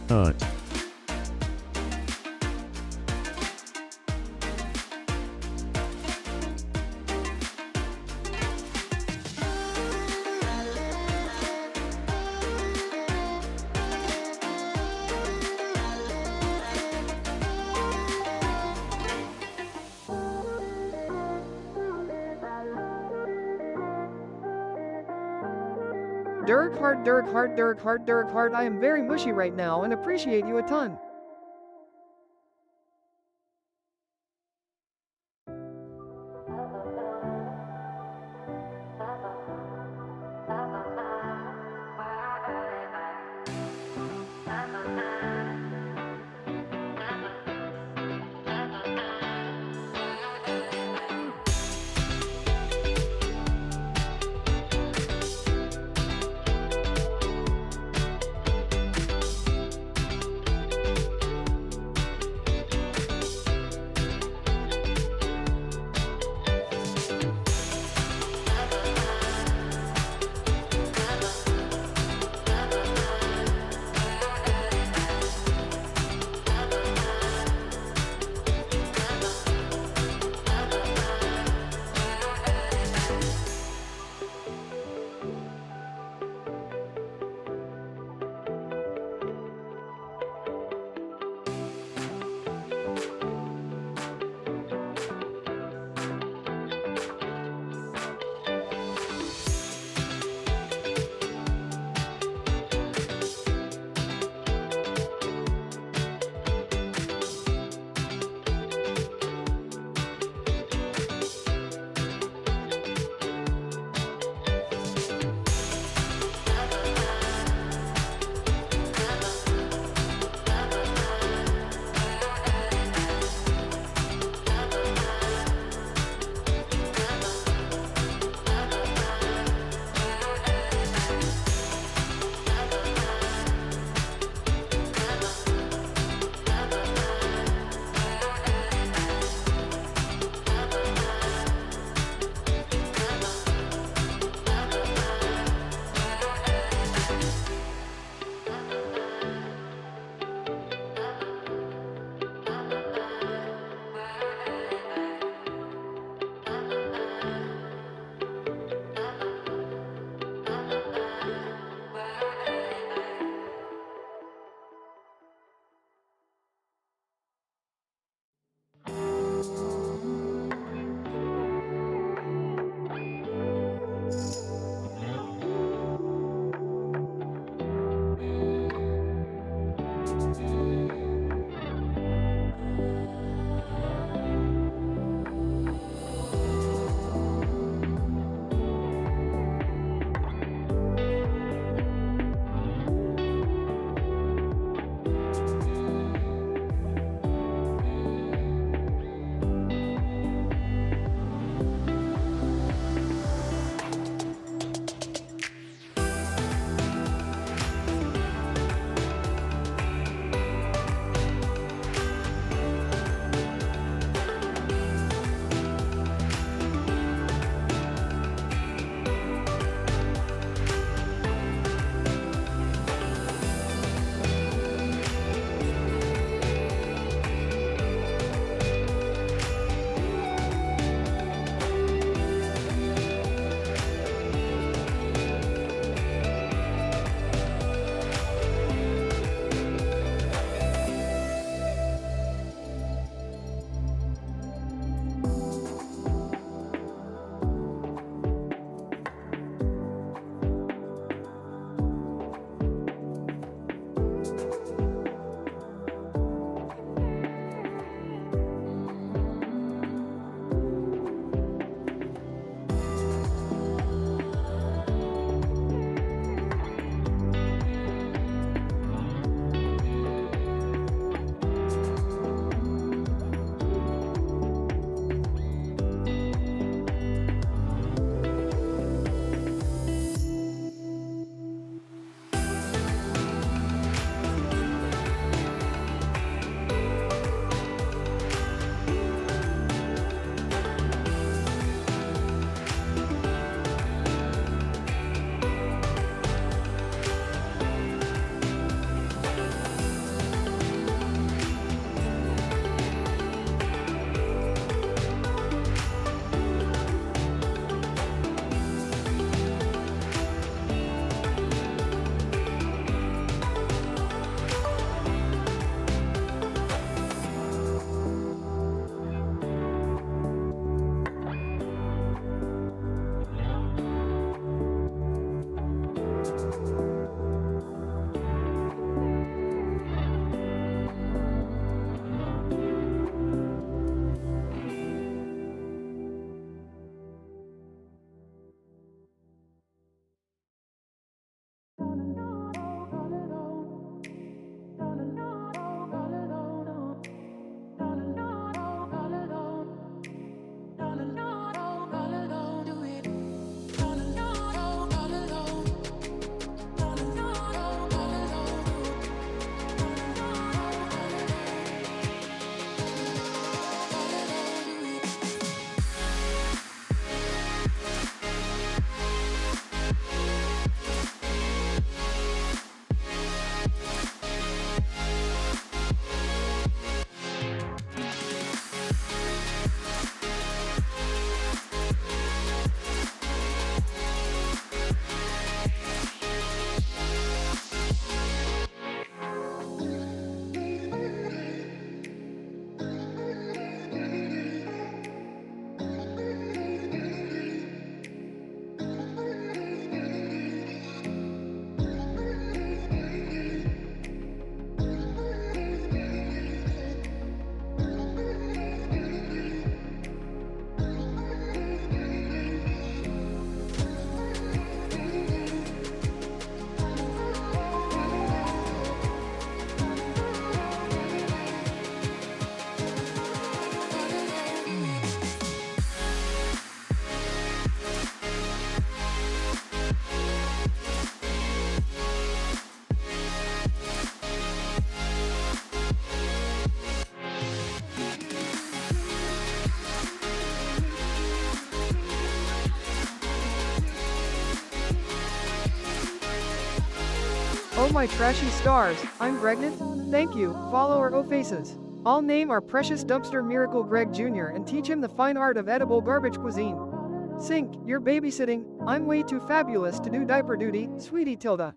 Huh. Dirk hard. I am very mushy right now and appreciate you a ton. Oh my trashy stars, I'm pregnant? Thank you, follow our O-Faces. I'll name our precious dumpster miracle Greg Jr. and teach him the fine art of edible garbage cuisine. Sink, you're babysitting, I'm way too fabulous to do diaper duty, sweetie Tilda.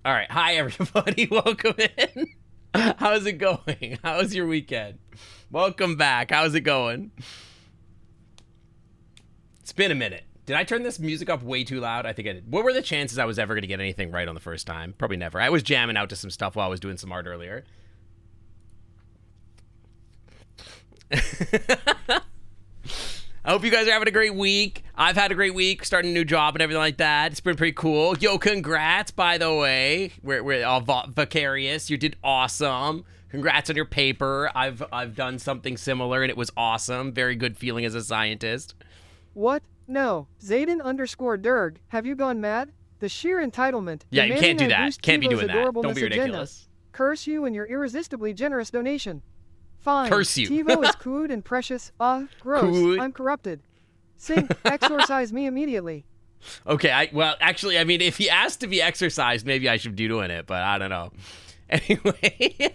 All right, hi everybody, welcome in. How's it going? How's your weekend? Welcome back. How's it going? It's been a minute. Did I turn this music up way too loud? I think I did. What were the chances I was ever going to get anything right on the first time? Probably never. I was jamming out to some stuff while I was doing some art earlier. I hope you guys are having a great week. I've had a great week, starting a new job and everything like that. It's been pretty cool. Yo, congrats, by the way. We're all vicarious. You did awesome. Congrats on your paper. I've done something similar and it was awesome. Very good feeling as a scientist. What? No. Zayden_Derg, have you gone mad? The sheer entitlement. Yeah, you can't do that. Can't be doing that. Don't be ridiculous. Curse you and your irresistibly generous donation. Fine. Curse you. TiVo is cooed and precious. Gross. Cood. I'm corrupted. Sink, exorcise me immediately. Okay, well, actually, I mean, if he asked to be exercised, maybe I should be doing it, but I don't know. Anyway,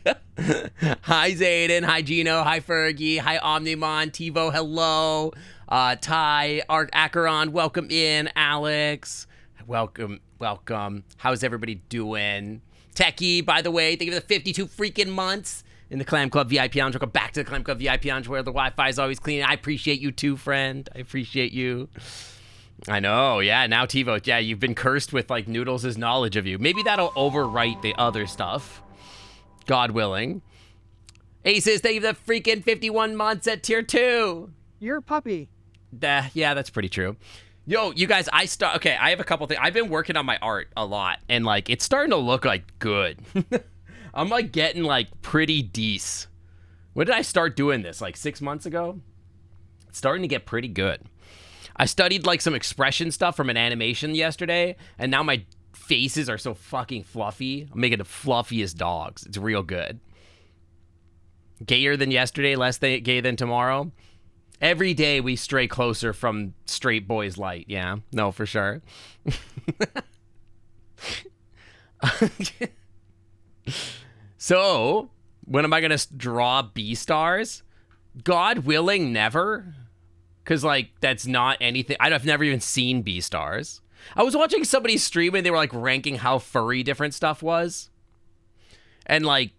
hi Zayden, hi Gino, hi Fergie, hi Omnimon, TiVo, hello. Ty, Acheron, welcome in. Alex, welcome. How's everybody doing? Techie, by the way, thank you for the 52 freaking months. In the Clam Club VIP Lounge. Welcome back to the Clam Club VIP Lounge where the Wi-Fi is always clean. I appreciate you too, friend. I appreciate you. I know, yeah, now TiVo. Yeah, you've been cursed with, like, Noodles' knowledge of you. Maybe that'll overwrite the other stuff. God willing. Aces, thank you for the freaking 51 months at tier 2. You're a puppy. Yeah, that's pretty true. Yo, you guys, okay, I have a couple things. I've been working on my art a lot, and, like, it's starting to look, like, good. I'm like getting like pretty decent. When did I start doing this? Like 6 months ago? It's starting to get pretty good. I studied like some expression stuff from an animation yesterday, and now my faces are so fucking fluffy. I'm making the fluffiest dogs. It's real good. Gayer than yesterday, less gay than tomorrow. Every day we stray closer from straight boys light. Yeah, no, for sure. So, when am I going to draw B-stars? God willing, never. Because, like, that's not anything. I've never even seen B-stars. I was watching somebody stream and they were, like, ranking how furry different stuff was. And, like,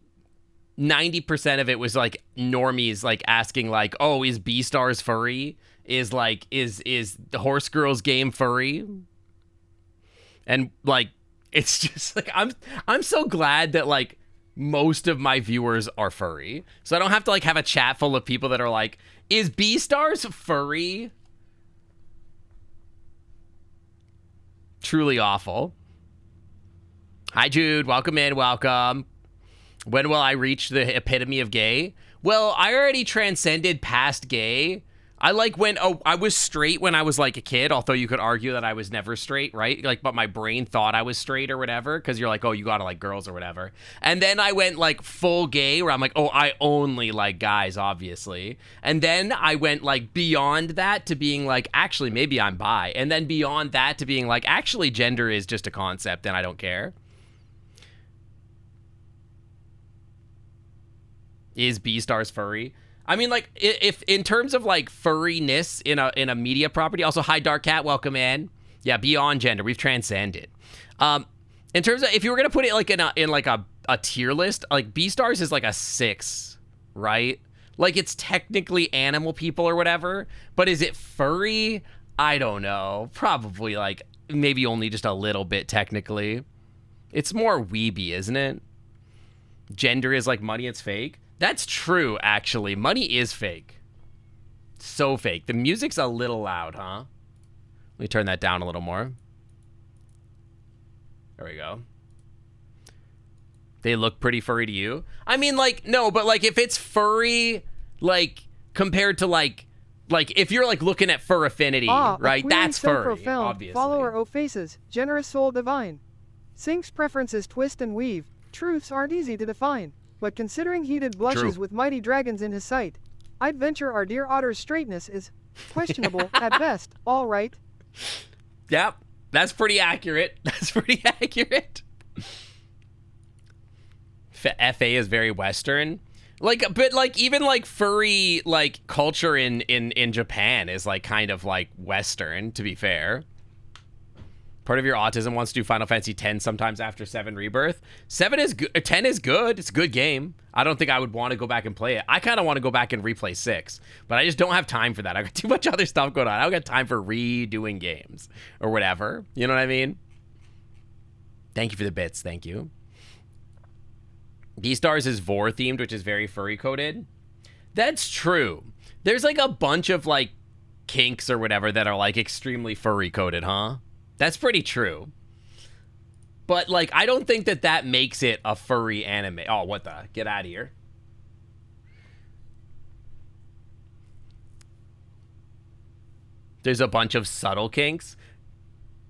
90% of it was, like, normies, like, asking, like, oh, is B-stars furry? Is the Horse Girls game furry? And, like, it's just, like, I'm so glad that, like, most of my viewers are furry. So I don't have to, like, have a chat full of people that are like, is B-stars furry? Truly awful. Hi, Jude. Welcome in. Welcome. When will I reach the epitome of gay? Well, I already transcended past gay. I was straight when I was like a kid, although you could argue that I was never straight, right? Like, but my brain thought I was straight or whatever, because you're like, oh, you gotta like girls or whatever. And then I went like full gay, where I'm like, oh, I only like guys, obviously. And then I went like beyond that to being like, actually, maybe I'm bi. And then beyond that to being like, actually, gender is just a concept and I don't care. Is B-stars furry? I mean, like, if in terms of like furriness in a media property. Also, hi Dark Cat, welcome in. Yeah, beyond gender, we've transcended. In terms of if you were gonna put it like in a tier list, like B-stars is like a 6, right? Like it's technically animal people or whatever, but is it furry? I don't know. Probably like maybe only just a little bit technically. It's more weeby, isn't it? Gender is like money, it's fake. That's true, actually. Money is fake. So fake. The music's a little loud, huh? Let me turn that down a little more. There we go. They look pretty furry to you? I mean, like, no, but, like, if it's furry, like, compared to, like if you're, like, looking at fur affinity, right? That's so furry, profound. Obviously. Follower O-Faces, generous soul divine. Sync's preferences twist and weave. Truths aren't easy to define. But considering he did blushes True. with mighty dragons in his sight, I'd venture our dear otter's straightness is questionable at best, all right. Yep, that's pretty accurate. That's pretty accurate. FA is very Western. Like, but like even like furry like culture in Japan is like kind of like Western, to be fair. Part of your autism wants to do Final Fantasy X sometimes after 7 Rebirth. 7 is good. 10 is good. It's a good game. I don't think I would want to go back and play it. I kind of want to go back and replay 6, but I just don't have time for that. I got too much other stuff going on. I don't got time for redoing games or whatever. You know what I mean? Thank you for the bits. Thank you. Beastars is Vor themed, which is very furry coded. That's true. There's like a bunch of like kinks or whatever that are like extremely furry coded, huh? That's pretty true. But, like, I don't think that that makes it a furry anime. Oh, what the? Get out of here. There's a bunch of subtle kinks.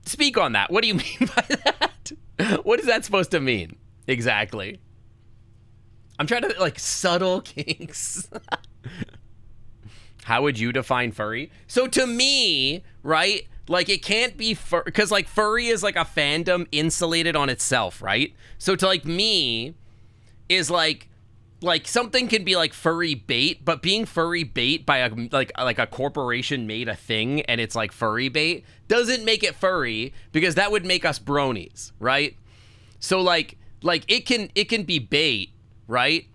Speak on that. What do you mean by that? What is that supposed to mean? Exactly. I'm trying to, like, subtle kinks. How would you define furry? So, to me, right... Like, it can't be fur, because, like, furry is, like, a fandom insulated on itself, right? So, to, like, me, is, like, something can be, like, furry bait, but being furry bait by, like a corporation made a thing, and it's, like, furry bait, doesn't make it furry, because that would make us bronies, right? So, like, it can be bait, right?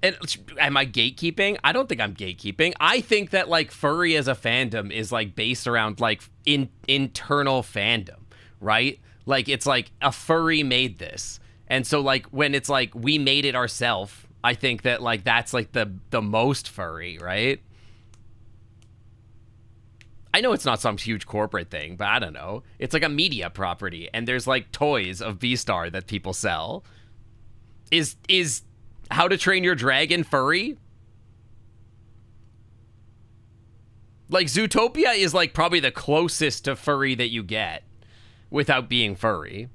And am I gatekeeping? I don't think I'm gatekeeping. I think that, like, furry as a fandom is, like, based around, like, internal fandom, right? Like, it's, like, a furry made this. And so, like, when it's, like, we made it ourselves, I think that, like, that's, like, the most furry, right? I know it's not some huge corporate thing, but I don't know. It's, like, a media property, and there's, like, toys of Beastar that people sell. Is How to Train Your Dragon furry? Like, Zootopia is, like, probably the closest to furry that you get without being furry.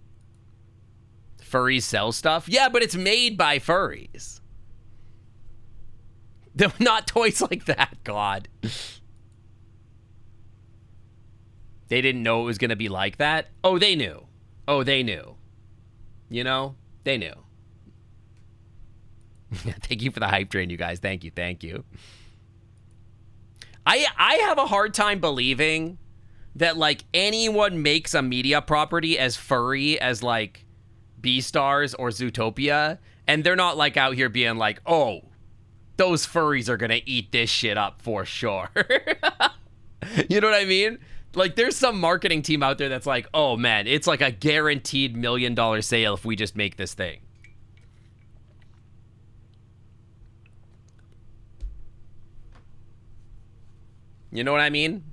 Furries sell stuff? Yeah, but it's made by furries. They're not toys like that, God. They didn't know it was going to be like that? Oh, they knew. Oh, they knew. You know? They knew. Thank you for the hype train, you guys. Thank you, thank you. I have a hard time believing that, like, anyone makes a media property as furry as, like, Beastars or Zootopia, and they're not, like, out here being like, oh, those furries are gonna eat this shit up for sure. You know what I mean? Like, there's some marketing team out there that's like, oh, man, it's like a guaranteed $1 million sale if we just make this thing. You know what I mean?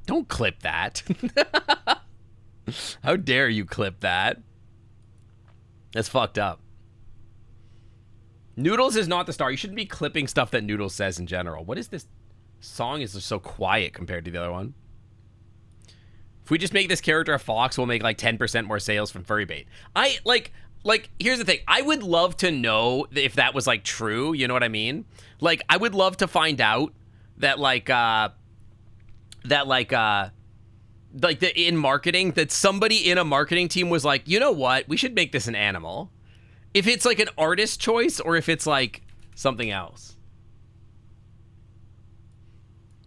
Don't clip that. How dare you clip that? That's fucked up. Noodles is not the star. You shouldn't be clipping stuff that Noodles says in general. What is this song is just so quiet compared to the other one? If we just make this character a fox, we'll make like 10% more sales from furry bait. Like, here's the thing. I would love to know if that was like true. You know what I mean? Like, I would love to find out that in marketing, that somebody in a marketing team was like, you know what, we should make this an animal. If it's like an artist choice or if it's like something else.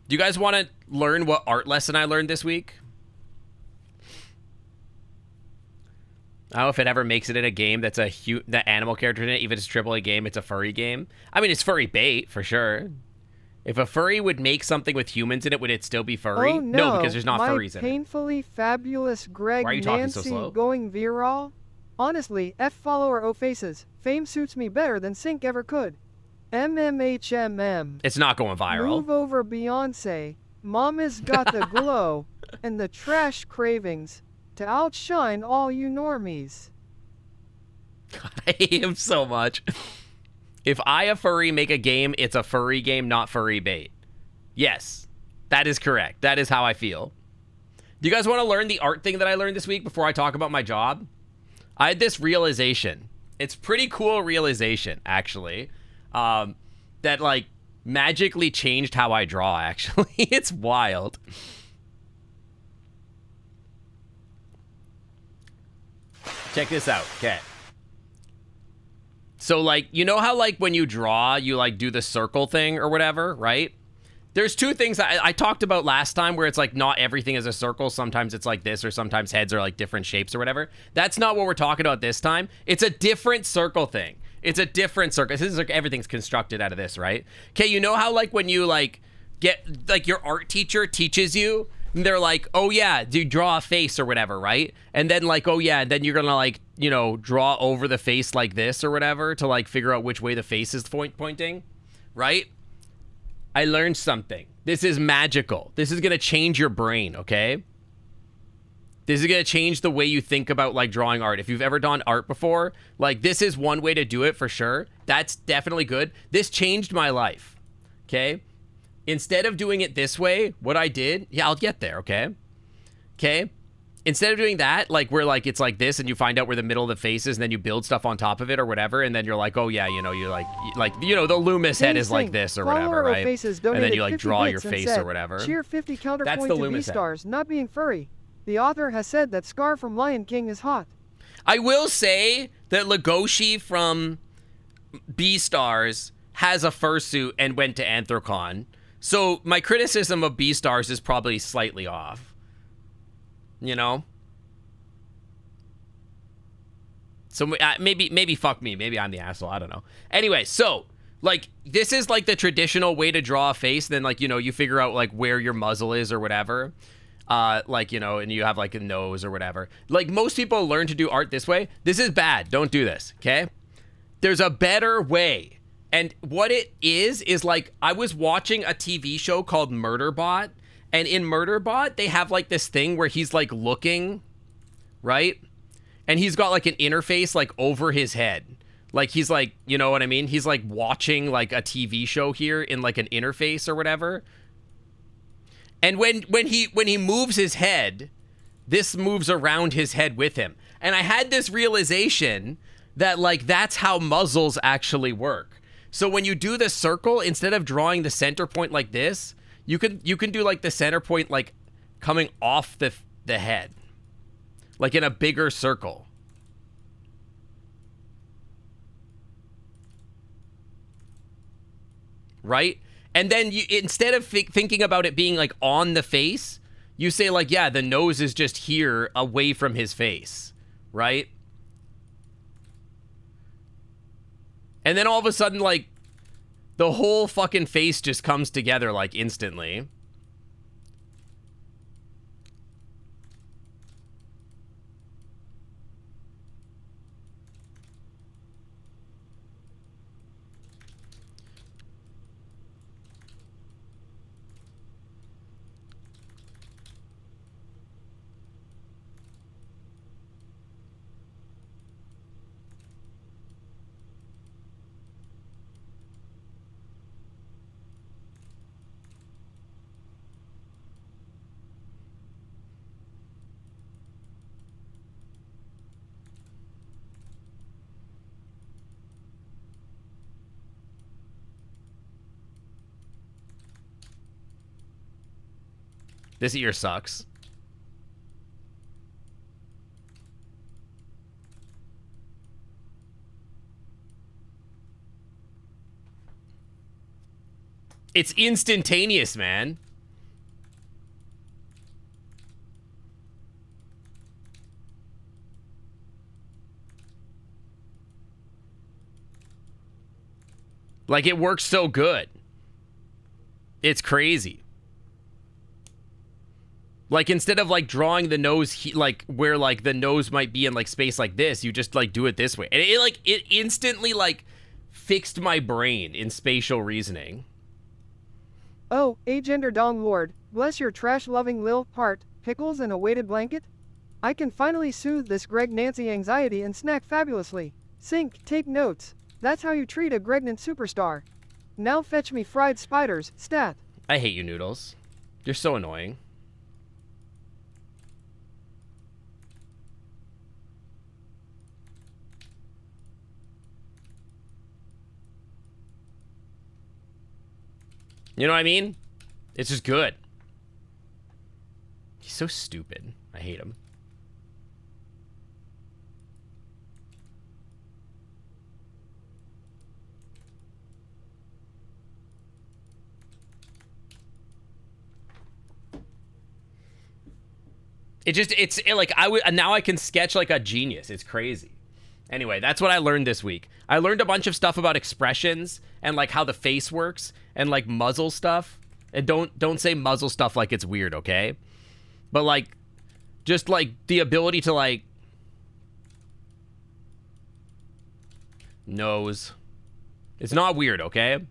Do you guys want to learn what art lesson I learned this week? I don't know if it ever makes it in a game that's the animal character in it. Even if it's a AAA game, it's a furry game. I mean, it's furry bait for sure. If a furry would make something with humans in it, would it still be furry? Oh, no, because there's not furries in it. Painfully fabulous Greg Why are you talking so Nancy slow? going viral? Honestly, F follower O faces. Fame suits me better than Sync ever could. MMHMM. It's not going viral. Move over Beyonce. Mama's got the glow and the trash cravings to outshine all you normies. God, I hate him so much. If I, a furry, make a game, it's a furry game, not furry bait. Yes, that is correct. That is how I feel. Do you guys want to learn the art thing that I learned this week before I talk about my job? I had this realization. It's pretty cool realization, actually. That, like, magically changed how I draw, actually. It's wild. Check this out. Okay. So, like, you know how, like, when you draw, you, like, do the circle thing or whatever, right? There's two things I talked about last time where it's, like, not everything is a circle. Sometimes it's like this, or sometimes heads are, like, different shapes or whatever. That's not what we're talking about this time. It's a different circle thing. It's a different circle. This is, like, everything's constructed out of this, right? Okay, you know how, like, when you, like, get, like, your art teacher teaches you, and they're like, oh, yeah, do draw a face or whatever, right? And then, like, oh, yeah, and then you're gonna, like, you know, draw over the face like this or whatever to, like, figure out which way the face is pointing, right? I learned something. This is magical. This is gonna change your brain, okay? This is gonna change the way you think about, like, drawing art. If you've ever done art before, like, this is one way to do it for sure. That's definitely good. This changed my life, okay? Instead of doing it this way, what I did, yeah, I'll get there, okay? Okay? Instead of doing that, like, where, like, it's like this and you find out where the middle of the face is and then you build stuff on top of it or whatever, and then you're like, oh, yeah, you know, you're like, you know, the Loomis head is like this or whatever, right? And then you, like, draw your face or whatever. Cheer 50 counterpoint That's the to Loomis V-Stars not being furry. The author has said that Scar from Lion King is hot. I will say that Legoshi from B-Stars has a fursuit and went to Anthrocon. So my criticism of B-Stars is probably slightly off. You know? So maybe fuck me. Maybe I'm the asshole. I don't know. Anyway, so, like, this is, like, the traditional way to draw a face. Then, like, you know, you figure out, like, where your muzzle is or whatever. Like, you know, and you have, like, a nose or whatever. Like, most people learn to do art this way. This is bad. Don't do this, okay? There's a better way. And what it is, like, I was watching a TV show called Murderbot. And in Murderbot, they have, like, this thing where he's, like, looking, right? And he's got, like, an interface, like, over his head. Like, he's, like, you know what I mean? He's, like, watching, like, a TV show here in, like, an interface or whatever. And when he moves his head, this moves around his head with him. And I had this realization that, like, that's how muzzles actually work. So when you do the circle, instead of drawing the center point like this, you can do, like, the center point, like, coming off the head, like in a bigger circle. Right? And then you, instead of thinking about it being, like, on the face, you say, like, yeah, the nose is just here away from his face, right? And then all of a sudden, like, the whole fucking face just comes together, like, instantly. This ear sucks. It's instantaneous, man. Like, it works so good. It's crazy. Like, instead of, like, drawing the nose, like, where, like, the nose might be in, like, space like this, you just, like, do it this way. And it instantly, like, fixed my brain in spatial reasoning. Oh, agender dong lord, bless your trash-loving lil heart, pickles and a weighted blanket? I can finally soothe this Greg Nancy anxiety and snack fabulously. Sync, take notes. That's how you treat a Gregnant superstar. Now fetch me fried spiders, stat. I hate you, Noodles. You're so annoying. You know what I mean? It's just good. He's so stupid. I hate him. Now I can sketch like a genius. It's crazy. Anyway, that's what I learned this week. I learned a bunch of stuff about expressions and like how the face works and like muzzle stuff. And don't say muzzle stuff like it's weird, okay? But like, just like the ability to like nose. It's not weird, okay?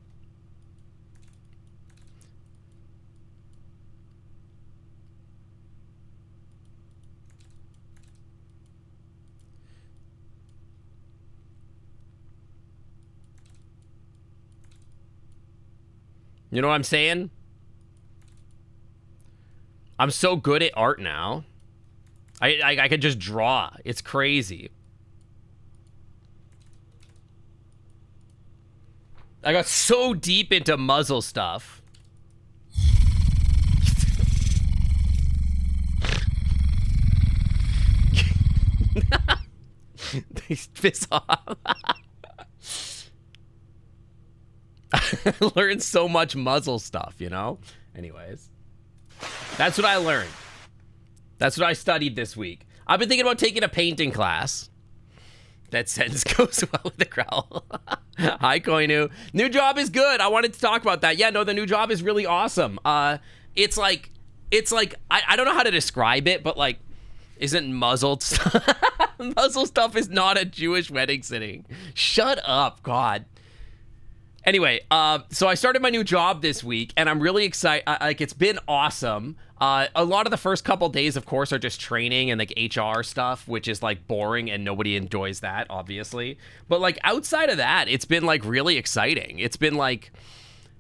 You know what I'm saying? I'm so good at art now. I could just draw. It's crazy. I got so deep into muzzle stuff. They piss off. I learned so much muzzle stuff, you know? Anyways. That's what I learned. That's what I studied this week. I've been thinking about taking a painting class. That sentence goes well with the growl. Hi, Koinu. New job is good. I wanted to talk about that. Yeah, no, the new job is really awesome. It's like, I don't know how to describe it, but like, isn't muzzled stuff? Muzzle stuff is not a Jewish wedding sitting. Shut up, God. Anyway, so I started my new job this week, and I'm really excited. Like, it's been awesome. A lot of the first couple days, of course, are just training and like HR stuff, which is like boring, and nobody enjoys that, obviously. But like outside of that, it's been like really exciting. It's been like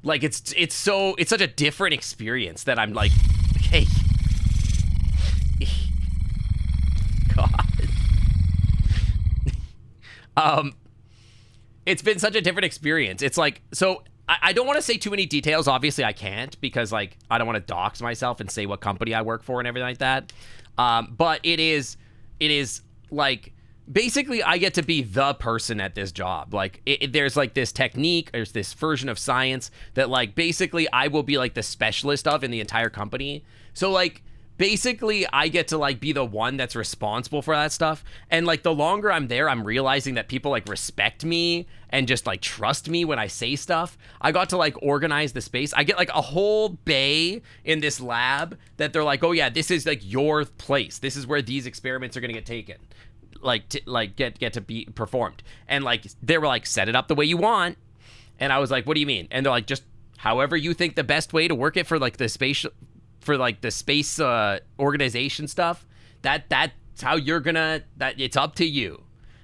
it's such a different experience that I'm like, hey, God. It's been such a different experience. It's like, so I don't want to say too many details. Obviously, I can't because like I don't want to dox myself and say what company I work for and everything like that. But it is like basically I get to be the person at this job. Like there's like this technique, there's this version of science that like basically I will be like the specialist of in the entire company. So like basically I get to like be the one that's responsible for that stuff. And like the longer I'm there, I'm realizing that people like respect me and just like trust me when I say stuff. I got to like organize the space. I get like a whole bay in this lab that they're like, oh yeah, this is like your place. This is where these experiments are gonna get taken. Like to like get to be performed. And like they were like, set it up the way you want. And I was like, what do you mean? And they're like, just however you think the best way to work it for like the space organization stuff, that's how you're gonna, that it's up to you.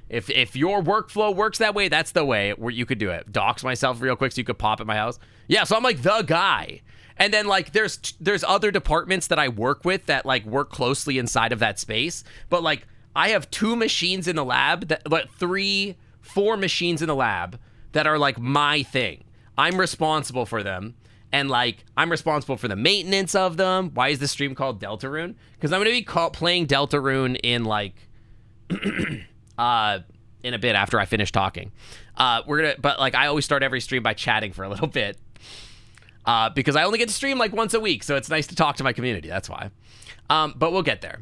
If your workflow works that way, that's the way where you could do it. Dox myself real quick so you could pop at my house. Yeah, so I'm like the guy. And then like there's other departments that I work with that like work closely inside of that space. But like I have 2 machines in the lab that, like 4 machines in the lab that are like my thing. I'm responsible for them. And like, I'm responsible for the maintenance of them. Why is this stream called Deltarune? Because I'm going to be playing Deltarune in like, in a bit after I finish talking. But like, I always start every stream by chatting for a little bit. Because I only get to stream like once a week. So it's nice to talk to my community. That's why. But we'll get there.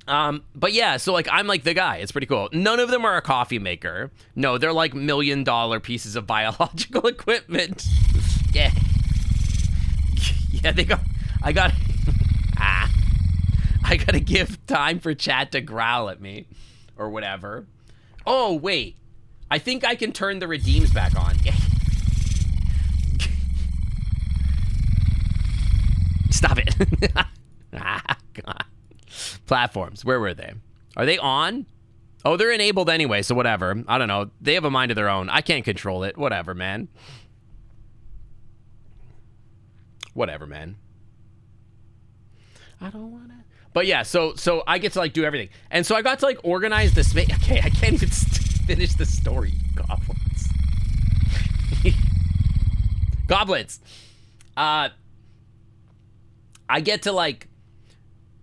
But yeah, so like, I'm like the guy. It's pretty cool. None of them are a coffee maker. No, they're like $1 million pieces of biological equipment. Yeah. Yeah, I gotta give time for chat to growl at me or whatever. Oh, wait. I think I can turn the redeems back on. Stop it. God. Platforms, where were they? Are they on? Oh, they're enabled anyway, so whatever. I don't know. They have a mind of their own. I can't control it. Whatever, man. Whatever, man. I don't want to. But yeah, so I get to like do everything. And so I got to like organize the space. Okay, I can't even finish the story. Goblins. Goblins. I get to like,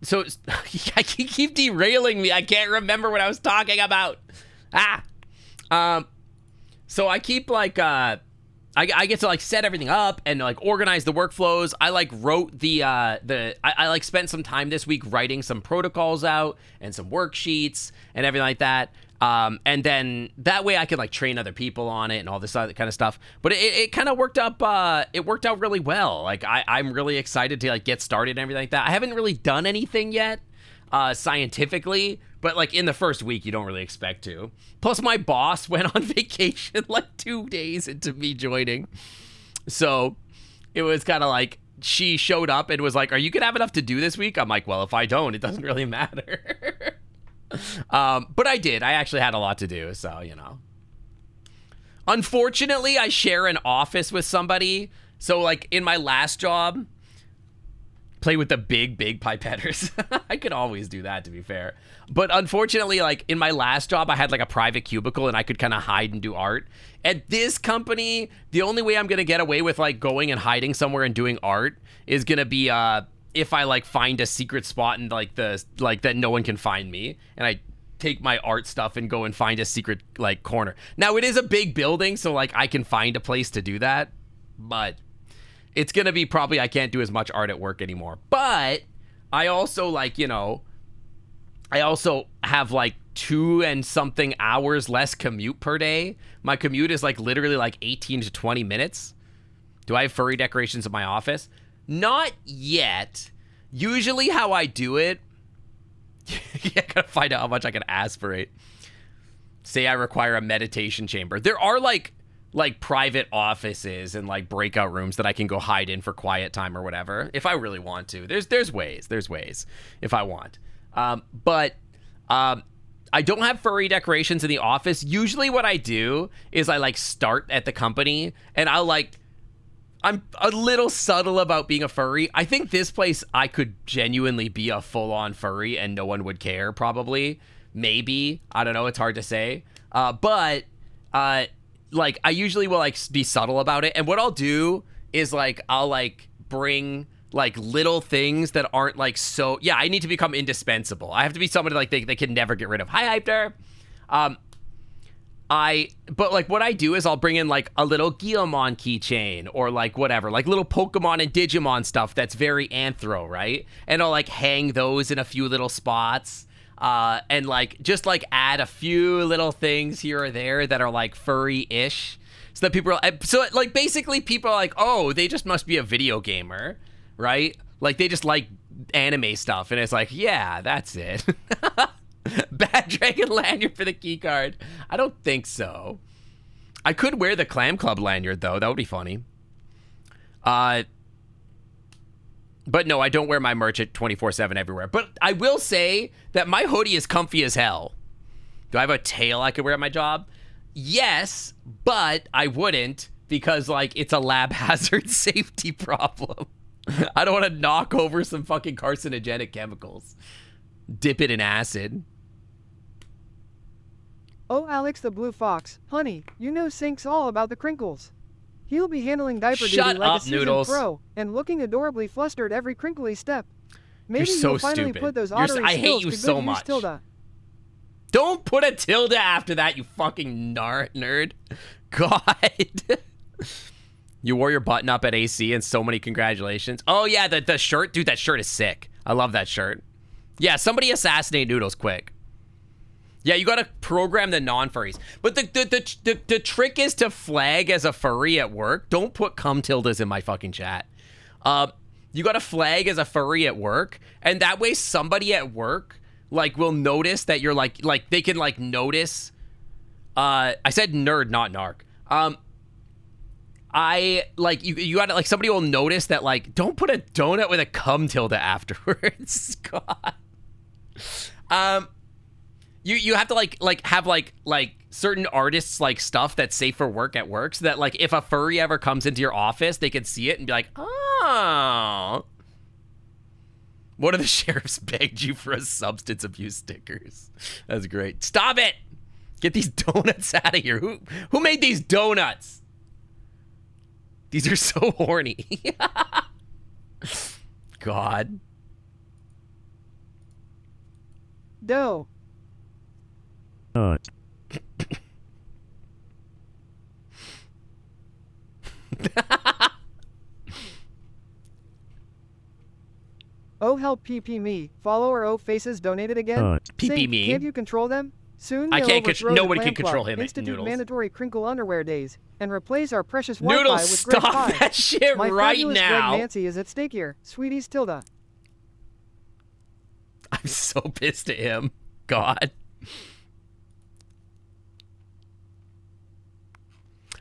so I keep derailing me. I can't remember what I was talking about. So I keep like, I get to like set everything up and like organize the workflows. I like wrote I like spent some time this week writing some protocols out and some worksheets and everything like that. And then that way I could like train other people on it and all this other kind of stuff. But it kind of worked up. It worked out really well. Like I'm really excited to like get started and everything like that. I haven't really done anything yet, scientifically, but like in the first week, you don't really expect to. Plus my boss went on vacation like 2 days into me joining. So it was kind of like, she showed up and was like, are you gonna have enough to do this week? I'm like, well, if I don't, it doesn't really matter. But I did. I actually had a lot to do, so, you know. Unfortunately, I share an office with somebody. So, like, in my last job, play with the big pipetters. I could always do that, to be fair. But unfortunately, like, in my last job, I had, like, a private cubicle, and I could kind of hide and do art. At this company, the only way I'm going to get away with, like, going and hiding somewhere and doing art is going to be, if I like find a secret spot and like that no one can find me, and I take my art stuff and go and find a secret like corner. Now it is a big building, so like I can find a place to do that, but it's gonna be probably I can't do as much art at work anymore. But I also like, you know, I also have like 2 and something hours less commute per day. My commute is like literally like 18 to 20 minutes. Do I have furry decorations in my office? Not yet. Usually how I do it, I gotta find out how much I can aspirate. Say I require a meditation chamber. There are like private offices and like breakout rooms that I can go hide in for quiet time or whatever, if I really want to. There's ways if I want. But I don't have furry decorations in the office. Usually what I do is I like start at the company and I'm a little subtle about being a furry. I think this place I could genuinely be a full-on furry and no one would care, probably. Maybe. I don't know. It's hard to say. But like, I usually will, like, be subtle about it. And what I'll do is, like, I'll, like, bring, like, little things that aren't, like, so... Yeah, I need to become indispensable. I have to be somebody, like, they can never get rid of. Hi, Hypter. But like what I do is I'll bring in like a little Guillemon keychain or like whatever, like little Pokemon and Digimon stuff that's very anthro, right? And I'll like hang those in a few little spots, and like just like add a few little things here or there that are like furry-ish, so that people are, so like basically people are like, oh, they just must be a video gamer, right? Like they just like anime stuff, and it's like, yeah, that's it. Bad Dragon lanyard for the key card. I don't think so. I could wear the Clam Club lanyard though. That would be funny. But no, I don't wear my merch at 24/7 everywhere. But I will say that my hoodie is comfy as hell. Do I have a tail I could wear at my job? Yes, but I wouldn't, because like it's a lab hazard safety problem. I don't want to knock over some fucking carcinogenic chemicals. Dip it in acid. Oh, Alex the Blue Fox, honey, you know Sync's all about the crinkles. He'll be handling diaper duty like a seasoned Noodles. pro and looking adorably flustered every crinkly step. Maybe You're so you'll finally stupid. put those I ottery hate skills you to so good use, much. Tilda. Don't put a tilde after that, you fucking nerd. God. You wore your button up at AC, and so many congratulations. Oh yeah, the shirt, dude, that shirt is sick. I love that shirt. Yeah, somebody assassinate Noodles quick. Yeah, you gotta program the non-furries. But the trick is to flag as a furry at work. Don't put cum tildes in my fucking chat. You gotta flag as a furry at work, and that way somebody at work like will notice that you're like they can like notice. I said nerd, not narc. I like you gotta like somebody will notice that like don't put a donut with a cum tilde afterwards. God. You have to like have like certain artists like stuff that's safe for work at work, so that like if a furry ever comes into your office, they can see it and be like, oh. One of the sheriffs begged you for a substance abuse stickers. That's great. Stop it! Get these donuts out of here. Who made these donuts? These are so horny. God. Doe. Oh help PP me. Follower O faces donated again. PP me. Can't you control them? Soon I they'll can't overthrow the nobody clan can control club, him. institute Noodles. mandatory crinkle underwear days, and replace our precious Wi-Fi Noodles, with Greg stop Pie. that shit My right fabulous now. Greg Nancy is at stake here. Sweeties Tilda. I'm so pissed at him. God.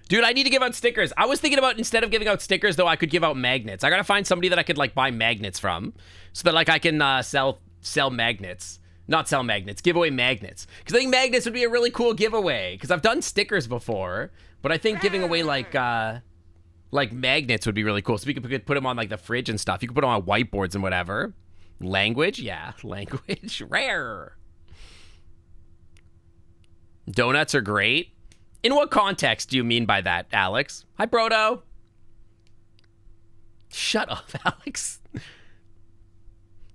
Dude, I need to give out stickers. I was thinking about, instead of giving out stickers, though, I could give out magnets. I gotta find somebody that I could, like, buy magnets from. So that, like, I can sell magnets. Not sell magnets. Give away magnets. Because I think magnets would be a really cool giveaway. Because I've done stickers before. But I think giving away, like magnets would be really cool. So we could put them on, like, the fridge and stuff. You could put them on whiteboards and whatever. Language? Yeah, language. Rare. Donuts are great. In what context do you mean by that, Alex? Hi, Brodo. Shut up, Alex.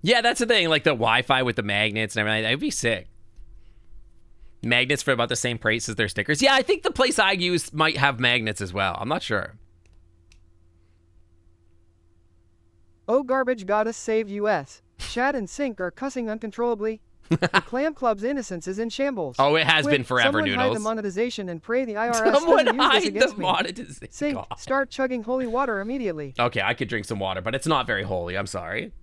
Yeah, that's the thing. Like the Wi-Fi with the magnets and everything. That would be sick. Magnets for about the same price as their stickers. Yeah, I think the place I use might have magnets as well. I'm not sure. Oh garbage goddess save US. Chad and Sink are cussing uncontrollably. The Clam Club's innocence is in shambles. Oh, it has been forever, someone Noodles. hide the monetization and pray the IRS Someone doesn't use this hide against the me. monetization. Sink, God. start chugging holy water immediately. Okay, I could drink some water, but it's not very holy. I'm sorry.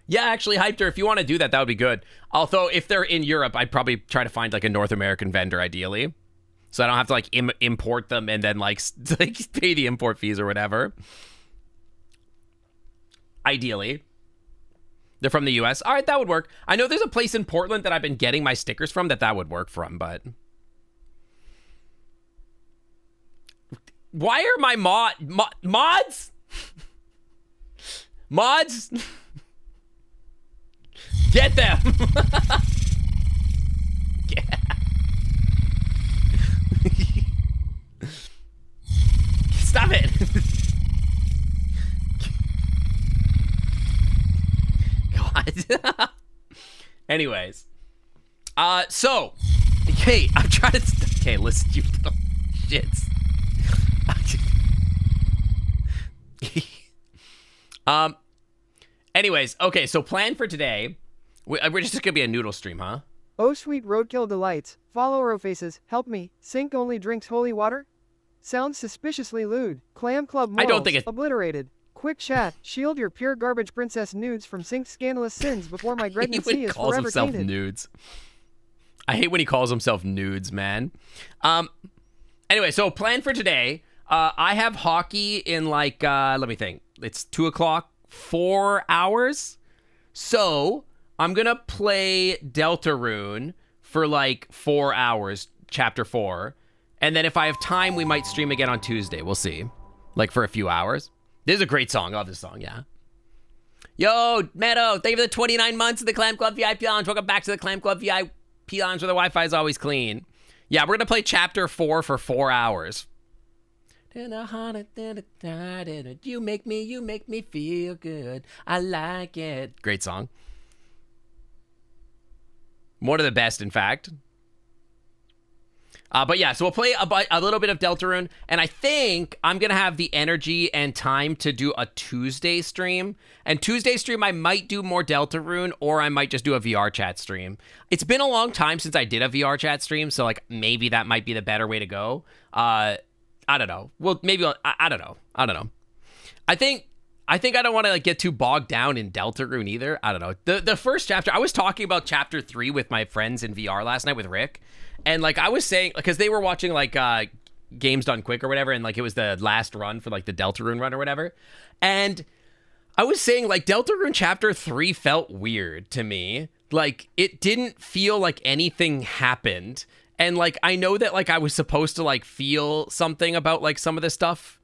Yeah, actually, Hypter, if you want to do that, that would be good. Although, if they're in Europe, I'd probably try to find, like, a North American vendor, ideally. So I don't have to, like, import them and then, like pay the import fees or whatever. Ideally. They're from the US. All right, that would work. I know there's a place in Portland that I've been getting my stickers from that would work from, but... Why are my mods? Mods? Get them! Yeah. Stop it! God. Anyways. So. Okay, I'm trying to... Okay, listen, you little shits. Anyways, okay, so plan for today. We're just gonna be a noodle stream, huh? Oh sweet roadkill delights. Follower faces, help me. Sink only drinks holy water? Sounds suspiciously lewd. Clam Club morals I don't think it's... obliterated. Quick chat, shield your pure garbage princess nudes from Sink's scandalous sins before my pregnancy is forever himself tainted. Nudes. I hate when he calls himself nudes, man. Anyway, so plan for today. I have hockey in like, let me think. It's 2 o'clock, 4 hours. So I'm going to play Deltarune for like 4 hours, chapter 4. And then if I have time, we might stream again on Tuesday. We'll see. Like for a few hours. This is a great song. I love this song, yeah. Yo, Meadow, thank you for the 29 months of the Clam Club VIP Lounge. Welcome back to the Clam Club VIP Lounge where the Wi-Fi is always clean. Yeah, we're going to play chapter 4 for 4 hours. You make me feel good. I like it. Great song. One of the best, in fact. But yeah, so we'll play a little bit of Deltarune, and I think I'm going to have the energy and time to do a Tuesday stream. And Tuesday stream, I might do more Deltarune, or I might just do a VR chat stream. It's been a long time since I did a VR chat stream, so like maybe that might be the better way to go. I don't know. Well, maybe, I don't know. I think I don't want to like get too bogged down in Deltarune either. I don't know. The first chapter, I was talking about chapter 3 with my friends in VR last night with Rick. And like I was saying, because they were watching like Games Done Quick or whatever, and like it was the last run for like the Deltarune run or whatever. And I was saying like Deltarune chapter 3 felt weird to me. Like it didn't feel like anything happened. And like I know that like I was supposed to like feel something about like some of the stuff,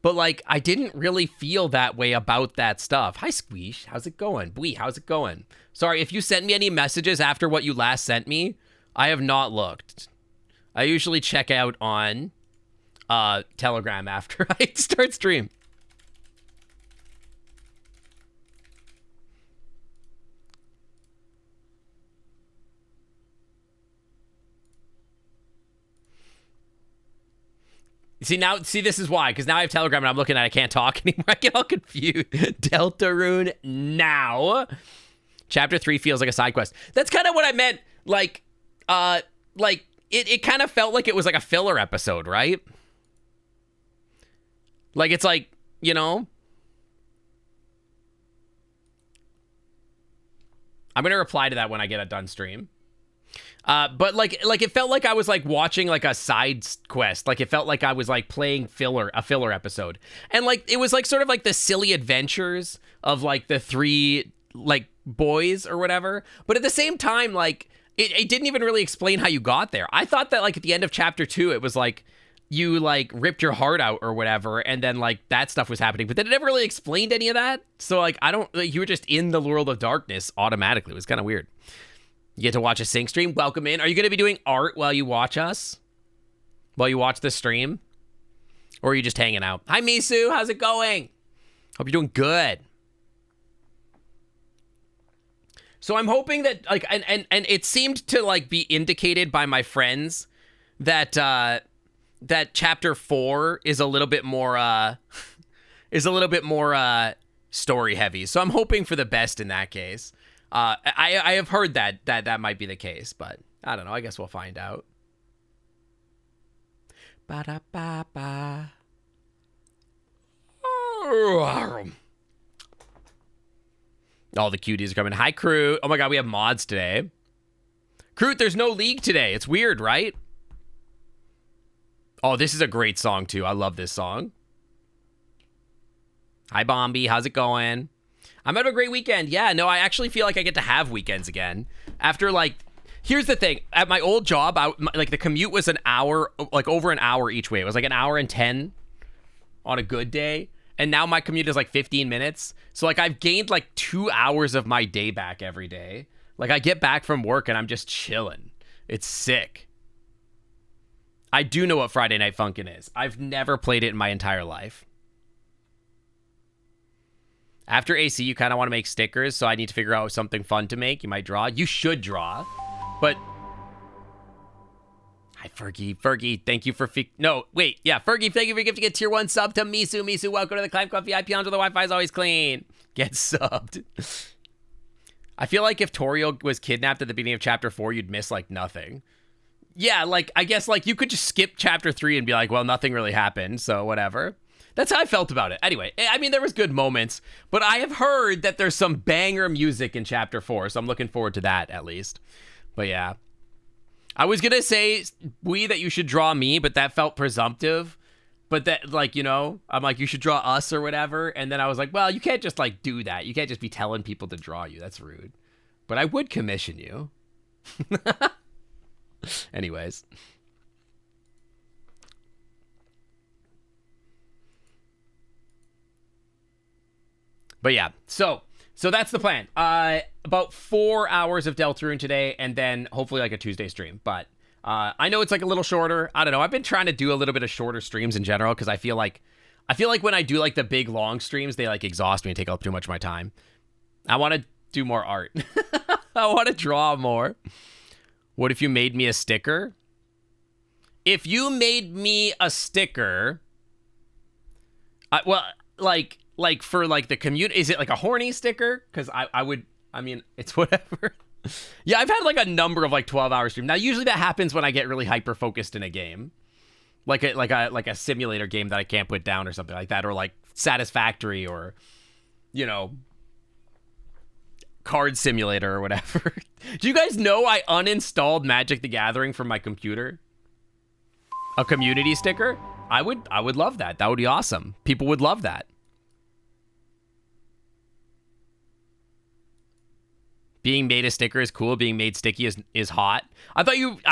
but like I didn't really feel that way about that stuff. Hi Squeesh, how's it going? Bwee, how's it going? Sorry, if you sent me any messages after what you last sent me, I have not looked. I usually check out on Telegram after I start stream. See, this is why, because now I have Telegram and I'm looking at it, I can't talk anymore. I get all confused. Deltarune now. Chapter 3 feels like a side quest. That's kind of what I meant. Like it kind of felt like it was like a filler episode, right? Like, it's like, you know? I'm going to reply to that when I get a done stream. But like it felt like I was like watching like a side quest. Like it felt like I was like playing a filler episode. And like it was like sort of like the silly adventures of like the 3 like boys or whatever. But at the same time, like it didn't even really explain how you got there. I thought that like at the end of chapter 2, it was like you like ripped your heart out or whatever, and then like that stuff was happening. But then it never really explained any of that. So like you were just in the world of darkness automatically. It was kind of weird. You get to watch a sync stream. Welcome in. Are you going to be doing art while you watch us? While you watch the stream? Or are you just hanging out? Hi, Misu. How's it going? Hope you're doing good. So I'm hoping that, like, and it seemed to, like, be indicated by my friends that, that chapter 4 is a little bit more, story heavy. So I'm hoping for the best in that case. I have heard that might be the case, but I don't know. I guess we'll find out. Ba-da-ba-ba. All the cuties are coming. Hi, Crew. Oh my god, we have mods today. Crew, there's no league today. It's weird, right? Oh, this is a great song, too. I love this song. Hi, Bombi. How's it going? I'm having a great weekend. Yeah, no, I actually feel like I get to have weekends again. After, like, here's the thing. At my old job, like, the commute was an hour, like, over an hour each way. It was, like, an hour and 10 on a good day. And now my commute is, like, 15 minutes. So, like, I've gained, like, 2 hours of my day back every day. Like, I get back from work and I'm just chilling. It's sick. I do know what Friday Night Funkin' is. I've never played it in my entire life. After AC, you kind of want to make stickers, so I need to figure out something fun to make. You might draw. You should draw, but... Hi, Fergie. Fergie, thank you for... No, wait. Yeah, Fergie, thank you for gifting a tier 1 sub to Misu. Misu, welcome to the Climb Club VIP Lounge where the Wi-Fi is always clean. Get subbed. I feel like if Toriel was kidnapped at the beginning of chapter 4, you'd miss, like, nothing. Yeah, like, I guess, like, you could just skip chapter 3 and be like, well, nothing really happened, so whatever. That's how I felt about it. Anyway, I mean, there was good moments, but I have heard that there's some banger music in chapter 4, so I'm looking forward to that, at least. But yeah. I was gonna say, that you should draw me, but that felt presumptive. But that, like, you know, I'm like, you should draw us or whatever, and then I was like, well, you can't just, like, do that. You can't just be telling people to draw you. That's rude. But I would commission you. Anyways. But yeah, so that's the plan. About 4 hours of Deltarune today, and then hopefully like a Tuesday stream. But I know it's like a little shorter. I don't know. I've been trying to do a little bit of shorter streams in general because I feel like when I do like the big long streams, they like exhaust me and take up too much of my time. I want to do more art. I want to draw more. What if you made me a sticker? If you made me a sticker, well, like for like the community, is it like a horny sticker? Because I mean, it's whatever. Yeah, I've had like a number of like 12-hour streams. Now, usually that happens when I get really hyper focused in a game, like a simulator game that I can't put down or something like that, or like Satisfactory, or, you know, Card Simulator or whatever. Do you guys know I uninstalled Magic the Gathering from my computer? A community sticker? I would love that. That would be awesome. People would love that. Being made a sticker is cool. Being made sticky is hot. I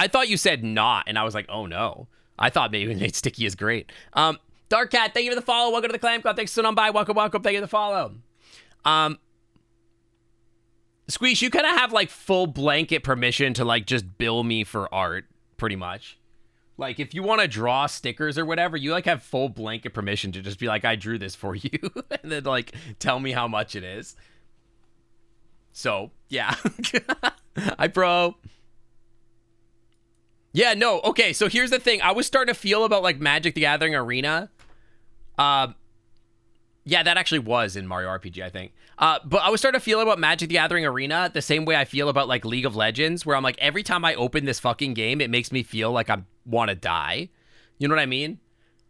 thought you said not, and I was like, oh no. I thought maybe made sticky is great. Dark Cat, thank you for the follow. Welcome to the Clam Club. Thanks for sitting on by. Welcome. Thank you for the follow. Squeeze, you kind of have like full blanket permission to like just bill me for art, pretty much. Like, if you want to draw stickers or whatever, you, like, have full blanket permission to just be like, I drew this for you. And then, like, tell me how much it is. So, yeah. Hi, bro. Yeah, no, okay, so here's the thing. I was starting to feel about, like, Magic the Gathering Arena. Yeah, that actually was in Mario RPG, I think. But I was starting to feel about Magic the Gathering Arena the same way I feel about, like, League of Legends, where I'm like, every time I open this fucking game, it makes me feel like I want to die. You know what I mean?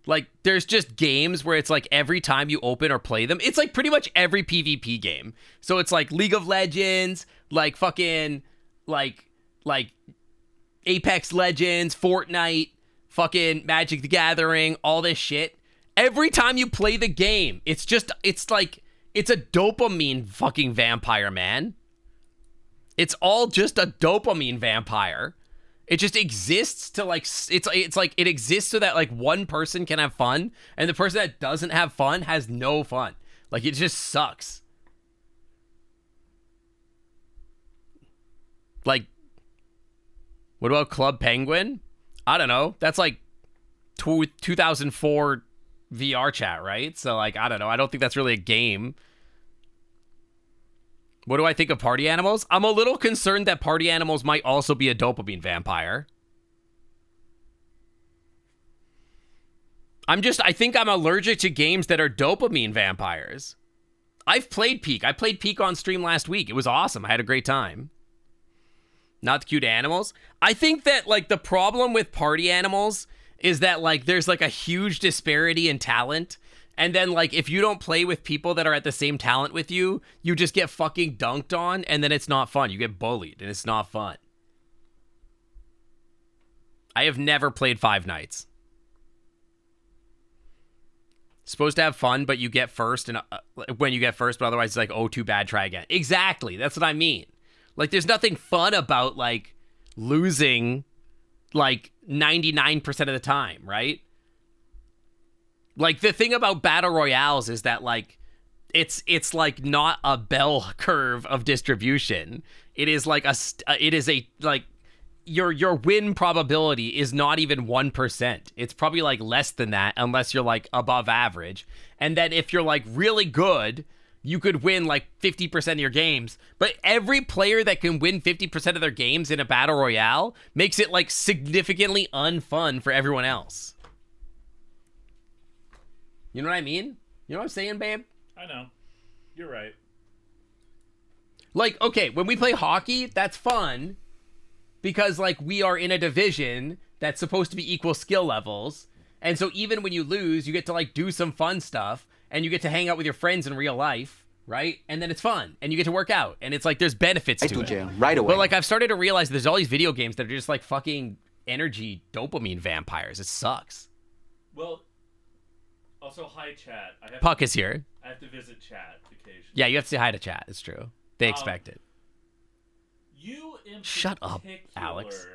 Like, there's just games where it's like every time you open or play them, it's like pretty much every PvP game. So it's like League of Legends, like fucking, like Apex Legends, Fortnite, fucking Magic the Gathering, all this shit. Every time you play the game, it's like, it's a dopamine fucking vampire, man. It's all just a dopamine vampire. It just exists to, like, it's like it exists so that, like, one person can have fun, and the person that doesn't have fun has no fun. Like, it just sucks. Like, what about Club Penguin? I don't know. That's like 2004 VR chat, right? So, like, I don't know. I don't think that's really a game. What do I think of party animals? I'm a little concerned that party animals might also be a dopamine vampire. I think I'm allergic to games that are dopamine vampires. I've played Peak. I played Peak on stream last week. It was awesome. I had a great time. Not the cute animals. I think that, like, the problem with party animals is that, like, there's, like, a huge disparity in talent. And then, like, if you don't play with people that are at the same talent with you, you just get fucking dunked on, and then it's not fun. You get bullied, and it's not fun. I have never played Five Nights. Supposed to have fun, but you get first, and when you get first, but otherwise it's like, oh, too bad, try again. Exactly, that's what I mean. Like, there's nothing fun about, like, losing, like, 99% of the time, right? Like, the thing about battle royales is that, like, it's like not a bell curve of distribution. It is like your win probability is not even 1%. It's probably like less than that unless you're like above average. And then if you're like really good, you could win like 50% of your games. But every player that can win 50% of their games in a battle royale makes it like significantly unfun for everyone else. You know what I mean? You know what I'm saying, babe? I know. You're right. Like, okay, when we play hockey, that's fun because, like, we are in a division that's supposed to be equal skill levels. And so even when you lose, you get to, like, do some fun stuff and you get to hang out with your friends in real life, right? And then it's fun and you get to work out and it's like there's benefits to it. Right away. But, like, I've started to realize there's all these video games that are just, like, fucking energy dopamine vampires. It sucks. Well, also, hi, chat. Puck is here. I have to visit chat occasionally. Yeah, you have to say hi to chat. It's true. They expect it. You in Shut up, Alex.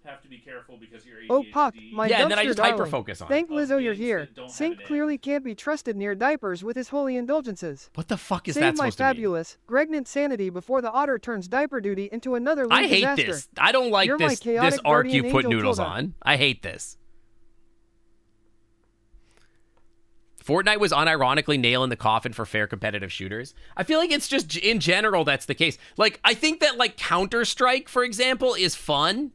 Have to be careful because you're ADHD. Oh, Puck, my Yeah, and then I dumpster just darling. hyper-focus on it. Thank Lizzo you're games here. that don't have Sync an clearly end. can't be trusted near diapers with his holy indulgences. What the fuck is Save that my supposed to mean? fabulous, Gregnant sanity before the otter turns diaper duty into another I lewd hate disaster. this. I don't like You're my this chaotic arc you guardian put angel, noodles Tilda. on. I hate this. Fortnite was unironically nailing the coffin for fair competitive shooters. I feel like it's just, in general, that's the case. Like, I think that, like, Counter-Strike, for example, is fun.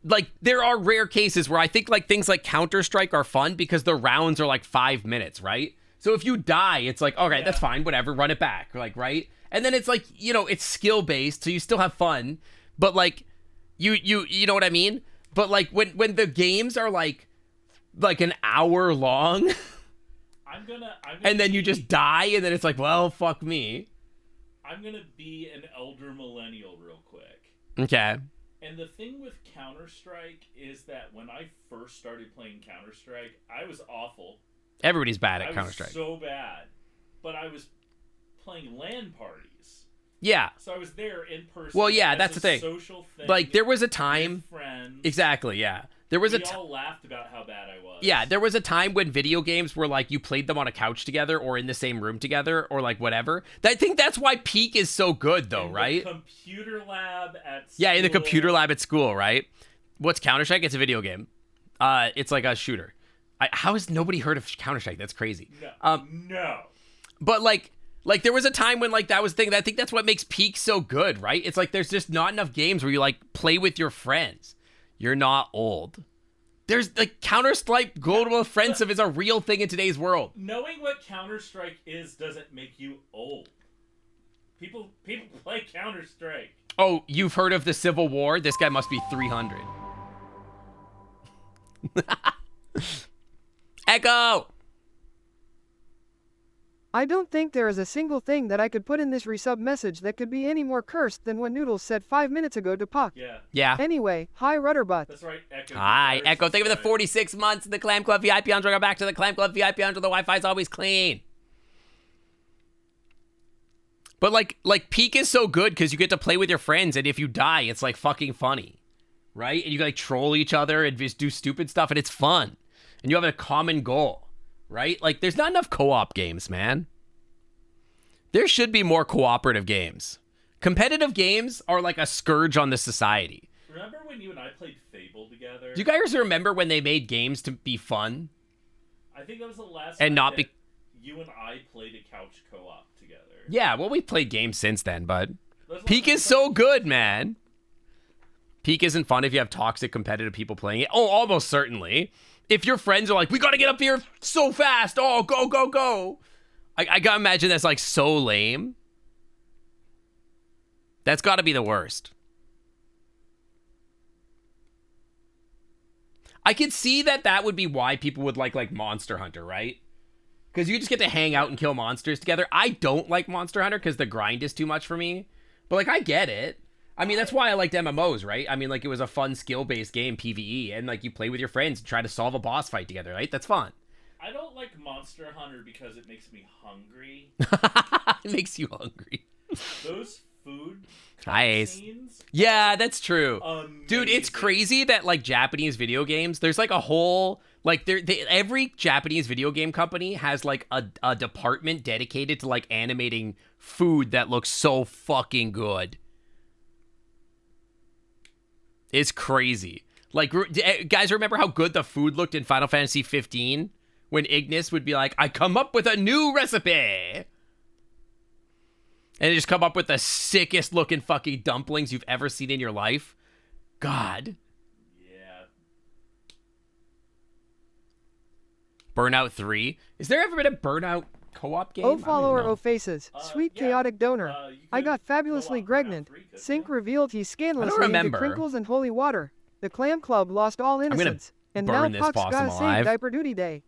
Like, there are rare cases where I think, like, things like Counter-Strike are fun because the rounds are, like, 5 minutes, right? So if you die, it's like, okay, that's fine, whatever, run it back, like, right? And then it's like, you know, it's skill-based, so you still have fun. But, like, you know what I mean? But, like, when the games are, like an hour long... I'm gonna and then you just die, and then it's like, well, fuck me. I'm gonna be an elder millennial real quick. Okay. And the thing with Counter-Strike is that when I first started playing Counter-Strike, I was awful. Everybody's bad at I Counter-Strike. was so bad. But I was playing LAN parties. Yeah. So I was there in person. Well, yeah, as that's a the thing. Social thing. Like, there was a time... with friends. Exactly, yeah. There was We all laughed about how bad I was. Yeah, there was a time when video games were like you played them on a couch together or in the same room together or like whatever. I think that's why Peak is so good though, In right? the computer lab at school. Yeah, in the computer lab at school, right? What's Counter-Strike? It's a video game. It's like a shooter. How has nobody heard of Counter-Strike? That's crazy. No. But like there was a time when like that was the thing. I think that's what makes Peak so good, right? It's like there's just not enough games where you like play with your friends. You're not old. There's like Counter-Strike Global Offensive is a real thing in today's world. Knowing what Counter-Strike is doesn't make you old. People play Counter-Strike. Oh, you've heard of the Civil War? This guy must be 300. Echo! I don't think there is a single thing that I could put in this resub message that could be any more cursed than what Noodles said 5 minutes ago to Puck. Yeah. Anyway, hi Rudderbutt. That's right, Echo. Hi, Echo. Thank you for the 46 months. The Clam Club VIP Andre. Go back to the Clam Club VIP Andre. The Wi-Fi's always clean. But like Peak is so good because you get to play with your friends, and if you die, it's like fucking funny, right? And you like troll each other and just do stupid stuff, and it's fun. And you have a common goal, right? Like there's not enough co-op games, man. There should be more cooperative games. Competitive games are like a scourge on the society. Remember when you and I played Fable together? Do you guys remember when they made games to be fun? I think that was the last and time not that be you and I played a couch co-op together. Yeah, well, we've played games since then, bud. Peak is so good, man. Peak isn't fun if you have toxic competitive people playing it. Oh, almost certainly. If your friends are like, we gotta get up here so fast. Oh, go, go, go. I gotta imagine that's like so lame. That's gotta be the worst. I could see that would be why people would like Monster Hunter, right? Because you just get to hang out and kill monsters together. I don't like Monster Hunter because the grind is too much for me. But, like, I get it. I mean, that's why I liked MMOs, right? I mean, like, it was a fun skill-based game, PvE. And, like, you play with your friends and try to solve a boss fight together, right? That's fun. I don't like Monster Hunter because it makes me hungry. It makes you hungry. Those food Nice. scenes. Yeah, that's true. Amazing. Dude, it's crazy that, like, Japanese video games, there's, like, a whole... Like, every Japanese video game company has, like, a department dedicated to, like, animating food that looks so fucking good. It's crazy. Like, guys, remember how good the food looked in Final Fantasy 15? When Ignis would be like, I come up with a new recipe! And they just come up with the sickest looking fucking dumplings you've ever seen in your life. God. Burnout 3. Is there ever been a Burnout co-op game? Oh follower, oh faces, sweet yeah. chaotic donor. I got fabulously co-op Burnout pregnant. 3, couldn't Sync you? revealed he scandalously remember. into crinkles and holy water. The Clam Club lost all gonna innocence. And now burn this Puck's possum gotta alive. save Diaper Duty Day.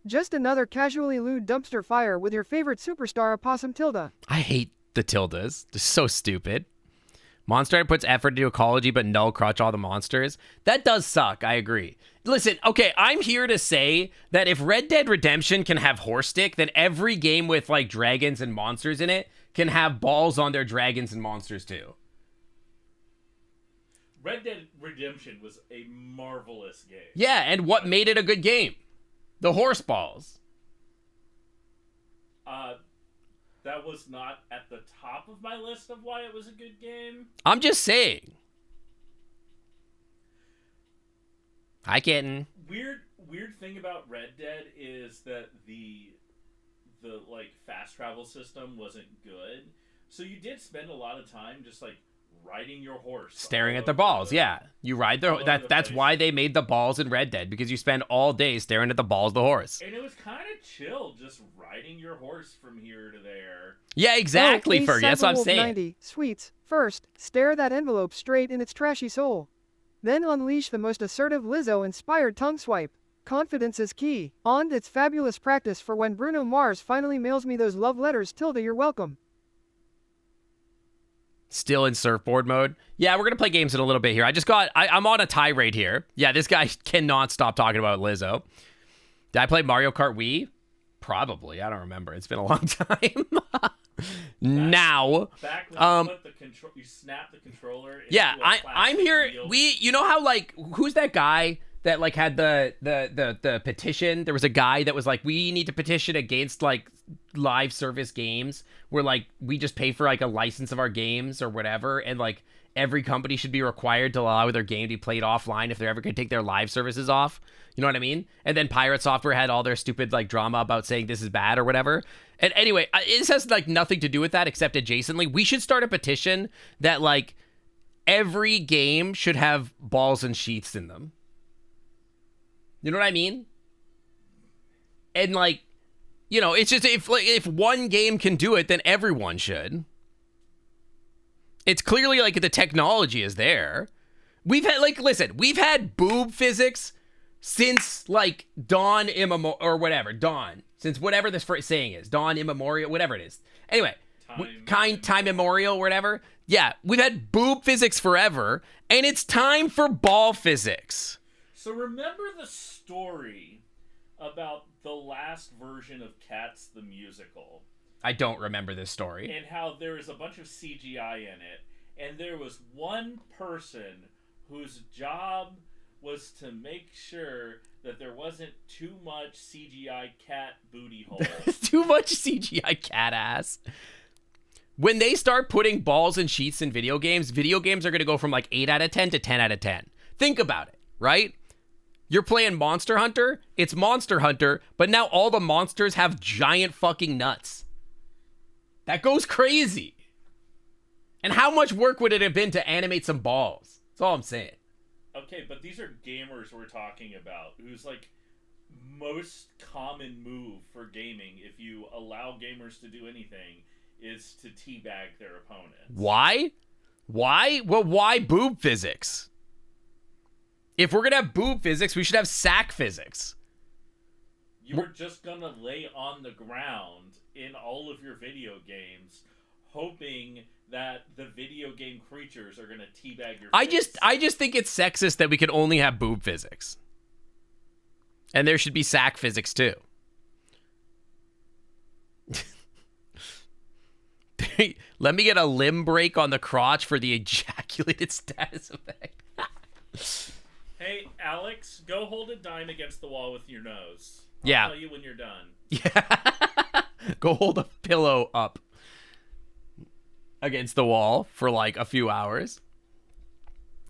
Just another casually lewd dumpster fire with your favorite superstar Opossum Tilda. I hate the tildes. They're so stupid. Monster Hunter puts effort into ecology, but null crutch all the monsters. That does suck. I agree. Listen, okay, I'm here to say that if Red Dead Redemption can have horse stick, then every game with like dragons and monsters in it can have balls on their dragons and monsters too. Red Dead Redemption was a marvelous game. Yeah, and what made it a good game? The horse balls. That was not at the top of my list of why it was a good game. I'm just saying. Hi, kitten. Weird thing about Red Dead is that the like fast travel system wasn't good. So you did spend a lot of time just like riding your horse, Staring all at the over balls, yeah. You ride all the over the that's place. why they made the balls in Red Dead, because you spend all day staring at the balls of the horse. And it was kind of chill just riding your horse from here to there. Yeah, exactly, Oh, Fergie. That's what I'm Wolf saying. 90. Sweets. First, stare that envelope straight in its trashy soul. Then unleash the most assertive Lizzo-inspired tongue swipe. Confidence is key. On it's fabulous practice for when Bruno Mars finally mails me those love letters. Tilda, you're welcome. Still in surfboard mode. Yeah, we're gonna play games in a little bit here. I'm on a tirade here. Yeah, this guy cannot stop talking about Lizzo. Did I play Mario Kart Wii? Probably. I don't remember. It's been a long time. Now, Back when you put the control, you snap the controller. Into yeah, a plastic I'm here. wheel. You know how like who's that guy that like had the petition? There was a guy that was like, we need to petition against like live service games where like we just pay for like a license of our games or whatever, and like every company should be required to allow their game to be played offline if they're ever going to take their live services off. You know what I mean? And then Pirate Software had all their stupid like drama about saying this is bad or whatever. And anyway, this has like nothing to do with that except adjacently. We should start a petition that like every game should have balls and sheaths in them. You know what I mean? And like, you know, it's just if one game can do it, then everyone should. It's clearly like the technology is there. We've had like, listen, we've had boob physics since like dawn immemorial or whatever, dawn, since whatever this saying is, dawn immemorial, whatever it is. Anyway, time immemorial, whatever. Yeah, we've had boob physics forever, and it's time for ball physics. So remember the story about the last version of Cats the Musical? I don't remember this story. And how there was a bunch of CGI in it, and there was one person whose job was to make sure that there wasn't too much CGI cat booty hole. Too much CGI cat ass. When they start putting balls and sheaths in video games are going to go from like 8 out of 10 to 10 out of 10. Think about it, right? You're playing Monster Hunter, it's Monster Hunter, but now all the monsters have giant fucking nuts. That goes crazy. And how much work would it have been to animate some balls? That's all I'm saying. Okay, but these are gamers we're talking about, whose like most common move for gaming, if you allow gamers to do anything, is to teabag their opponents. Why? Well, why boob physics? If we're gonna have boob physics, we should have sack physics. You were just gonna lay on the ground in all of your video games, hoping that the video game creatures are gonna teabag your face. I just think it's sexist that we can only have boob physics. And there should be sack physics too. Let me get a limb break on the crotch for the ejaculated status effect. Hey, Alex, go hold a dime against the wall with your nose. I'll tell you when you're done. Yeah. Go hold a pillow up against the wall for like a few hours.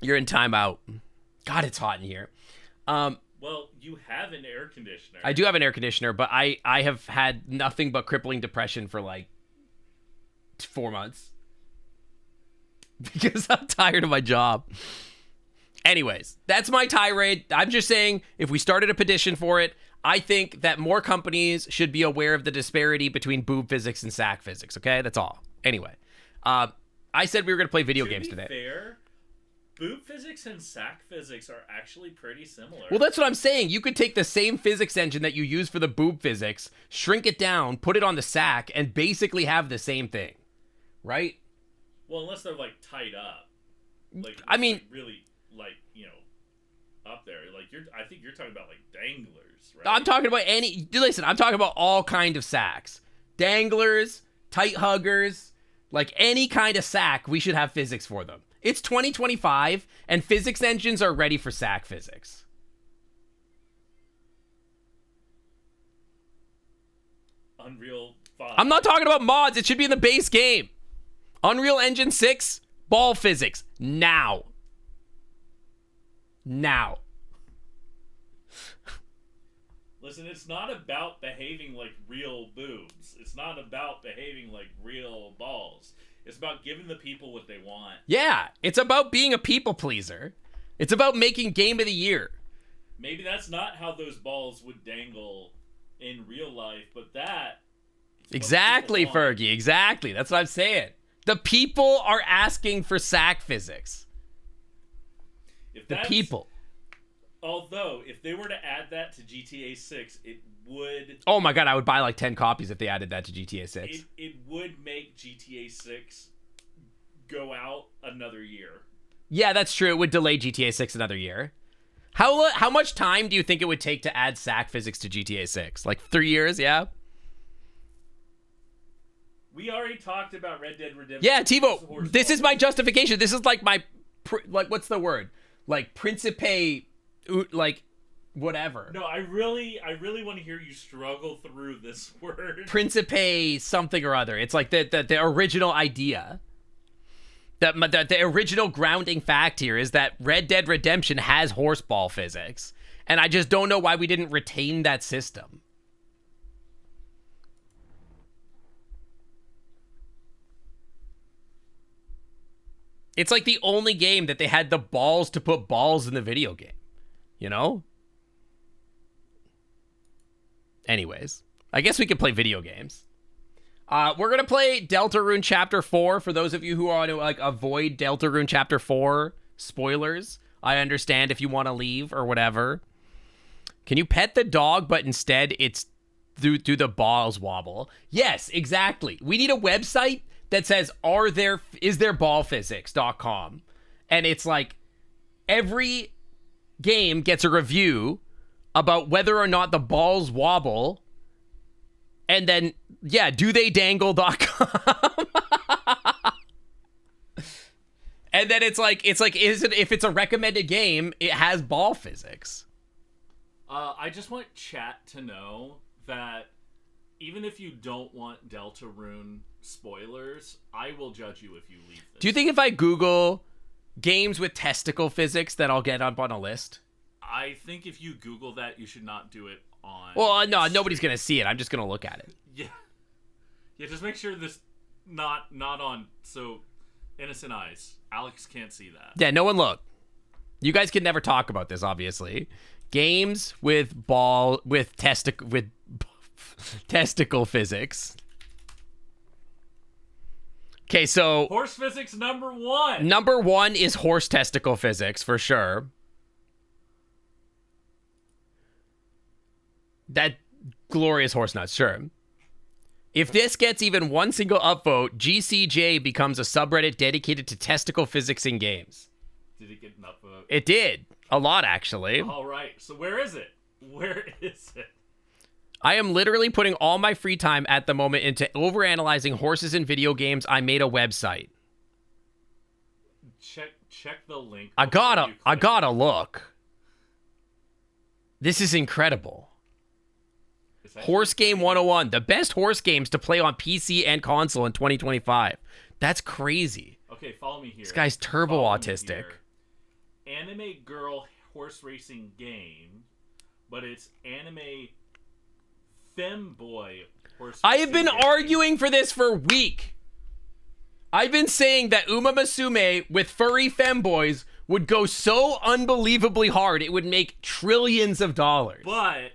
You're in timeout. God, it's hot in here. Well, you have an air conditioner. I do have an air conditioner, but I have had nothing but crippling depression for like 4 months. Because I'm tired of my job. Anyways, that's my tirade. I'm just saying, if we started a petition for it, I think that more companies should be aware of the disparity between boob physics and sack physics, okay? That's all. Anyway, I said we were going to play video games today. To be fair, boob physics and sack physics are actually pretty similar. Well, that's what I'm saying. You could take the same physics engine that you use for the boob physics, shrink it down, put it on the sack, and basically have the same thing, right? Well, unless they're, like, tied up. Like, I mean... Like, really, like, you know, up there. Like, I think you're talking about, like, danglers, right? I'm talking about listen, I'm talking about all kind of sacks. Danglers, tight huggers, like any kind of sack, we should have physics for them. It's 2025, and physics engines are ready for sack physics. Unreal 5. I'm not talking about mods. It should be in the base game. Unreal Engine 6, ball physics. Now. Listen, it's not about behaving like real boobs. It's not about behaving like real balls. It's about giving the people what they want. Yeah, it's about being a people pleaser. It's about making Game of the Year. Maybe that's not how those balls would dangle in real life, but that... Exactly, Fergie, exactly. That's what I'm saying. The people are asking for sack physics. The people. Although, if they were to add that to GTA 6, it would... Oh my god, I would buy like 10 copies if they added that to GTA 6. It would make GTA 6 go out another year. Yeah, that's true. It would delay GTA 6 another year. How much time do you think it would take to add sack physics to GTA 6? Like 3 years, yeah? We already talked about Red Dead Redemption. Yeah, TiVo, this is my justification. This is like my, like, what's the word? Like, principe, like, whatever. No, I really want to hear you struggle through this word. Principe something or other. It's like the original idea. The original grounding fact here is that Red Dead Redemption has horseball physics. And I just don't know why we didn't retain that system. It's like the only game that they had the balls to put balls in the video game. You know? Anyways, I guess we could play video games. We're going to play Deltarune Chapter 4. For those of you who want to like avoid Deltarune Chapter 4 spoilers, I understand if you want to leave or whatever. Can you pet the dog, but instead it's through the balls wobble? Yes, exactly. We need a website that says, isthereballphysics.com. And it's like every game gets a review about whether or not the balls wobble. And then, yeah, dotheydangle.com. And then it's like, if it's a recommended game, it has ball physics. I just want chat to know that even if you don't want Deltarune spoilers, I will judge you if you leave this. Do you think if I Google games with testicle physics that I'll get up on a list? I think if you Google that, you should not do it on... Well, no, nobody's going to see it. I'm just going to look at it. Yeah. Yeah, just make sure this not on... So, innocent eyes. Alex can't see that. Yeah, no one look. You guys can never talk about this, obviously. Games with testicle physics. Okay, so horse physics number 1. Number 1 is horse testicle physics for sure. That glorious horse nuts, sure. If this gets even one single upvote, GCJ becomes a subreddit dedicated to testicle physics in games. Did it get an upvote? It did. A lot, actually. All right. So where is it? Where is it? I am literally putting all my free time at the moment into overanalyzing horses in video games. I made a website. Check the link. I gotta look. This is incredible. Horse Game 101. The best horse games to play on PC and console in 2025. That's crazy. Okay, follow me here. This guy's turbo autistic. Anime girl horse racing game, but it's anime femboy horse racing I have been game. arguing for this for a week. I've been saying that Uma Musume with furry femboys would go so unbelievably hard it would make trillions of dollars. But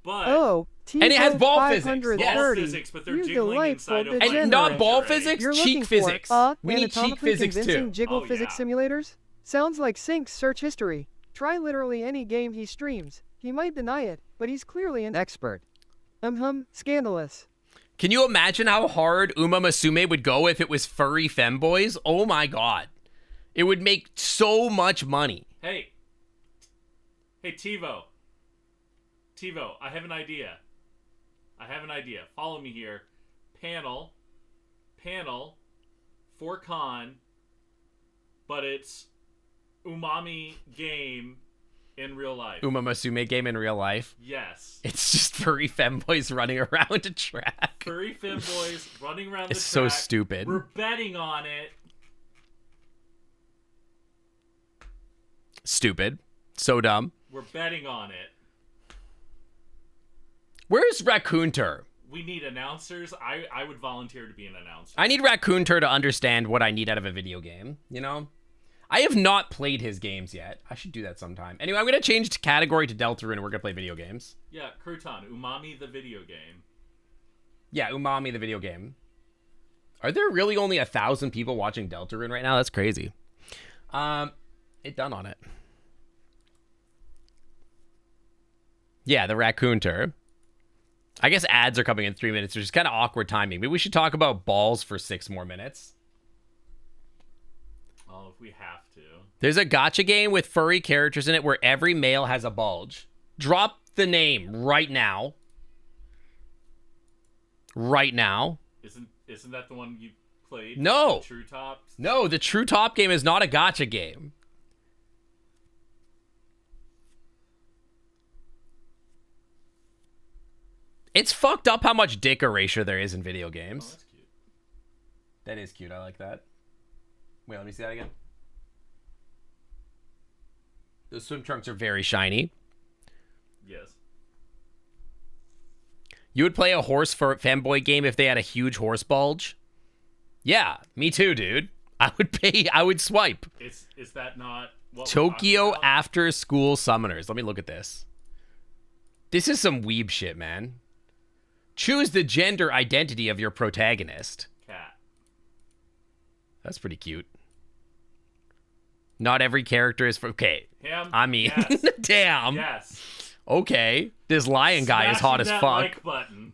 Oh, and it has ball physics. Ball 530. physics, but they're You jiggling inside of delightful And not ball physics, You're cheek looking physics. For, We need cheek anatomically physics convincing too. Jiggle Oh, physics yeah. simulators? Sounds like Sync's search history. Try literally any game he streams. He might deny it, but he's clearly an expert. Scandalous. Can you imagine how hard Uma Musume would go if it was furry femboys? Oh my god. It would make so much money. Hey, TiVo, I have an idea. Follow me here. Panel, for con, but it's umami game in real life. Uma Musume game in real life. Yes. It's just furry femboys running around a track. Furry femboys running around the track. It's so stupid. We're betting on it. Stupid. So dumb. We're betting on it. Where's Raccoonter? We need announcers. I would volunteer to be an announcer. I need Raccoonter to understand what I need out of a video game, you know? I have not played his games yet. I should do that sometime. Anyway, I'm going to change category to Deltarune and we're going to play video games. Yeah, Crouton, Umami the video game. Yeah, Umami the video game. Are there really only 1,000 people watching Deltarune right now? That's crazy. It done on it. Yeah, the Raccoonter. I guess ads are coming in 3 minutes, which is kind of awkward timing. Maybe we should talk about balls for 6 more minutes. Oh, if we have to. There's a gacha game with furry characters in it where every male has a bulge. Drop the name right now. Right now. Isn't that the one you played? No. The True Tops? No, the True Top game is not a gacha game. It's fucked up how much dick erasure there is in video games. Oh, that's cute. That is cute. I like that. Wait, let me see that again. Those swim trunks are very shiny. Yes. You would play a horse for fanboy game if they had a huge horse bulge? Yeah, me too, dude. I would swipe. Is that not what Tokyo after school summoners. Let me look at this. This is some weeb shit, man. Choose the gender identity of your protagonist. Cat. That's pretty cute. Not every character is for... Okay. Him? I mean, Yes. damn. Yes. Okay. This lion guy is hot as Smashing fuck. that like button.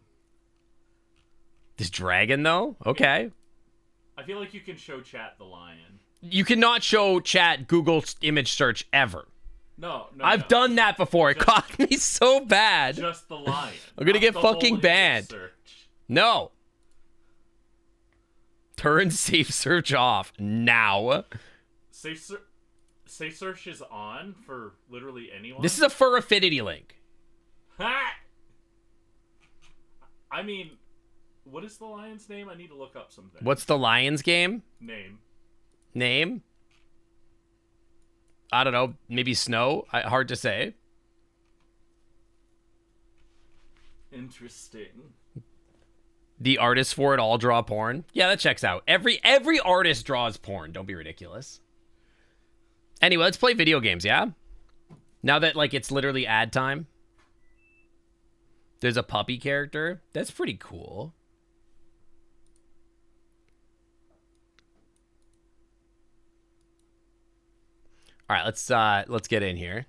This dragon, though? Okay. I feel like you can show chat the lion. You cannot show chat Google image search ever. No. I've done that before. It caught me so bad. Just the lion. I'm gonna not get the fucking whole banned. image search. No. Turn safe search off now. Safe search is on for literally anyone. This is a fur affinity link. Ha! I mean, what is the lion's name? I need to look up something. What's the lion's game? Name? I don't know. Maybe Snow? Hard to say. Interesting. The artists for it all draw porn. Yeah, that checks out. Every artist draws porn. Don't be ridiculous. Anyway, let's play video games, yeah? Now that, like, it's literally ad time. There's a puppy character. That's pretty cool. All right, let's get in here.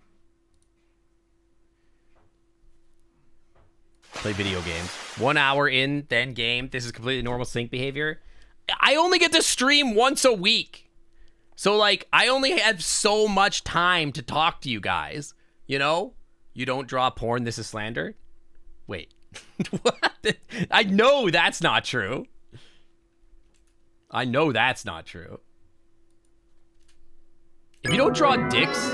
Play video games. 1 hour in, then game. This is completely normal sync behavior. I only get to stream once a week. So, like, I only have so much time to talk to you guys. You know? You don't draw porn, this is slander? Wait. What? I know that's not true. I know that's not true. If you don't draw dicks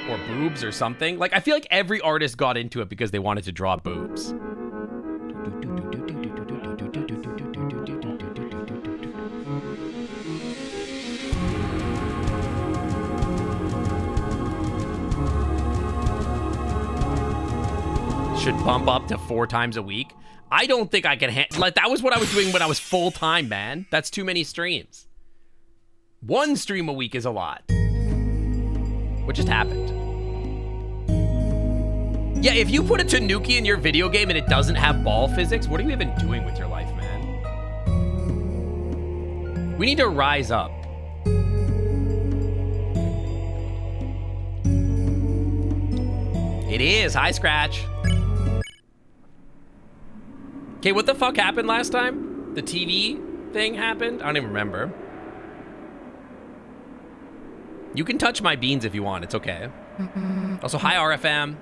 or boobs or something, like, I feel like every artist got into it because they wanted to draw boobs. Should bump up to 4 times a week. I don't think I can like, that was what I was doing when I was full-time, man. That's too many streams. 1 stream a week is a lot. What just happened? Yeah, if you put a Tanuki in your video game and it doesn't have ball physics, what are you even doing with your life, man? We need to rise up. It is. Hi, Scratch. Okay, what the fuck happened last time? The TV thing happened? I don't even remember. You can touch my beans if you want. It's okay. Also, hi, RFM.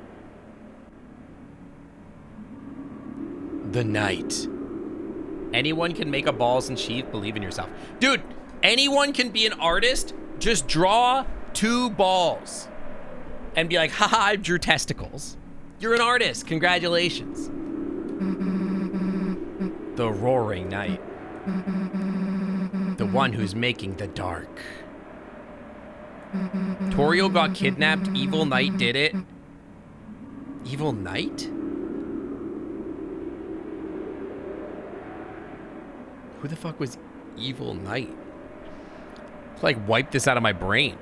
The night. Anyone can make a balls and sheath. Believe in yourself. Dude, anyone can be an artist. Just draw 2 balls. And be like, haha, I drew testicles. You're an artist. Congratulations. The roaring night. The one who's making the dark. Torio got kidnapped. Evil Knight did it. Evil Knight? Who the fuck was Evil Knight? Like, wipe this out of my brain.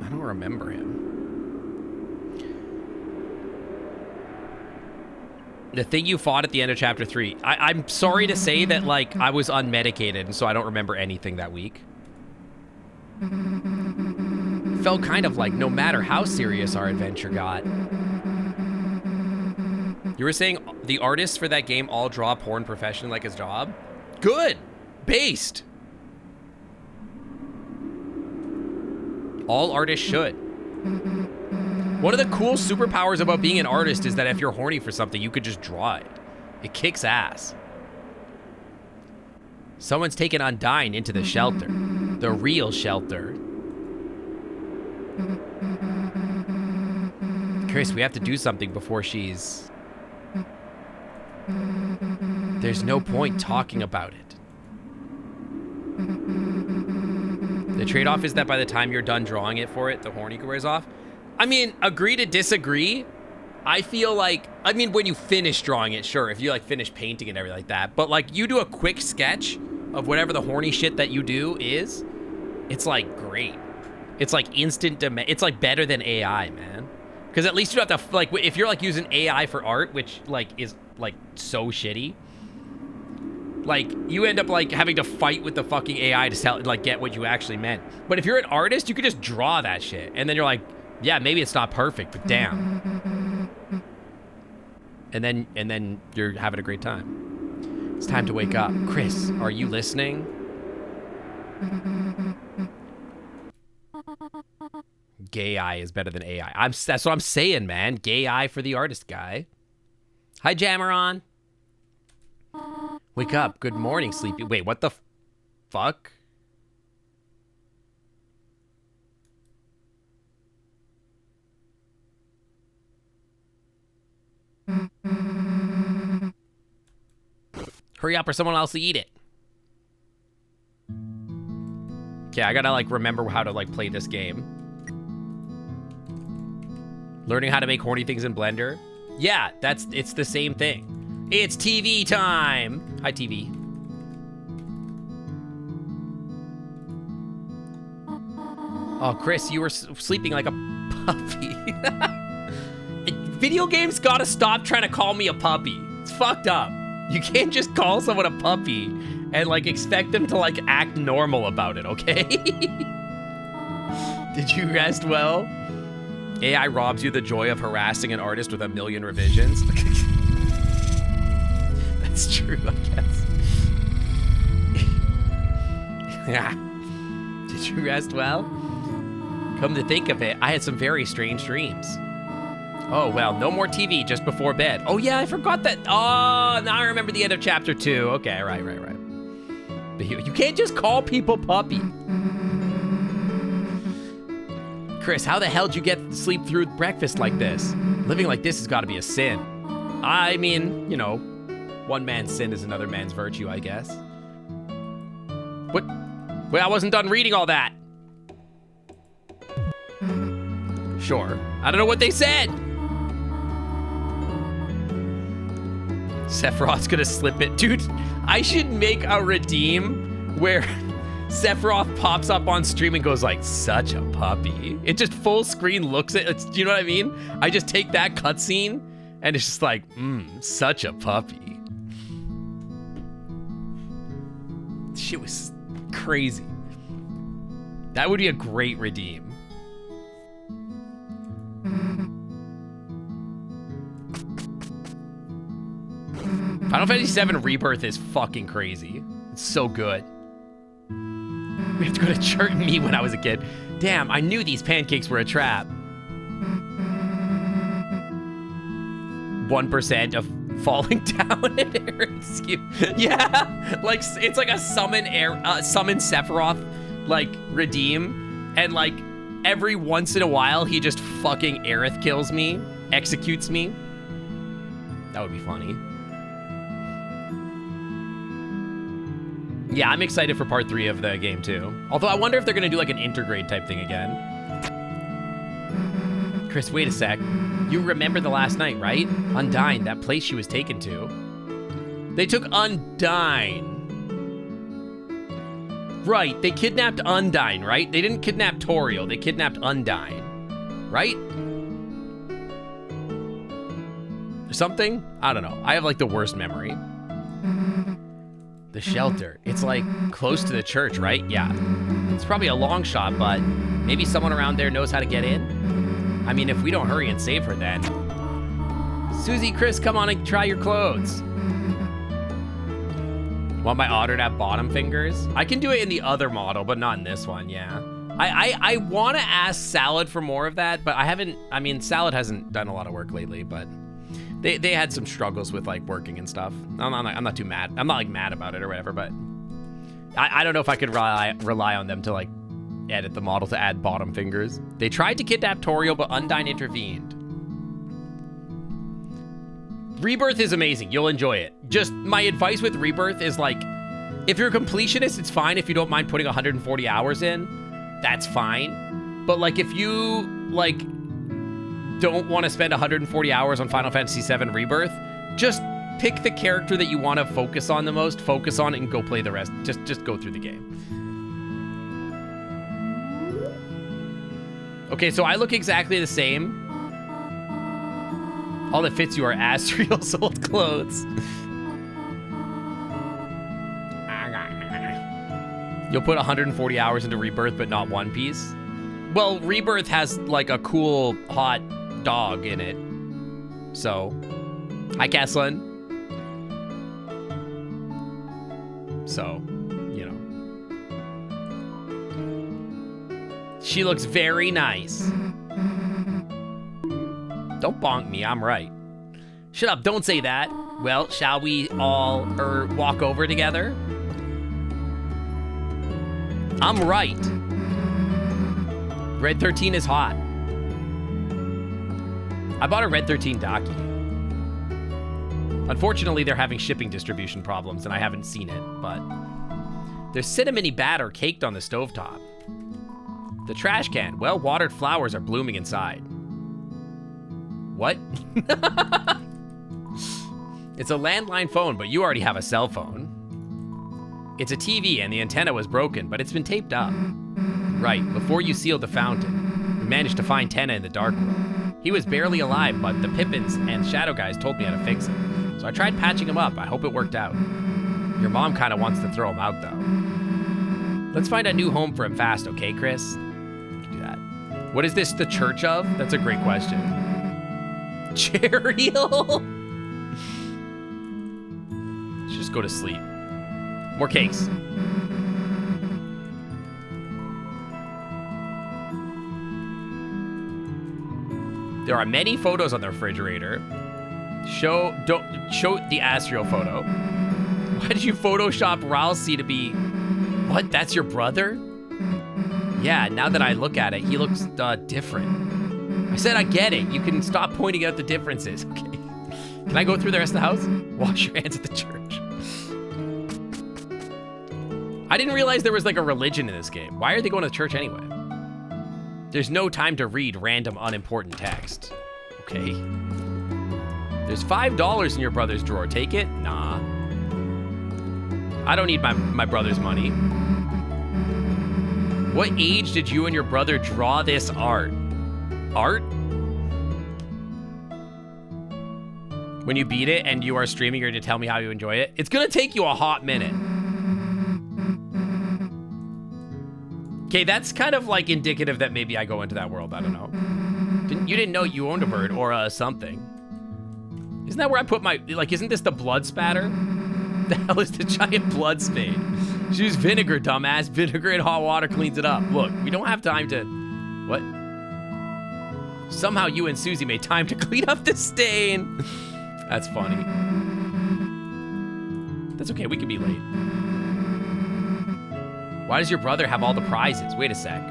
I don't remember him. The thing you fought at the end of chapter 3. I'm sorry to say that, like, I was unmedicated, and so I don't remember anything that week. Felt kind of like no matter how serious our adventure got. You were saying the artists for that game all draw porn professionally like his job? Good. Based. All artists should. One of the cool superpowers about being an artist is that if you're horny for something, you could just draw it. It kicks ass. Someone's taken Undyne into the shelter. The real shelter. Chris, we have to do something before she's... There's no point talking about it. The trade-off is that by the time you're done drawing it for it, the horny wears off. I mean, agree to disagree. I feel like, I mean, when you finish drawing it, sure, if you like finish painting and everything like that, but like you do a quick sketch of whatever the horny shit that you do is, it's like great. It's like instant demand. It's like better than AI, man. Because at least you don't have to, like, if you're like using AI for art, which like is like so shitty, like you end up like having to fight with the fucking AI to sell, like get what you actually meant. But if you're an artist, you could just draw that shit. And then you're like, yeah, maybe it's not perfect, but damn. And then you're having a great time. It's time to wake up. Chris, are you listening? Gay eye is better than AI. That's what I'm saying, man. Gay eye for the artist guy. Hi, Jammeron. Wake up. Good morning, sleepy. Wait, what the fuck? Hurry up or someone else will eat it. Okay, I gotta like remember how to like play this game. Learning how to make horny things in Blender. Yeah, it's the same thing. It's TV time. Hi, TV. Oh, Chris, you were sleeping like a puppy. Video games gotta stop trying to call me a puppy. It's fucked up. You can't just call someone a puppy and like expect them to like act normal about it, okay? Did you rest well? AI robs you the joy of harassing an artist with a million revisions. That's true, I guess. Yeah. Did you rest well? Come to think of it, I had some very strange dreams. Oh, well, no more TV just before bed. Oh, yeah, I forgot that. Oh, now I remember the end of chapter 2. Okay, right. But you can't just call people puppy. Chris, how the hell did you get sleep through breakfast like this? Living like this has got to be a sin. I mean, you know, one man's sin is another man's virtue, I guess. What? Well, I wasn't done reading all that. Sure. I don't know what they said. Sephiroth's gonna slip it. Dude, I should make a redeem where Sephiroth pops up on stream and goes like, such a puppy. It just full screen looks at it. Do you know what I mean? I just take that cutscene and it's just like, such a puppy. Shit was crazy. That would be a great redeem. Final Fantasy VII Rebirth is fucking crazy. It's so good. We have to go to church. Me when I was a kid. Damn, I knew these pancakes were a trap. 1% of falling down at Eric's. Yeah, like it's like a summon Sephiroth like redeem, and like every once in a while he just fucking Aerith kills me, executes me. That would be funny. Yeah, I'm excited for part 3 of the game too. Although I wonder if they're gonna do like an intergrade type thing again. Chris, wait a sec. You remember the last night, right? Undyne, that place she was taken to. They took Undyne. Right, they kidnapped Undyne, right? They didn't kidnap Toriel, they kidnapped Undyne. Right? Something? I don't know. I have like the worst memory. The shelter. It's like close to the church, right? Yeah. It's probably a long shot, but maybe someone around there knows how to get in. I mean, if we don't hurry and save her then. Susie, Chris, come on and try your clothes. Want my otter to have bottom fingers? I can do it in the other model, but not in this one, yeah. I want to ask Salad for more of that, but I haven't, I mean, Salad hasn't done a lot of work lately, but they had some struggles with like working and stuff. I'm not too mad. I'm not like mad about it or whatever, but I don't know if I could rely on them to like edit the model to add bottom fingers. They tried to kidnap Toriel, but Undyne intervened. Rebirth is amazing. You'll enjoy it. Just my advice with Rebirth is like, if you're a completionist, it's fine if you don't mind putting 140 hours in. that's fine. But like if you like don't want to spend 140 hours on Final Fantasy VII Rebirth, just pick the character that you want to focus on the most, focus on it, and go play the rest. Just go through the game. Okay, so I look exactly the same. All that fits you are Asriel sold clothes. You'll put 140 hours into Rebirth, but not One Piece. Well, Rebirth has like a cool, hot dog in it. So, hi, Kesslin. So, you know. She looks very nice. Don't bonk me, I'm right. Shut up, don't say that. Well, shall we all walk over together? I'm right. Red 13 is hot. I bought a Red 13 Daki. Unfortunately, they're having shipping distribution problems, and I haven't seen it, but there's cinnamony batter caked on the stovetop. The trash can. Well-watered flowers are blooming inside. What? It's a landline phone, but you already have a cell phone. It's a TV, and the antenna was broken, but it's been taped up. Right, before you sealed the fountain, we managed to find Tenna in the Dark World. He was barely alive, but the Pippins and Shadow guys told me how to fix him. So I tried patching him up. I hope it worked out. Your mom kind of wants to throw him out, though. Let's find a new home for him fast, okay, Chris? We can do that. What is this the church of? That's a great question. Chariel? Let's just go to sleep. More cakes. There are many photos on the refrigerator. Show the Asriel photo. Why did you Photoshop Ralsei to be... What, that's your brother? Yeah, now that I look at it, he looks different. I said I get it. You can stop pointing out the differences, okay? Can I go through the rest of the house? Wash your hands at the church. I didn't realize there was like a religion in this game. Why are they going to church anyway? There's no time to read random unimportant text. Okay. There's $5 in your brother's drawer. Take it? Nah. I don't need my brother's money. What age did you and your brother draw this art? Art? When you beat it and you are streaming, you're going to tell me how you enjoy it? It's going to take you a hot minute. Okay, that's kind of like indicative that maybe I go into that world. I don't know. You didn't know you owned a bird or something. Isn't that where I put my, like, isn't this the blood spatter? The hell is the giant blood spade? Use vinegar, dumbass. Vinegar and hot water cleans it up. Look, we don't have time to, what? Somehow you and Susie made time to clean up the stain. That's funny. That's okay, we can be late. Why does your brother have all the prizes? Wait a sec.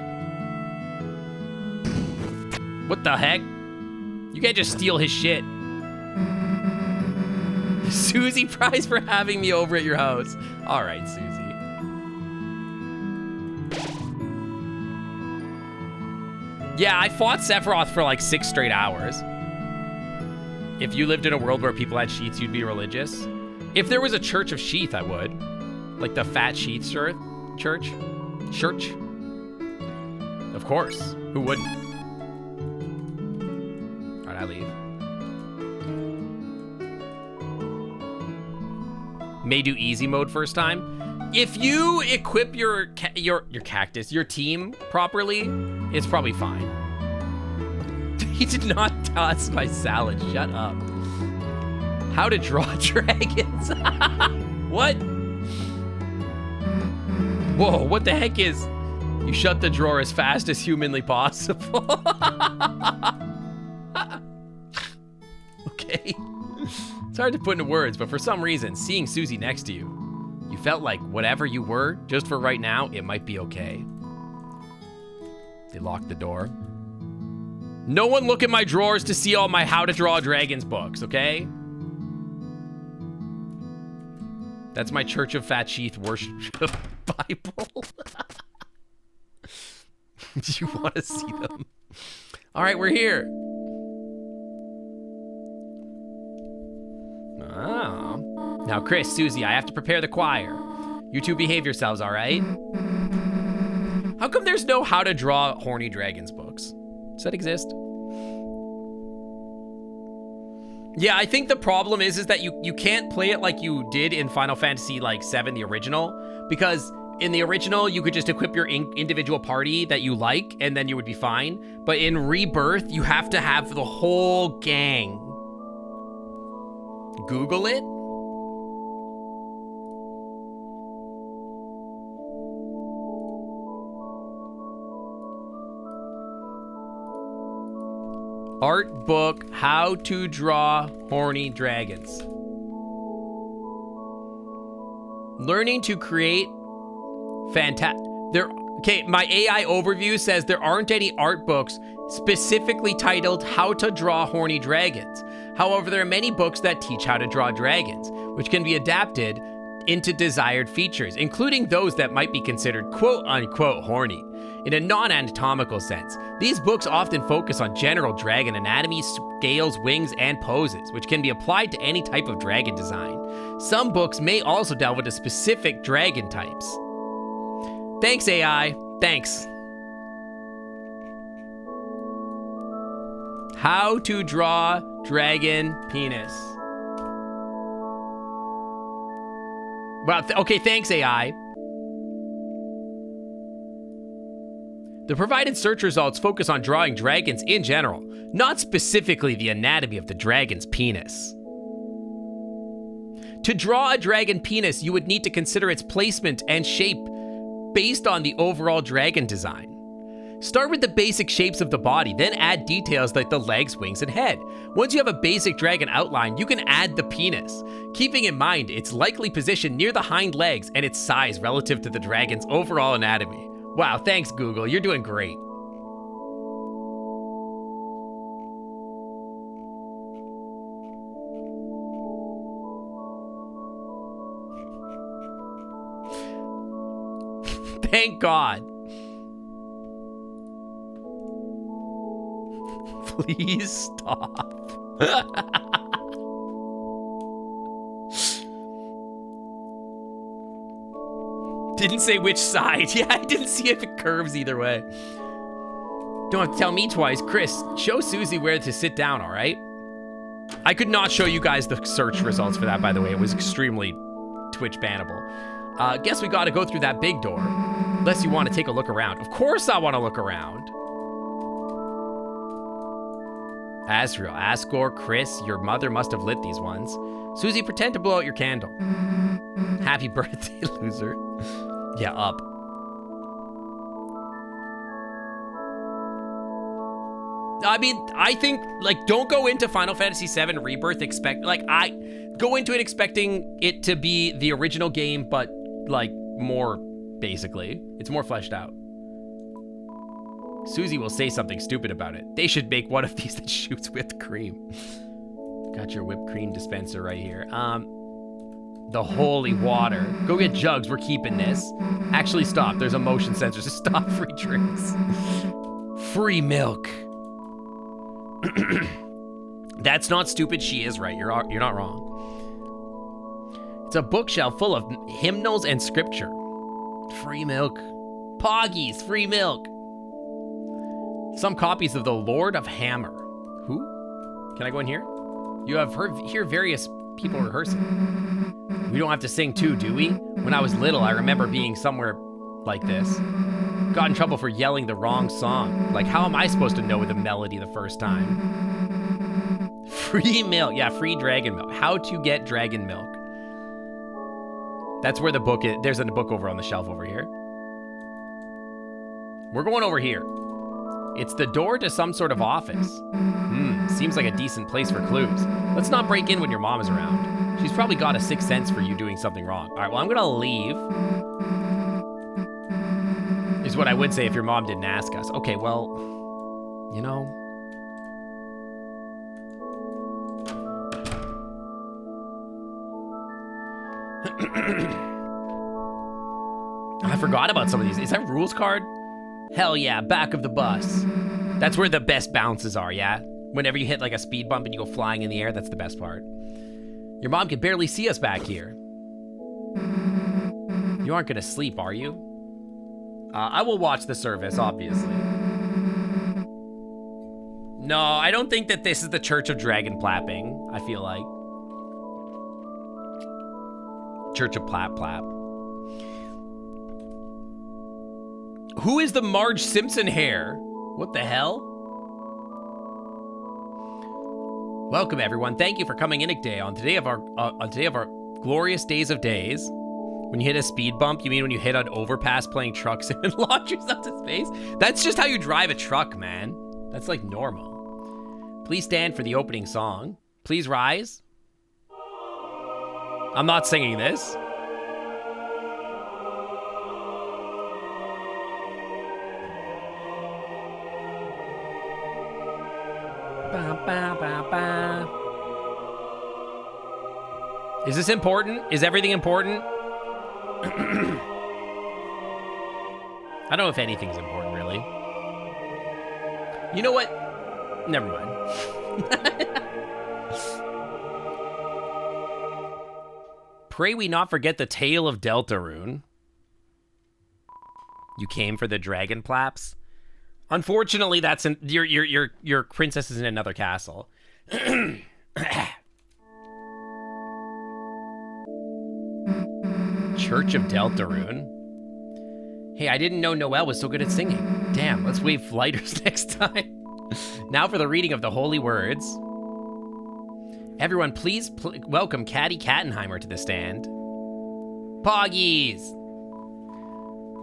What the heck? You can't just steal his shit. Susie prize for having me over at your house. All right, Susie. Yeah, I fought Sephiroth for like 6 straight hours. If you lived in a world where people had sheaths, you'd be religious. If there was a church of sheath, I would. Like the Fat Sheath Church? Of course. Who wouldn't? All right, I leave. May do easy mode first time. If you equip your cactus, your team properly, it's probably fine. He did not toss my salad. Shut up. How to draw dragons. What? Whoa, what the heck is... You shut the drawer as fast as humanly possible. Okay. It's hard to put into words, but for some reason, seeing Susie next to you, you felt like whatever you were, just for right now, it might be okay. They locked the door. No one look at my drawers to see all my How to Draw Dragons books, okay? That's my Church of Fat Sheath worship Bible. Do you want to see them? All right, we're here. Oh. Now, Chris, Susie, I have to prepare the choir. You two behave yourselves, all right? How come there's no How to Draw Horny Dragons books? Does that exist? Yeah, I think the problem is that you can't play it like you did in Final Fantasy like 7, the original, because in the original you could just equip your individual party that you like and then you would be fine. But in Rebirth, you have to have the whole gang. Google it. Art book, How to Draw Horny Dragons. Learning to create okay, my AI overview says there aren't any art books specifically titled How to Draw Horny Dragons. However, there are many books that teach how to draw dragons, which can be adapted into desired features, including those that might be considered quote-unquote horny. In a non-anatomical sense, these books often focus on general dragon anatomy, scales, wings, and poses, which can be applied to any type of dragon design. Some books may also delve into specific dragon types. Thanks, AI. Thanks. How to draw dragon penis. Well, okay, thanks, AI. The provided search results focus on drawing dragons in general, not specifically the anatomy of the dragon's penis. To draw a dragon penis, you would need to consider its placement and shape based on the overall dragon design. Start with the basic shapes of the body, then add details like the legs, wings, and head. Once you have a basic dragon outline, you can add the penis, keeping in mind its likely position near the hind legs and its size relative to the dragon's overall anatomy. Wow, thanks, Google. You're doing great. Thank God. Please stop. Didn't say which side. Yeah, I didn't see if it curves either way. Don't have to tell me twice. Chris, show Susie where to sit down, all right? I could not show you guys the search results for that, by the way. It was extremely Twitch bannable. Guess we gotta go through that big door. Unless you want to take a look around. Of course I want to look around. Asriel, Asgore, Chris, your mother must have lit these ones. Susie, pretend to blow out your candle. Happy birthday, loser. Yeah, up. I mean, I think, like, don't go into Final Fantasy VII Rebirth go into it expecting it to be the original game, but, like, more, basically. It's more fleshed out. Susie will say something stupid about it. They should make one of these that shoots whipped cream. Got your whipped cream dispenser right here. The holy water. Go get jugs, we're keeping this. Actually, stop, there's a motion sensor, so stop. Free drinks. Free milk. That's not stupid, she is right, you're not wrong. It's a bookshelf full of hymnals and scripture. Free milk. Poggies, free milk. Some copies of the Lord of Hammer. Who? Can I go in here? You have hear various people rehearsing. We don't have to sing too, do we? When I was little, I remember being somewhere like this. Got in trouble for yelling the wrong song. Like, how am I supposed to know the melody the first time? Free milk. Yeah, free dragon milk. How to get dragon milk. That's where the book is. There's a book over on the shelf over here. We're going over here. It's the door to some sort of office. Seems like a decent place for clues. Let's not break in when your mom is around. She's probably got a sixth sense for you doing something wrong. All right, well, I'm gonna leave. Is what I would say if your mom didn't ask us. Okay, well, you know. I forgot about some of these. Is that rules card? Hell yeah, back of the bus. That's where the best bounces are, yeah? Whenever you hit like a speed bump and you go flying in the air, that's the best part. Your mom can barely see us back here. You aren't gonna sleep, are you? I will watch the service, obviously. No, I don't think that this is the Church of Dragon Plapping, I feel like. Church of Plap Plap. Who is the Marge Simpson hair? What the hell? Welcome everyone. Thank you for coming in today on today of our glorious days of days. When you hit a speed bump, you mean when you hit an overpass playing trucks and launch yourself to space? That's just how you drive a truck, man. That's like normal. Please stand for the opening song. Please rise. I'm not singing this. Ba, ba, ba, ba. Is this important? Is everything important? I don't know if anything's important, really. You know what? Never mind. Pray we not forget the tale of Deltarune. You came for the dragon plaps? Unfortunately, that's your princess is in another castle. Church of Deltarune. Hey, I didn't know Noelle was so good at singing. Damn, let's wave flighters next time. Now for the reading of the holy words. Everyone, please welcome Caddy Kattenheimer to the stand. Poggies!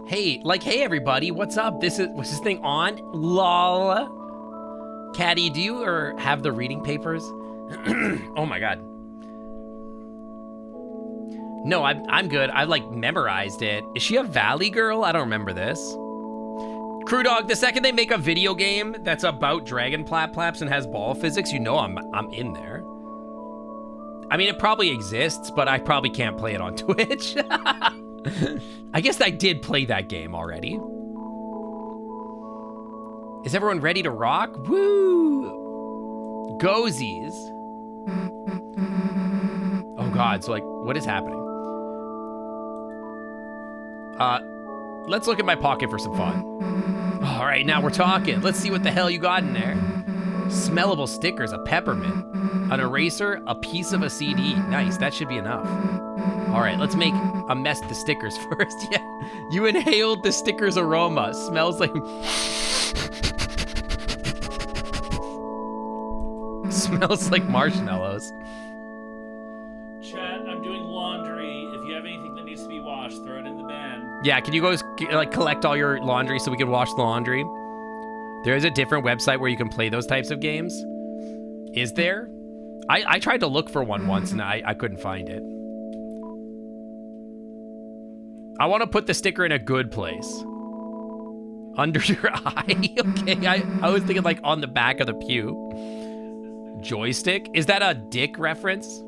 Hey everybody, what's up? Was this thing on? Lol. Caddy, do you have the reading papers? Oh my god. No, I'm good. I like memorized it. Is she a Valley girl? I don't remember this. Crew Dog, the second they make a video game that's about dragon plaps and has ball physics, you know I'm in there. I mean, it probably exists, but I probably can't play it on Twitch. I guess I did play that game already. Is everyone ready to rock? Woo! Gozies. Oh god, so like, what is happening? Let's look at my pocket for some fun. All right, now we're talking. Let's see what the hell you got in there. Smellable stickers, a peppermint, an eraser, a piece of a CD. Nice, that should be enough. All right, let's make a mess of the stickers first. Yeah, you inhaled the stickers aroma. Smells like... Smells like marshmallows. Chat, I'm doing laundry. If you have anything that needs to be washed, throw it in the bin. Yeah, can you guys like collect all your laundry so we can wash the laundry? There is a different website where you can play those types of games. Is there? I tried to look for one once and I couldn't find it. I want to put the sticker in a good place. Under your eye? Okay, I was thinking like on the back of the pew. Joystick? Is that a dick reference?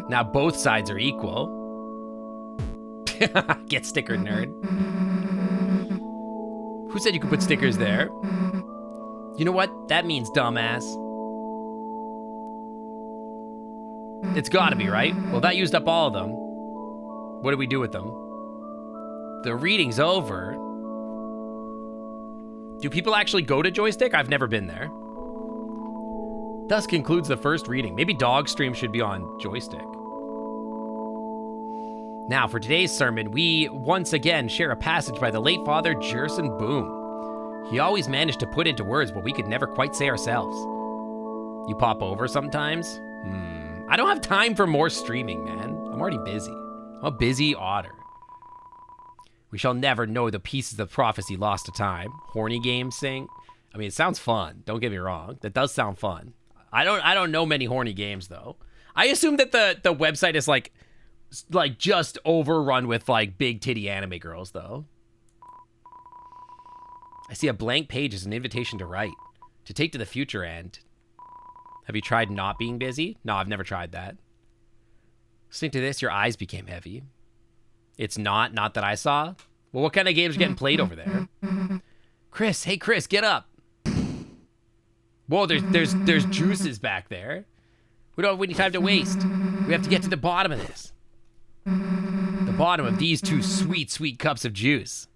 Now both sides are equal. Get sticker, nerd. Who said you could put stickers there? You know what? That means dumbass. It's gotta be, right? Well, that used up all of them. What do we do with them? The reading's over. Do people actually go to Joystick? I've never been there. Thus concludes the first reading. Maybe Dog Stream should be on Joystick. Now, for today's sermon, we once again share a passage by the late Father Jerson Boone. He always managed to put into words what we could never quite say ourselves. You pop over sometimes? I don't have time for more streaming, man. I'm already busy. I'm a busy otter. We shall never know the pieces of prophecy lost to time. Horny games sing. I mean, it sounds fun. Don't get me wrong. That does sound fun. I don't know many horny games, though. I assume that the website is like just overrun with like big titty anime girls, though. I see a blank page as an invitation to write, to take to the future and... Have you tried not being busy? No, I've never tried that. Listening to this, your eyes became heavy. It's not that I saw. Well, what kind of games are getting played over there? Chris, hey Chris, get up. Whoa, there's juices back there. We don't have any time to waste. We have to get to the bottom of this. The bottom of these two sweet, sweet cups of juice.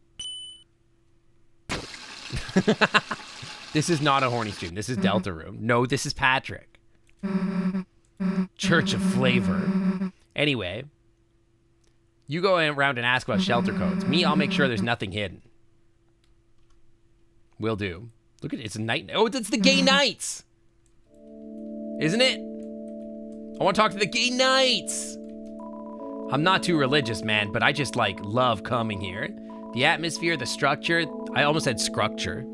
This is not a horny stream. This is Deltarune. No, this is Patrick. Church of Flavor. Anyway, you go around and ask about shelter codes. Me, I'll make sure there's nothing hidden. Will do. Look at it. It's a night. Oh, it's the gay knights. Isn't it? I want to talk to the gay knights. I'm not too religious, man, but I just like love coming here. The atmosphere, the structure. I almost said structure.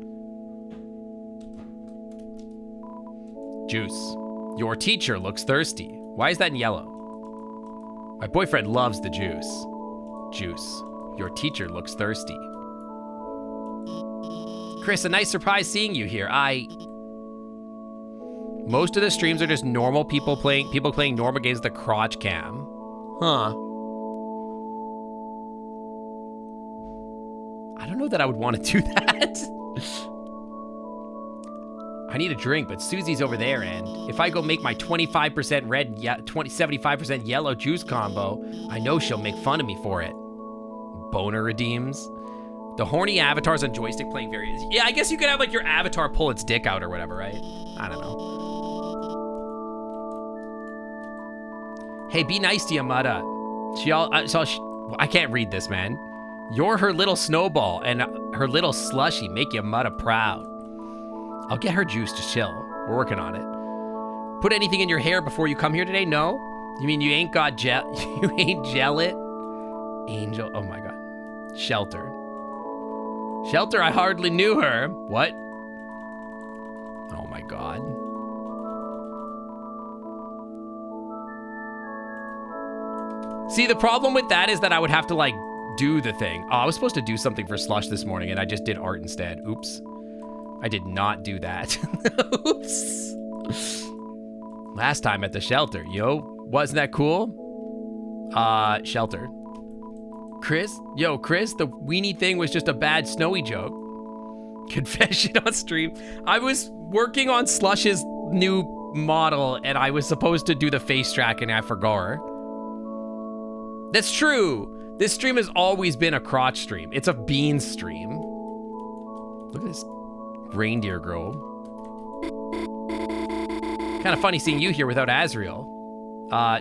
Juice. Your teacher looks thirsty. Why is that in yellow? My boyfriend loves the juice. Juice. Your teacher looks thirsty. Chris, a nice surprise seeing you here. Most of the streams are just normal people playing normal games with the crotch cam. Huh. I don't know that I would want to do that. I need a drink, but Susie's over there, and if I go make my 25% red, 75% yellow juice combo, I know she'll make fun of me for it. Boner redeems. The horny avatars on joystick playing various. Yeah, I guess you could have like your avatar pull its dick out or whatever, right? I don't know. Hey, be nice to Yamada. I can't read this, man. You're her little snowball, and her little slushy make Yamada proud. I'll get her juice to chill. We're working on it. Put anything in your hair before you come here today? No? You mean you ain't got gel? You ain't gel it? Angel. Oh my god. Shelter. Shelter, I hardly knew her. What? Oh my god. See, the problem with that is that I would have to, like, do the thing. Oh, I was supposed to do something for Slush this morning, and I just did art instead. Oops. I did not do that. Oops. Last time at the shelter. Yo, wasn't that cool? Shelter. Chris? Yo, Chris, the weenie thing was just a bad snowy joke. Confession on stream. I was working on Slush's new model, and I was supposed to do the face track, and I forgot. That's true. This stream has always been a crotch stream. It's a bean stream. Look at this reindeer girl. Kind of funny seeing you here without Azriel.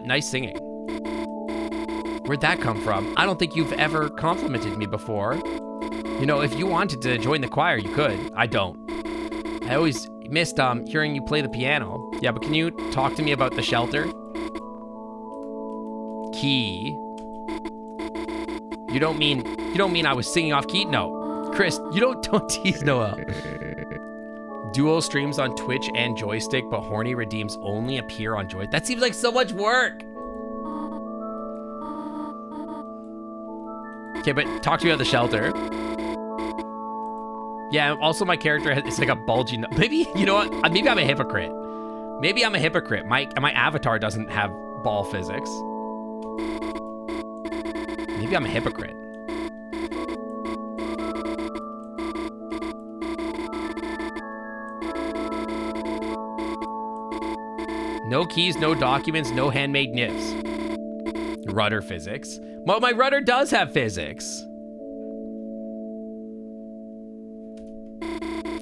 Nice singing. Where'd that come from? I don't think you've ever complimented me before. You know, if you wanted to join the choir, you could. I don't. I always missed hearing you play the piano. Yeah, but can you talk to me about the shelter? Key. You don't mean I was singing off key? No. Chris, don't tease Noah. Dual streams on Twitch and joystick, but horny redeems only appear on joy. That seems like so much work. Okay, but talk to me about the shelter. Yeah, also my character is like a bulgy. Maybe, you know what? Maybe I'm a hypocrite. Maybe I'm a hypocrite. My avatar doesn't have ball physics. Maybe I'm a hypocrite. No keys, no documents, no handmade nifs. Rudder physics. Well, my rudder does have physics.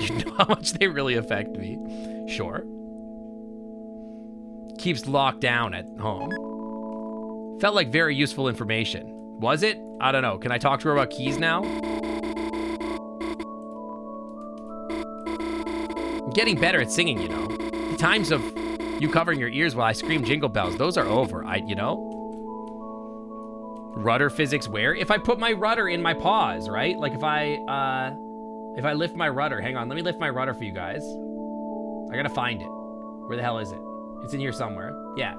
You know how much they really affect me. Sure. Keeps locked down at home. Felt like very useful information. Was it? I don't know. Can I talk to her about keys now? I'm getting better at singing, you know. The times of you covering your ears while I scream jingle bells, those are over. You know? Rudder physics where? If I put my rudder in my paws, right? Like if I lift my rudder. Hang on, let me lift my rudder for you guys. I gotta find it. Where the hell is it? It's in here somewhere. Yeah.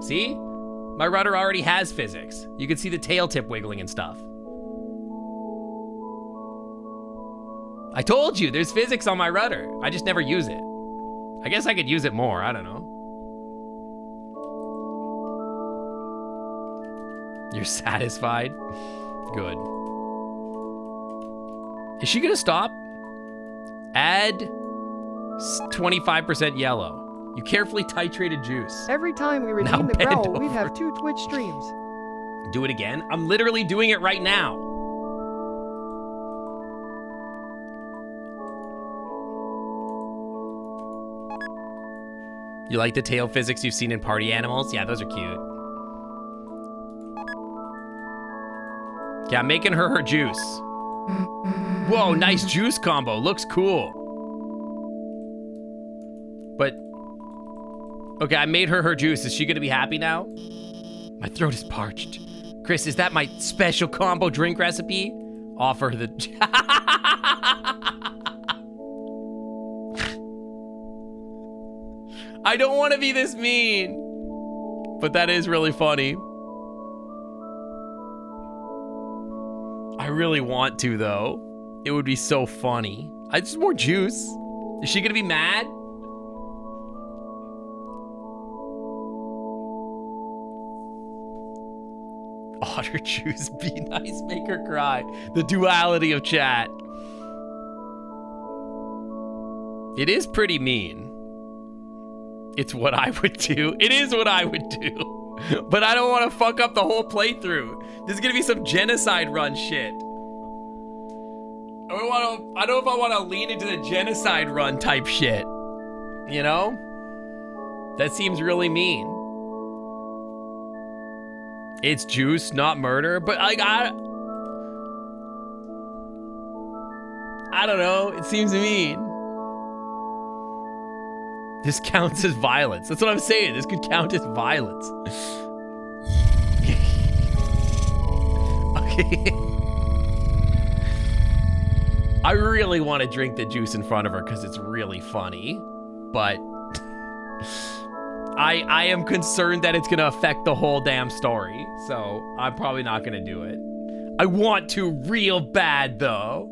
See? My rudder already has physics. You can see the tail tip wiggling and stuff. I told you, there's physics on my rudder. I just never use it. I guess I could use it more, I don't know. You're satisfied? Good. Is she gonna stop? Add 25% yellow. You carefully titrated juice. Every time we Now redeem the bend growl, we'd over. have 2 Twitch streams. Do it again? I'm literally doing it right now. You like the tail physics you've seen in Party Animals? Yeah, those are cute. Yeah, I'm making her juice. Whoa, nice juice combo. Looks cool. But, okay, I made her juice. Is she gonna be happy now? My throat is parched. Chris, is that my special combo drink recipe? Offer the... I don't want to be this mean, but that is really funny. I really want to, though. It would be so funny. I just more juice. Is she gonna be mad? Otter juice, be nice, make her cry. The duality of chat. It is pretty mean. It's what I would do. It is what I would do. But I don't want to fuck up the whole playthrough. This is gonna be some genocide run shit. I don't know if I want to lean into the genocide run type shit. You know? That seems really mean. It's juice, not murder. But like, I don't know. It seems mean. This counts as violence. That's what I'm saying. This could count as violence. Okay. I really want to drink the juice in front of her because it's really funny. But I am concerned that it's going to affect the whole damn story. So I'm probably not going to do it. I want to real bad, though.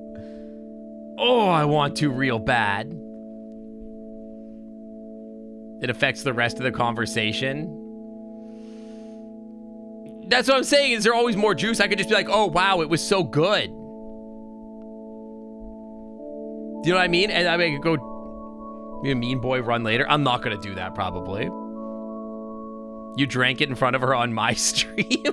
Oh, I want to real bad. It affects the rest of the conversation. That's what I'm saying. Is there always more juice? I could just be like, oh, wow, it was so good. Do you know what I mean? And I mean, I could go be a mean boy run later. I'm not going to do that, probably. You drank it in front of her on my stream.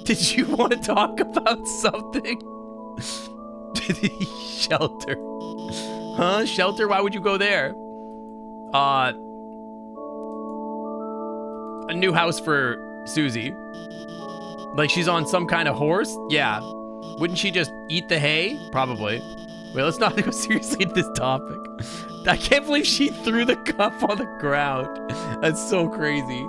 Did you want to talk about something? Shelter. Huh? Shelter? Why would you go there? A new house for Susie. Like she's on some kind of horse? Yeah. Wouldn't she just eat the hay? Probably. Wait, let's not go seriously into this topic. I can't believe she threw the cup on the ground. That's so crazy.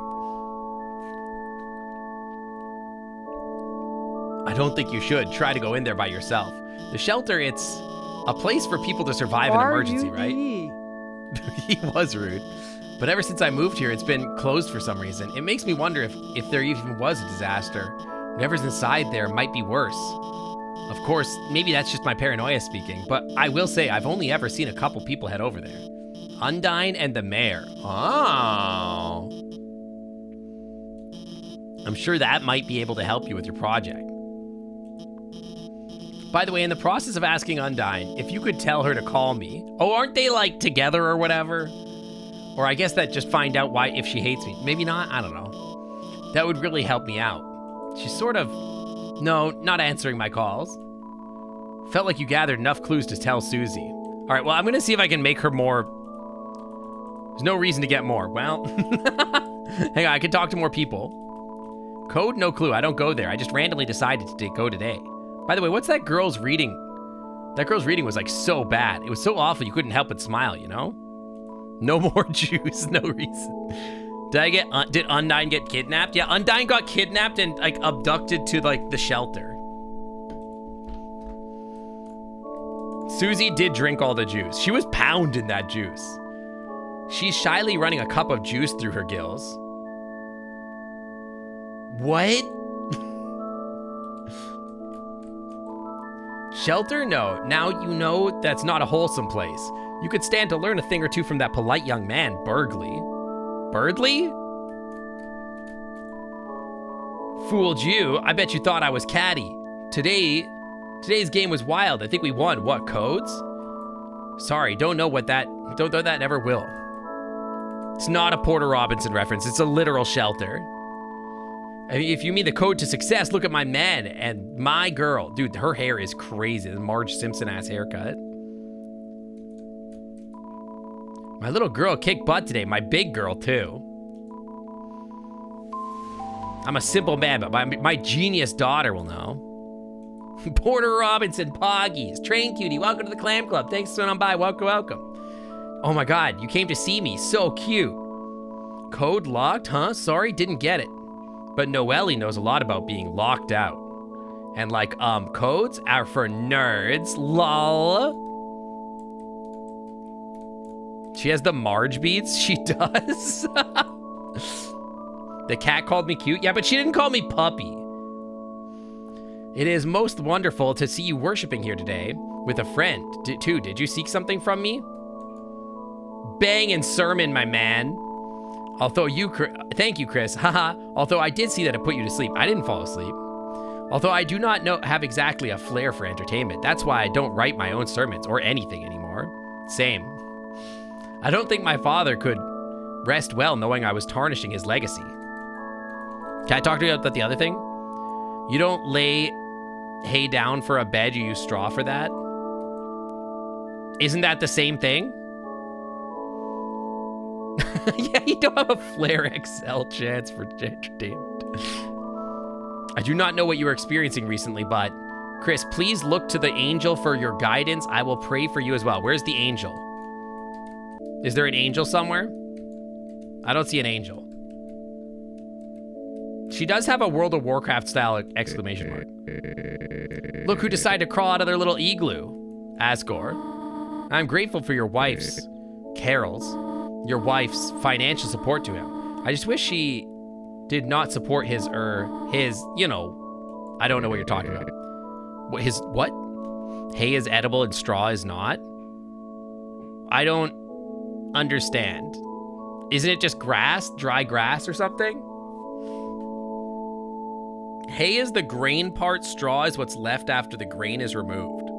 I don't think you should try to go in there by yourself. The shelter, it's a place for people to survive an emergency, right? He was rude. But ever since I moved here, it's been closed for some reason. It makes me wonder if there even was a disaster. Whatever's inside there might be worse. Of course, maybe that's just my paranoia speaking, but I will say I've only ever seen a couple people head over there. Undyne and the mayor. Oh. I'm sure that might be able to help you with your project. By the way, in the process of asking Undyne, if you could tell her to call me. Oh, aren't they like together or whatever? Or I guess that just find out why if she hates me. Maybe not, I don't know. That would really help me out. She's sort of, no, not answering my calls. Felt like you gathered enough clues to tell Susie. All right, well, I'm gonna see if I can make her more. There's no reason to get more. Well, hang on, I can talk to more people. Code, no clue, I don't go there. I just randomly decided to go today. By the way, what's that girl's reading? That girl's reading was like so bad. It was so awful you couldn't help but smile, you know? No more juice, no reason. Did Undyne get kidnapped? Yeah, Undyne got kidnapped and like abducted to like the shelter. Susie did drink all the juice. She was pounding that juice. She's shyly running a cup of juice through her gills. What? Shelter? No. Now you know that's not a wholesome place. You could stand to learn a thing or two from that polite young man, Bergley. Birdley? Fooled you. I bet you thought I was catty. Today's game was wild. I think we won. What, codes? Sorry, don't know that never will. It's not a Porter Robinson reference. It's a literal shelter. I mean, if you mean the code to success, look at my man and my girl. Dude, her hair is crazy. The Marge Simpson-ass haircut. My little girl kicked butt today. My big girl, too. I'm a simple man, but my genius daughter will know. Porter Robinson, Poggies, Train Cutie, welcome to the Clam Club. Thanks for coming by. Welcome, welcome. Oh my God, you came to see me. So cute. Code locked, huh? Sorry, didn't get it. But Noelle knows a lot about being locked out. And like, codes are for nerds. Lol. She has the Marge beats? She does. The cat called me cute? Yeah, but she didn't call me puppy. It is most wonderful to see you worshiping here today with a friend. Did you seek something from me? Banging sermon, my man. Although thank you, Chris. Haha. Although I did see that it put you to sleep. I didn't fall asleep. Although I do not have exactly a flair for entertainment. That's why I don't write my own sermons or anything anymore. Same. I don't think my father could rest well knowing I was tarnishing his legacy. Can I talk to you about the other thing? You don't lay hay down for a bed, you use straw for that? Isn't that the same thing? Yeah, you don't have a Flare XL chance for entertainment. I do not know what you were experiencing recently, but Chris, please look to the angel for your guidance. I will pray for you as well. Where's the angel? Is there an angel somewhere? I don't see an angel. She does have a World of Warcraft style exclamation mark. Look who decided to crawl out of their little igloo. Asgore. I'm grateful for your wife's, Carol's, your wife's financial support to him. I just wish she did not support his, you know, I don't know what you're talking about. What? Hay is edible and straw is not? I don't understand. Isn't it just grass, dry grass or something? Hay is the grain part, straw is what's left after the grain is removed.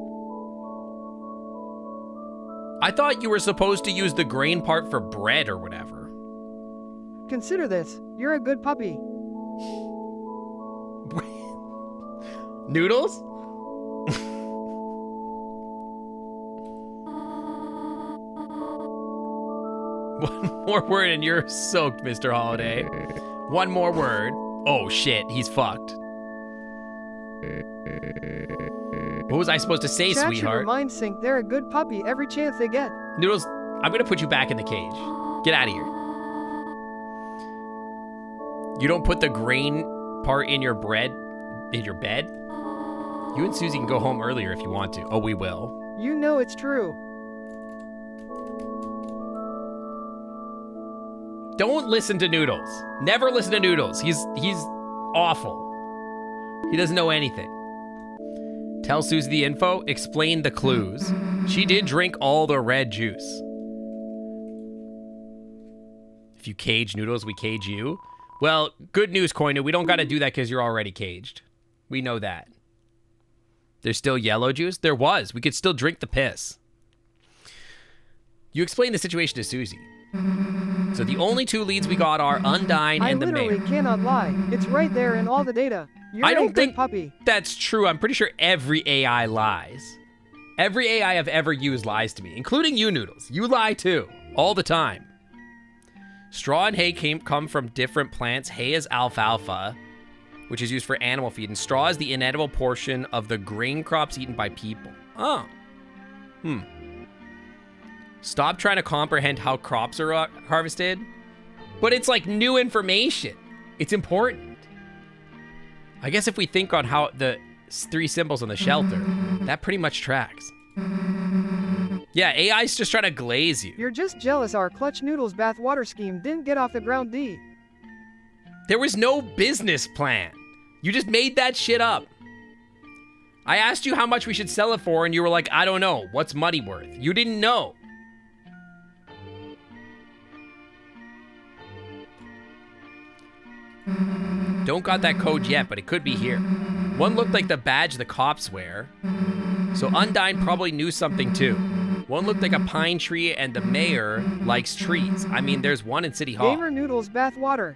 I thought you were supposed to use the grain part for bread or whatever. Consider this. You're a good puppy. Noodles? One more word and you're soaked, Mr. Holiday. One more word. Oh shit, he's fucked. What was I supposed to say, Chat sweetheart? should remind Sync they're a good puppy every chance they get. Noodles, I'm gonna put you back in the cage. Get out of here. You don't put the grain part in your bread, in your bed? You and Susie can go home earlier if you want to. Oh, we will. You know it's true. Don't listen to Noodles. Never listen to Noodles. He's awful. He doesn't know anything. Tell Susie the info. Explain the clues. She did drink all the red juice. If you cage Noodles, we cage you. Well, good news, Koinu. We don't got to do that because you're already caged. We know that. There's still yellow juice? There was. We could still drink the piss. You explained the situation to Susie. So the only two leads we got are Undyne and the mayor. I literally cannot lie. It's right there in all the data. You're I a don't good think puppy. that's true. I'm pretty sure every AI lies. Every AI I've ever used lies to me, including you, Noodles. You lie too, all the time. Straw and hay come from different plants. Hay is alfalfa, which is used for animal feed, and straw is the inedible portion of the grain crops eaten by people. Oh. Stop trying to comprehend how crops are harvested. But it's like new information. It's important. I guess if we think on how the three symbols on the shelter, that pretty much tracks. Yeah, AI's just trying to glaze you. You're just jealous our Clutch Noodles bathwater scheme didn't get off the ground, D. There was no business plan. You just made that shit up. I asked you how much we should sell it for, and you were like, I don't know. What's money worth? You didn't know. Don't got that code yet, but it could be here. One looked like the badge the cops wear. So Undyne probably knew something too. One looked like a pine tree, and the mayor likes trees. I mean, there's one in City Hall. Gamer Noodles bathwater.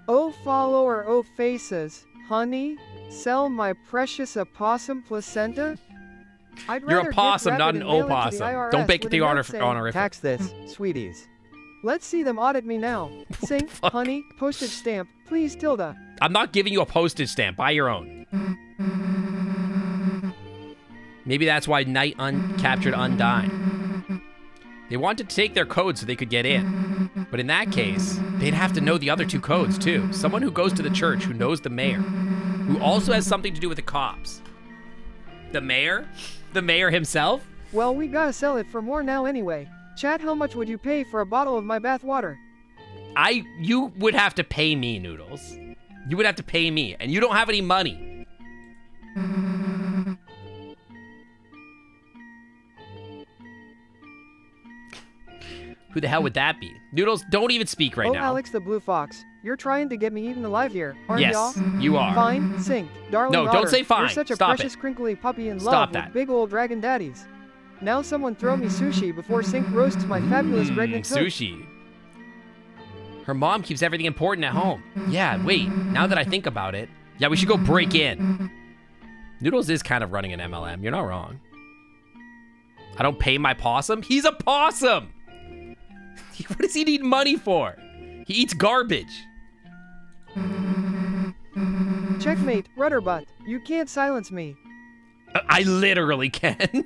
Oh follower, oh faces. Honey, sell my precious opossum placenta? I'd You're rather a possum, get not rabbit an and mail it to the opossum. IRS Don't make it with the a note honor saying, honorific. Tax this, sweeties. Let's see them audit me now. Sink, honey, postage stamp, please tilde. I'm not giving you a postage stamp. Buy your own. Maybe that's why Knight captured Undyne. They wanted to take their code so they could get in. But in that case, they'd have to know the other two codes too. Someone who goes to the church, who knows the mayor, who also has something to do with the cops. The mayor? The mayor himself? Well, we gotta sell it for more now anyway. Chat, how much would you pay for a bottle of my bathwater? You would have to pay me, Noodles. You would have to pay me, and you don't have any money. Who the hell would that be? Noodles, don't even speak right oh, now. Alex the Blue Fox, you're trying to get me eaten alive here, aren't y'all? Yes, you are. Fine, Sink, darling No, daughter, don't say fine. You're such a Stop precious it. crinkly puppy in Stop love that. with big old dragon daddies. Now someone throw me sushi before Sink roasts my fabulous pregnant cook. Sushi. Her mom keeps everything important at home. Yeah, wait, now that I think about it, yeah, we should go break in. Noodles is kind of running an MLM. You're not wrong. I don't pay my possum? He's a possum! What does he need money for? He eats garbage. Checkmate, Rudderbutt. You can't silence me. I literally can.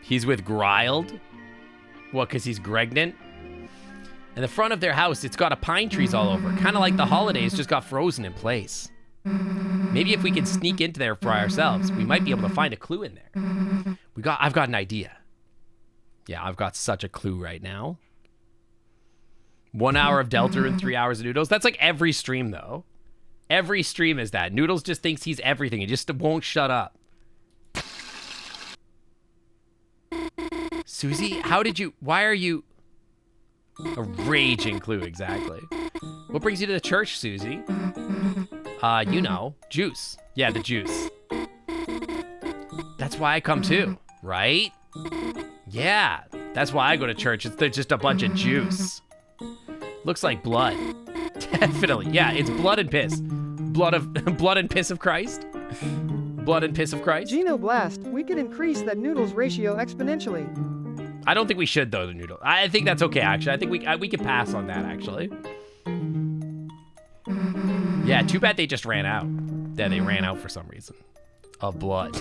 He's with Griled? What, because he's pregnant? And the front of their house, it's got a pine trees all over. Kind of like the holidays just got frozen in place. Maybe if we could sneak into there for ourselves, we might be able to find a clue in there. I've got an idea. Yeah, I've got such a clue right now. 1 hour of Deltarune, 3 hours of Noodles. That's like every stream, though. Every stream is that. Noodles just thinks he's everything. He just won't shut up. Susie, why are you... A raging clue, exactly. What brings you to the church, Susie? You know, juice. Yeah, the juice. That's why I come too, right? Yeah, that's why I go to church. There's just a bunch of juice. Looks like blood. Definitely. Yeah, it's blood and piss. Blood and piss of Christ? Blood and piss of Christ? Genoblast, we could increase that Noodles ratio exponentially. I don't think we should, though, the Noodle. I think that's okay, actually. I think we can pass on that, actually. Yeah, too bad they just ran out. Yeah, they ran out for some reason. Of blood.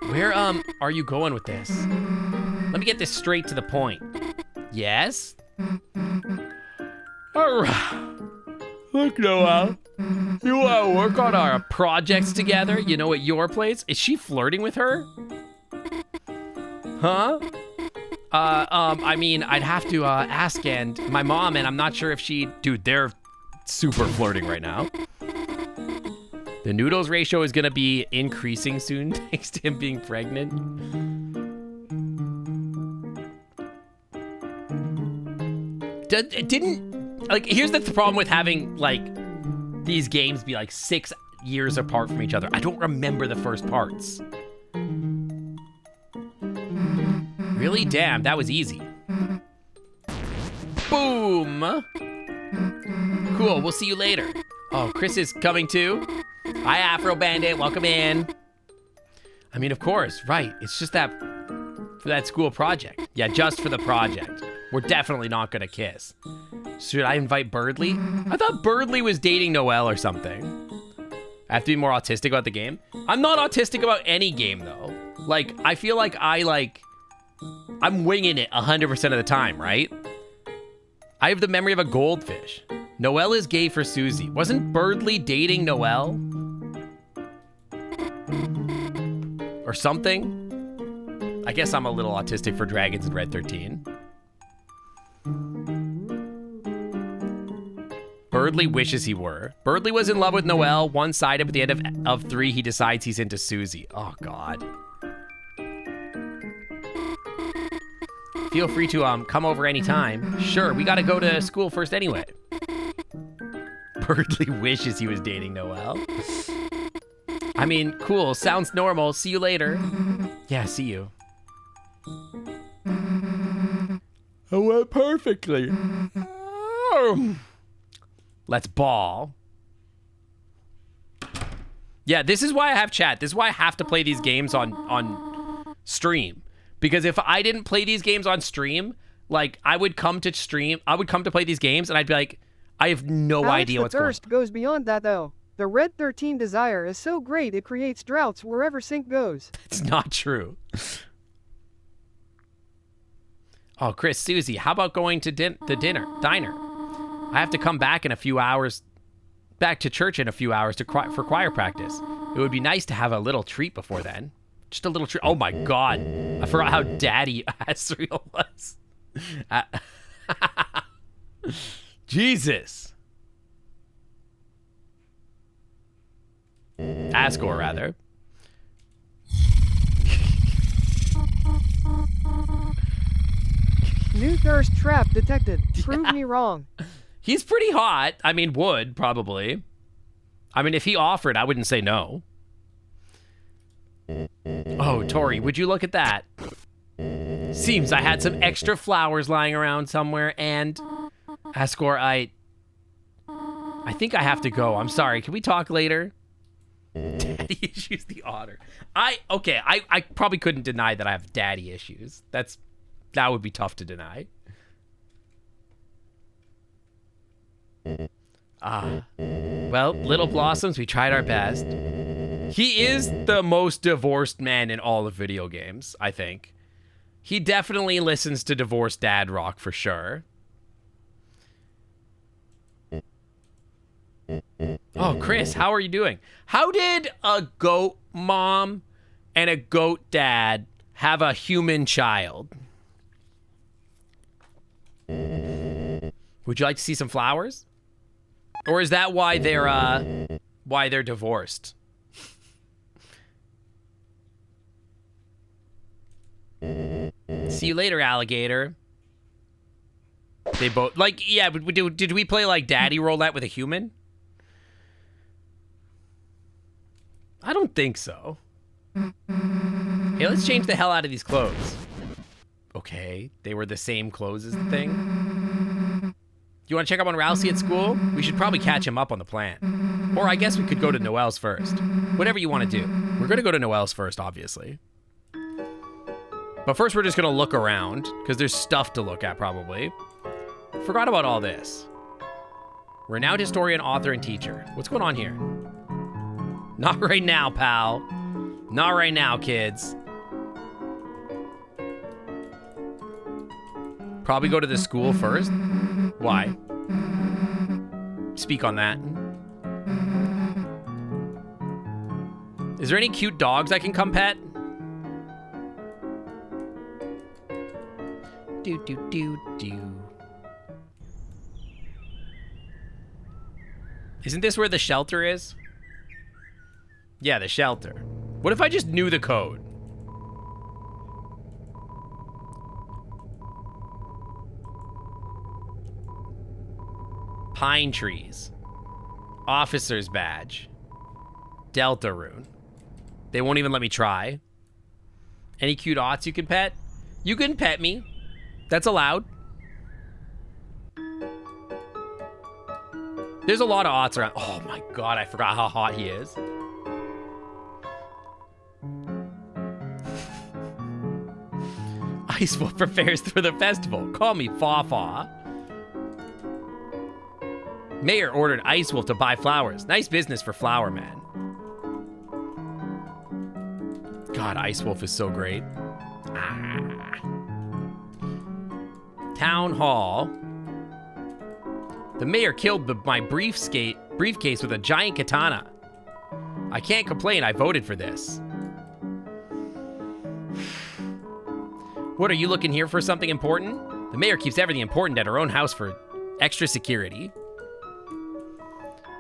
Where, are you going with this? Let me get this straight to the point. Yes? Alright. Look, Noel. You wanna work on our projects together? You know, at your place? Is she flirting with her? Huh? I mean, I'd have to, ask my mom, and I'm not sure if dude, they're super flirting right now. The Noodles ratio is gonna be increasing soon, thanks to him being pregnant. Here's the problem with having, like, these games be, like, 6 years apart from each other. I don't remember the first parts. Really? Damn, that was easy. Boom! Cool, we'll see you later. Oh, Chris is coming too? Hi, Afro Bandit, welcome in. I mean, of course, right. It's just that, for that school project. Yeah, just for the project. We're definitely not gonna kiss. Should I invite Birdly? I thought Birdly was dating Noelle or something. I have to be more autistic about the game. I'm not autistic about any game, though. Like, I feel like I'm winging it 100% of the time, right? I have the memory of a goldfish. Noelle is gay for Susie. Wasn't Birdly dating Noelle? Or something. I guess I'm a little autistic for dragons in Red 13. Birdly wishes he were. Birdly was in love with Noelle, one-sided, but at the end of 3, he decides he's into Susie. Oh, God. Feel free to come over anytime. Sure, we gotta go to school first anyway. Birdly wishes he was dating Noelle. I mean, cool, sounds normal. See you later. Yeah, see you. It went perfectly. Let's ball. Yeah, this is why I have chat. This is why I have to play these games on stream. Because if I didn't play these games on stream, like, I would come to stream, I would come to play these games, and I'd be like, I have no idea what's going on. The thirst goes beyond that, though. The Red 13 desire is so great it creates droughts wherever Sync goes. It's not true. Oh, Chris, Susie, how about going to the diner? I have to come back in a few hours, back to church in a few hours for choir practice. It would be nice to have a little treat before then. Just a little treat. Oh my God. I forgot how daddy Asriel was. Jesus. Asgore, rather. New thirst trap detected. Prove me wrong. He's pretty hot. I mean, would, probably. I mean, if he offered, I wouldn't say no. Oh, Tori, would you look at that? Seems I had some extra flowers lying around somewhere, and... Asgore, I think I have to go. I'm sorry. Can we talk later? Daddy issues, the otter. I probably couldn't deny that I have daddy issues. That would be tough to deny. Well, Little Blossoms, we tried our best. He is the most divorced man in all of video games, I think. He definitely listens to divorced dad rock for sure. Oh, Chris, how are you doing? How did a goat mom and a goat dad have a human child? Would you like to see some flowers? Or is that why they're divorced? See you later, alligator. They both, like, yeah, but did we play, like, Daddy Roulette with a human? I don't think so. Hey, let's change the hell out of these clothes. Okay, they were the same clothes as the thing. You want to check up on Rousey at school? We should probably catch him up on the plan. Or I guess we could go to Noelle's first. Whatever you want to do. We're going to go to Noelle's first, obviously. But first we're just going to look around, because there's stuff to look at, probably. Forgot about all this. Renowned historian, author, and teacher. What's going on here? Not right now, pal. Not right now, kids. Probably go to the school first? Why? Speak on that. Is there any cute dogs I can come pet? Do. Isn't this where the shelter is? Yeah, the shelter. What if I just knew the code? Pine trees. Officer's badge. Deltarune. They won't even let me try. Any cute Iiiits you can pet? You can pet me. That's allowed. There's a lot of Iiiits around. Oh my god, I forgot how hot he is. Ice Wolf prepares for the festival. Call me Faw. Mayor ordered Ice Wolf to buy flowers. Nice business for Flower Man. God, Ice Wolf is so great. Town Hall. The mayor killed my briefcase with a giant katana. I can't complain, I voted for this. What, are you looking here for something important? The mayor keeps everything important at her own house for extra security.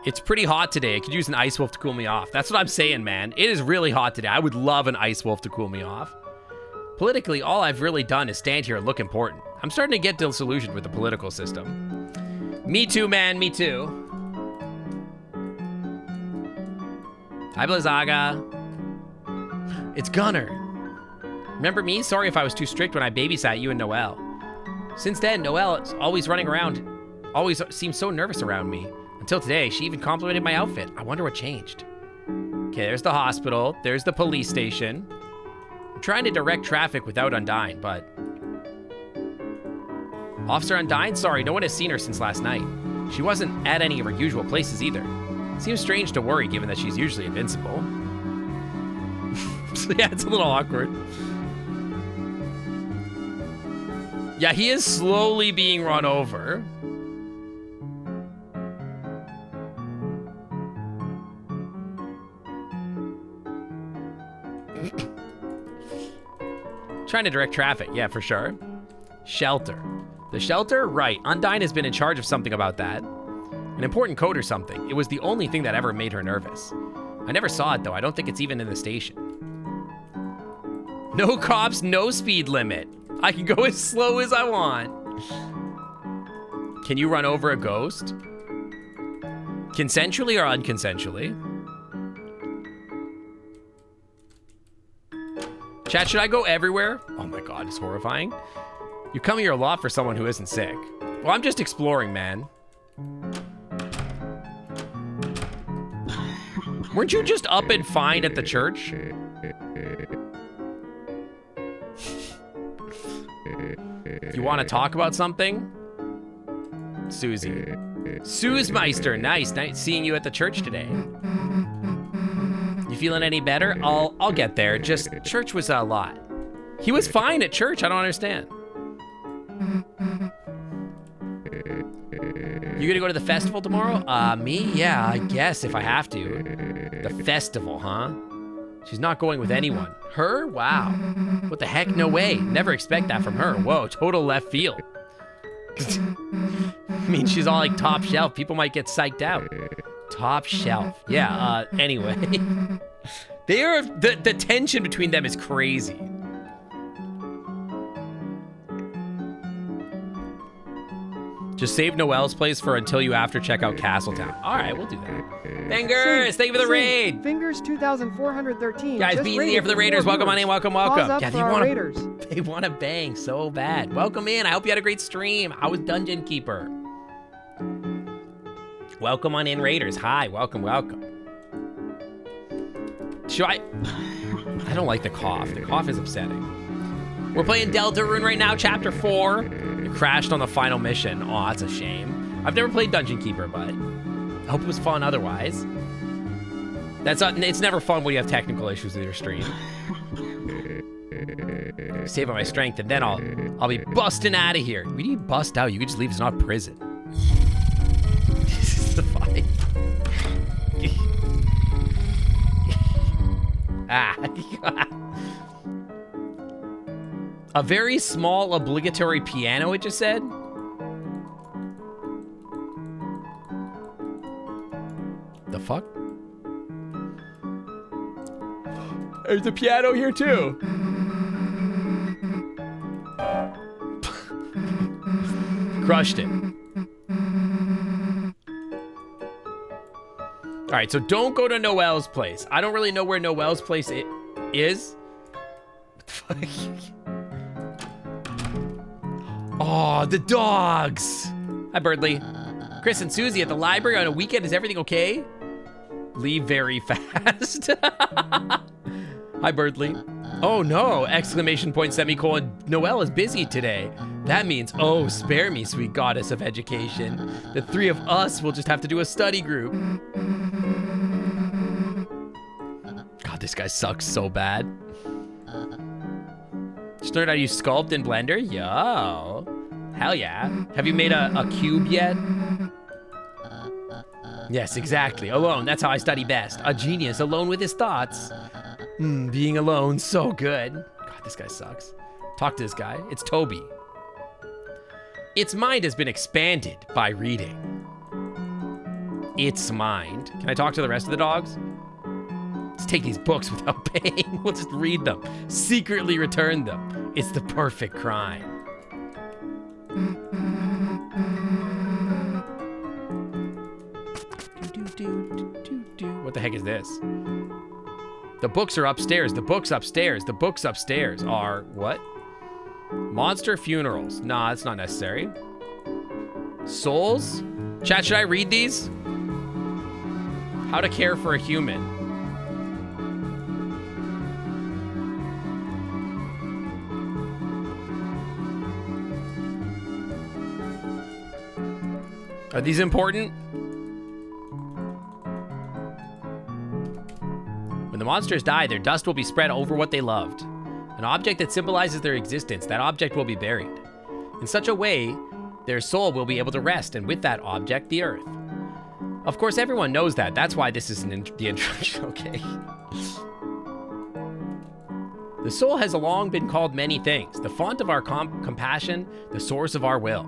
It's pretty hot today. I could use an ice wolf to cool me off. That's what I'm saying, man. It is really hot today. I would love an ice wolf to cool me off. Politically, all I've really done is stand here and look important. I'm starting to get disillusioned with the political system. Me too, man, me too. Hi, Blizzaga. It's Gunner. Remember me? Sorry if I was too strict when I babysat you and Noelle. Since then, Noelle is always running around, always seems so nervous around me. Until today, she even complimented my outfit. I wonder what changed. Okay, there's the hospital. There's the police station. I'm trying to direct traffic without Undyne, but... Officer Undyne? Sorry, no one has seen her since last night. She wasn't at any of her usual places either. Seems strange to worry given that she's usually invincible. So yeah, it's a little awkward. Yeah, he is slowly being run over. Trying to direct traffic, yeah, for sure. Shelter. The shelter? Right. Undyne has been in charge of something about that. An important code or something. It was the only thing that ever made her nervous. I never saw it, though. I don't think it's even in the station. No cops, no speed limit. I can go as slow as I want. Can you run over a ghost? Consensually or unconsensually? Chat, should I go everywhere? Oh my god, it's horrifying. You come here a lot for someone who isn't sick. Well, I'm just exploring, man. Weren't you just up and fine at the church? You want to talk about something? Susie. Suesmeister, nice seeing you at the church today. You feeling any better? I'll get there. Just church was a lot. He was fine at church. I don't understand. You gonna go to the festival tomorrow? Me? Yeah, I guess if I have to. The festival, huh? She's not going with anyone. Her? Wow. What the heck? No way. Never expect that from her. Whoa, total left field. I mean, she's all like top shelf. People might get psyched out. Top shelf. Yeah, anyway. They are, the tension between them is crazy. Just save Noelle's place for until you after check out Castletown. All right, we'll do that. Fingers, thank you for the raid. Fingers 2,413. Guys, be here for the Raiders. Welcome on in, welcome. Yeah, they want to bang so bad. Welcome in. I hope you had a great stream. How was Dungeon Keeper? Welcome on in, Raiders. Hi, welcome. Should I don't like the cough. The cough is upsetting. We're playing Deltarune right now, Chapter 4. It crashed on the final mission. Oh, that's a shame. I've never played Dungeon Keeper, but I hope it was fun otherwise. It's never fun when you have technical issues with your stream. Saving my strength, and then I'll be busting out of here. We need bust out. You can just leave. It's not prison. This is the fight. A very small obligatory piano, it just said. The fuck? There's a piano here too. Crushed it. All right, so don't go to Noelle's place. I don't really know where Noelle's place is. What the fuck? Oh, the dogs. Hi, Birdly. Chris and Susie at the library on a weekend. Is everything okay? Leave very fast. Hi, Birdly. Oh no, exclamation point, semicolon. Noelle is busy today. That means, oh, spare me, sweet goddess of education. The three of us will just have to do a study group. God, this guy sucks so bad. Just learned how to use Sculpt in Blender? Yo. Hell yeah. Have you made a cube yet? Yes, exactly. Alone, that's how I study best. A genius alone with his thoughts. Being alone, so good. God, this guy sucks. Talk to this guy. It's Toby. Its mind has been expanded by reading. Its mind. Can I talk to the rest of the dogs? Let's take these books without paying. We'll just read them. Secretly return them. It's the perfect crime. What the heck is this? The books are upstairs. The books upstairs. The books upstairs are what? Monster funerals. Nah, that's not necessary. Souls? Chat, should I read these? How to care for a human. Are these important? When the monsters die, their dust will be spread over what they loved. An object that symbolizes their existence, that object will be buried. In such a way, their soul will be able to rest, and with that object, the earth. Of course, everyone knows that. That's why this is the introduction, okay. The soul has long been called many things. The font of our compassion, the source of our will.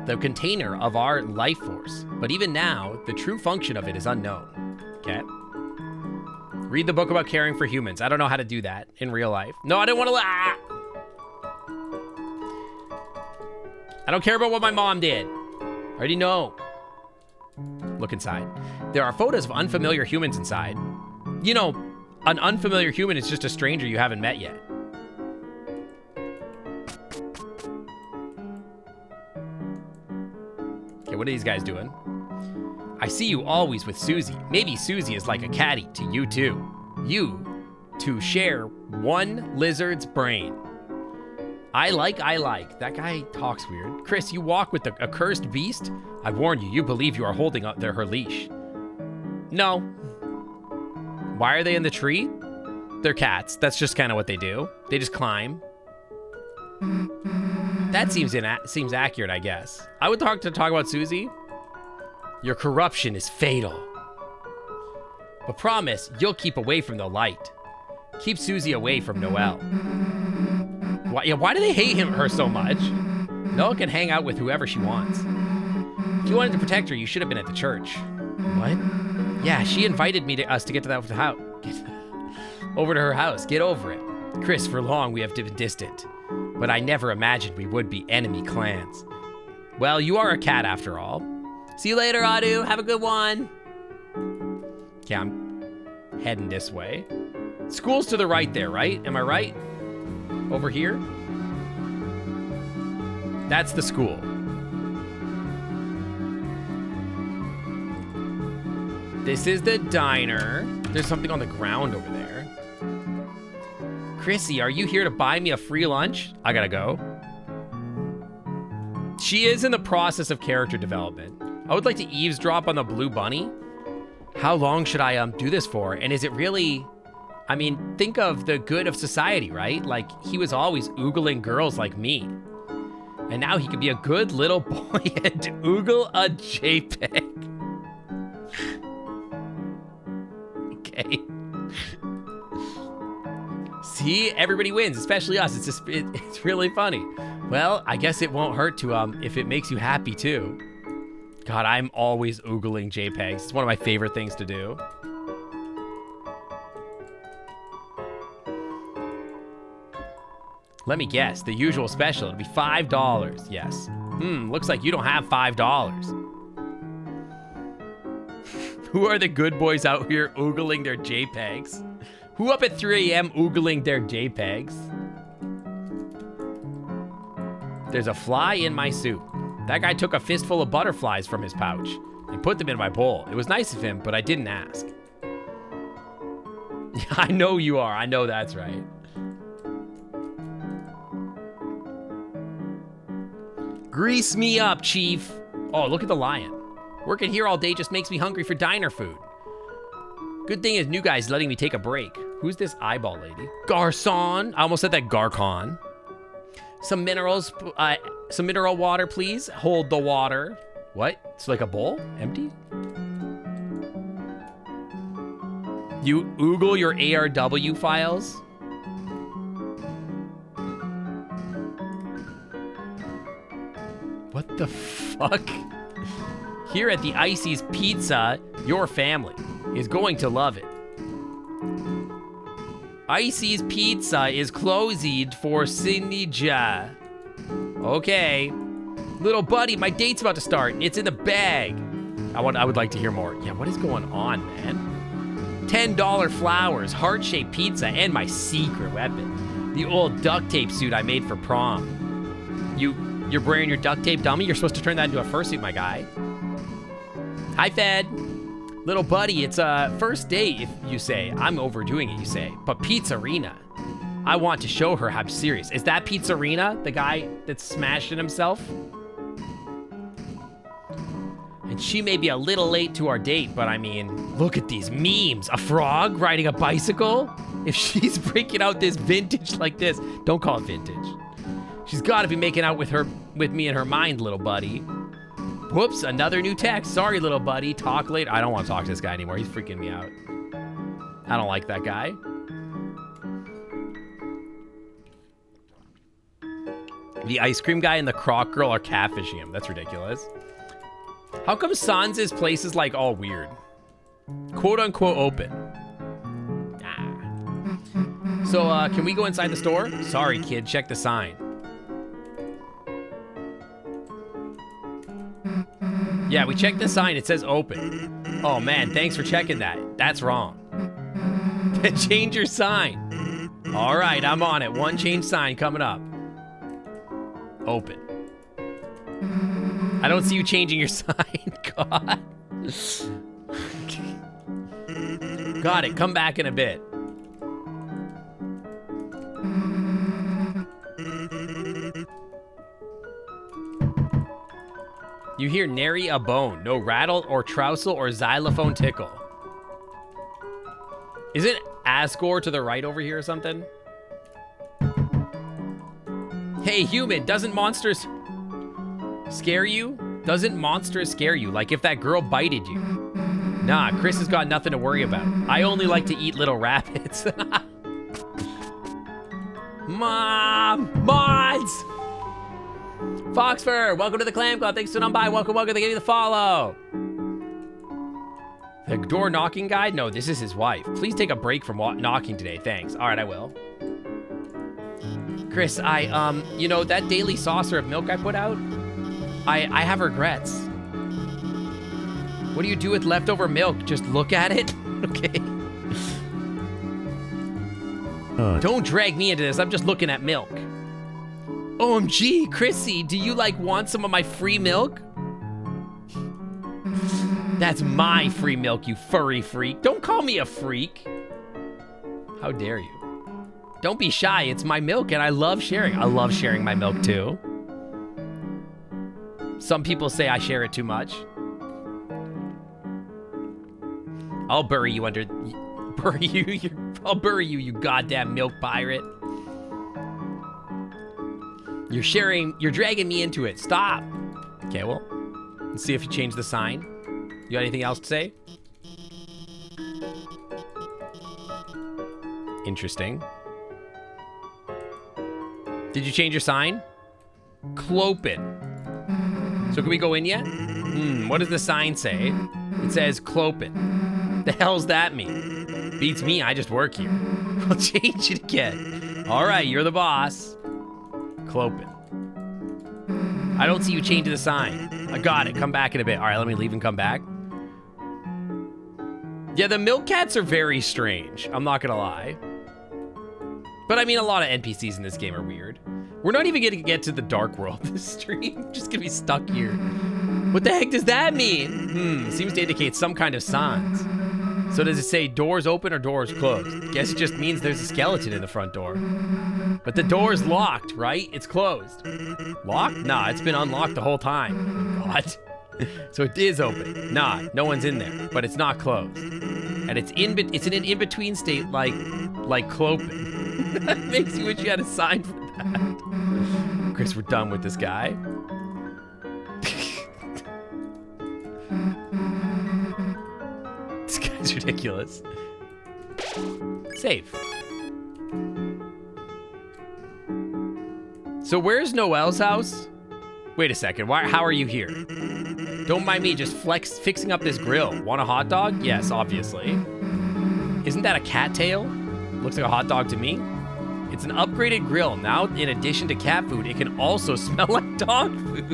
The container of our life force. But even now, the true function of it is unknown. Okay? Read the book about caring for humans. I don't know how to do that in real life. No, I didn't want to... I don't care about what my mom did. I already know. Look inside. There are photos of unfamiliar humans inside. You know, an unfamiliar human is just a stranger you haven't met yet. Okay, what are these guys doing? I see you always with Susie. Maybe Susie is like a caddy to you too. You two share one lizard's brain. I like. That guy talks weird. Chris, you walk with a cursed beast? I warn you, you believe you are holding up her leash. No. Why are they in the tree? They're cats. That's just kind of what they do. They just climb. That seems accurate, I guess. I would talk about Susie. Your corruption is fatal. But promise, you'll keep away from the light. Keep Susie away from Noelle. Why do they hate her so much? Noelle can hang out with whoever she wants. If you wanted to protect her, you should have been at the church. What? Yeah, she invited us to get to that house. Over to her house. Get over it. Chris, for long we have been distant. But I never imagined we would be enemy clans. Well, you are a cat after all. See you later, Adu. Have a good one. Okay, I'm heading this way. School's to the right there, right? Am I right? Over here? That's the school. This is the diner. There's something on the ground over there. Chrissy, are you here to buy me a free lunch? I gotta go. She is in the process of character development. I would like to eavesdrop on the blue bunny. How long should I do this for? And is it really... I mean, think of the good of society, right? Like, he was always oogling girls like me. And now he could be a good little boy and oogle a JPEG. Okay. See, everybody wins, especially us. It's just, it's really funny. Well, I guess it won't hurt to, if it makes you happy too. God, I'm always oogling JPEGs. It's one of my favorite things to do. Let me guess, the usual special, it'll be $5. Yes. Looks like you don't have $5. Who are the good boys out here oogling their JPEGs? Who up at 3 a.m. oogling their JPEGs? There's a fly in my soup. That guy took a fistful of butterflies from his pouch and put them in my bowl. It was nice of him, but I didn't ask. I know you are. I know that's right. Grease me up, Chief. Oh, look at the lion. Working here all day just makes me hungry for diner food. Good thing is new guy's letting me take a break. Who's this eyeball lady? Garcon. I almost said that Garcon. Some minerals, some mineral water, please. Hold the water. What? It's like a bowl? Empty? You oogle your ARW files? What the fuck? Here at the Iiiits Pizza, your family is going to love it. Iiiits Pizza is closed for Sinija. Okay. Little buddy, my date's about to start. It's in the bag. I would like to hear more. Yeah, what is going on, man? $10 flowers, heart-shaped pizza, and my secret weapon. The old duct tape suit I made for prom. You're wearing your duct tape dummy? You're supposed to turn that into a fursuit, my guy. Hi, Fed. Little buddy, it's a first date, if you say. I'm overdoing it, you say. But Pizzarina. I want to show her I'm serious. Is that Pizzarina, the guy that's smashing himself? And she may be a little late to our date, but I mean, look at these memes. A frog riding a bicycle? If she's breaking out this vintage like this, don't call it vintage. She's gotta be making out with me in her mind, little buddy. Whoops, another new text. Sorry, little buddy. Talk later. I don't want to talk to this guy anymore. He's freaking me out. I don't like that guy. The ice cream guy and the croc girl are catfishing him. That's ridiculous. How come Sansa's place is like all weird? Quote unquote open. Ah. So, can we go inside the store? Sorry, kid. Check the sign. Yeah, we checked the sign. It says open. Oh, man. Thanks for checking that. That's wrong. Change your sign. All right, I'm on it. One change sign coming up. Open. I don't see you changing your sign. God. Got it. Come back in a bit. You hear nary a bone, no rattle or trousle or xylophone tickle. Is it Asgore to the right over here or something? Hey, human, doesn't monsters scare you? Doesn't monsters scare you? Like if that girl bited you? Nah, Chris has got nothing to worry about. I only like to eat little rabbits. Mom! Mods! Foxfur, welcome to the Clam Club. Thanks for coming by. Welcome, welcome. They gave you the follow. The door knocking guy? No, this is his wife. Please take a break from knocking today. Thanks. All right, I will. Chris, you know, that daily saucer of milk I put out, I have regrets. What do you do with leftover milk? Just look at it? Okay. Don't drag me into this. I'm just looking at milk. OMG, Chrissy, do you want some of my free milk? That's my free milk, you furry freak. Don't call me a freak. How dare you? Don't be shy, it's my milk and I love sharing. I love sharing my milk too. Some people say I share it too much. I'll bury you under, I'll bury you, you goddamn milk pirate. You're dragging me into it. Stop. Okay, well, let's see if you change the sign. You got anything else to say? Interesting. Did you change your sign? Clopin. So can we go in yet? What does the sign say? It says Clopin. The hell's that mean? Beats me, I just work here. I'll change it again. All right, you're the boss. Clopin. I don't see you changing the sign. I got it. Come back in a bit. All right, let me leave and come back. Yeah, the milk cats are very strange. I'm not gonna lie. But I mean, a lot of NPCs in this game are weird. We're not even gonna get to the dark world this stream. I'm just gonna be stuck here. What the heck does that mean? Seems to indicate some kind of signs. So does it say doors open or doors closed? Guess it just means there's a skeleton in the front door. But the door's locked, right? It's closed. Locked? Nah, it's been unlocked the whole time. What? So it is open. Nah, no one's in there, but it's not closed. And it's in an in-between state like Clopin. That makes you wish you had a sign for that. Chris, we're done with this guy. It's ridiculous. Save. So where's Noelle's house? Wait a second, how are you here? Don't mind me just fixing up this grill. Want a hot dog? Yes, obviously. Isn't that a cattail? Looks like a hot dog to me. It's an upgraded grill. Now, in addition to cat food, it can also smell like dog food.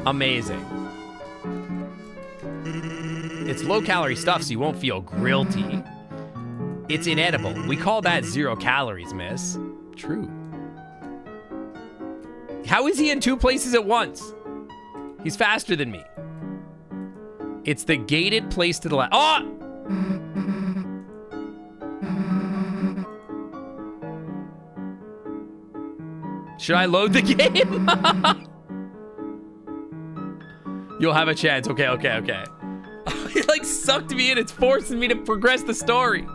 Amazing. It's low-calorie stuff, so you won't feel guilty. It's inedible. We call that 0 calories, miss. True. How is he in 2 places at once? He's faster than me. It's the gated place to the left. Oh! Should I load the game? You'll have a chance. Okay. It like sucked me in. It's forcing me to progress the story.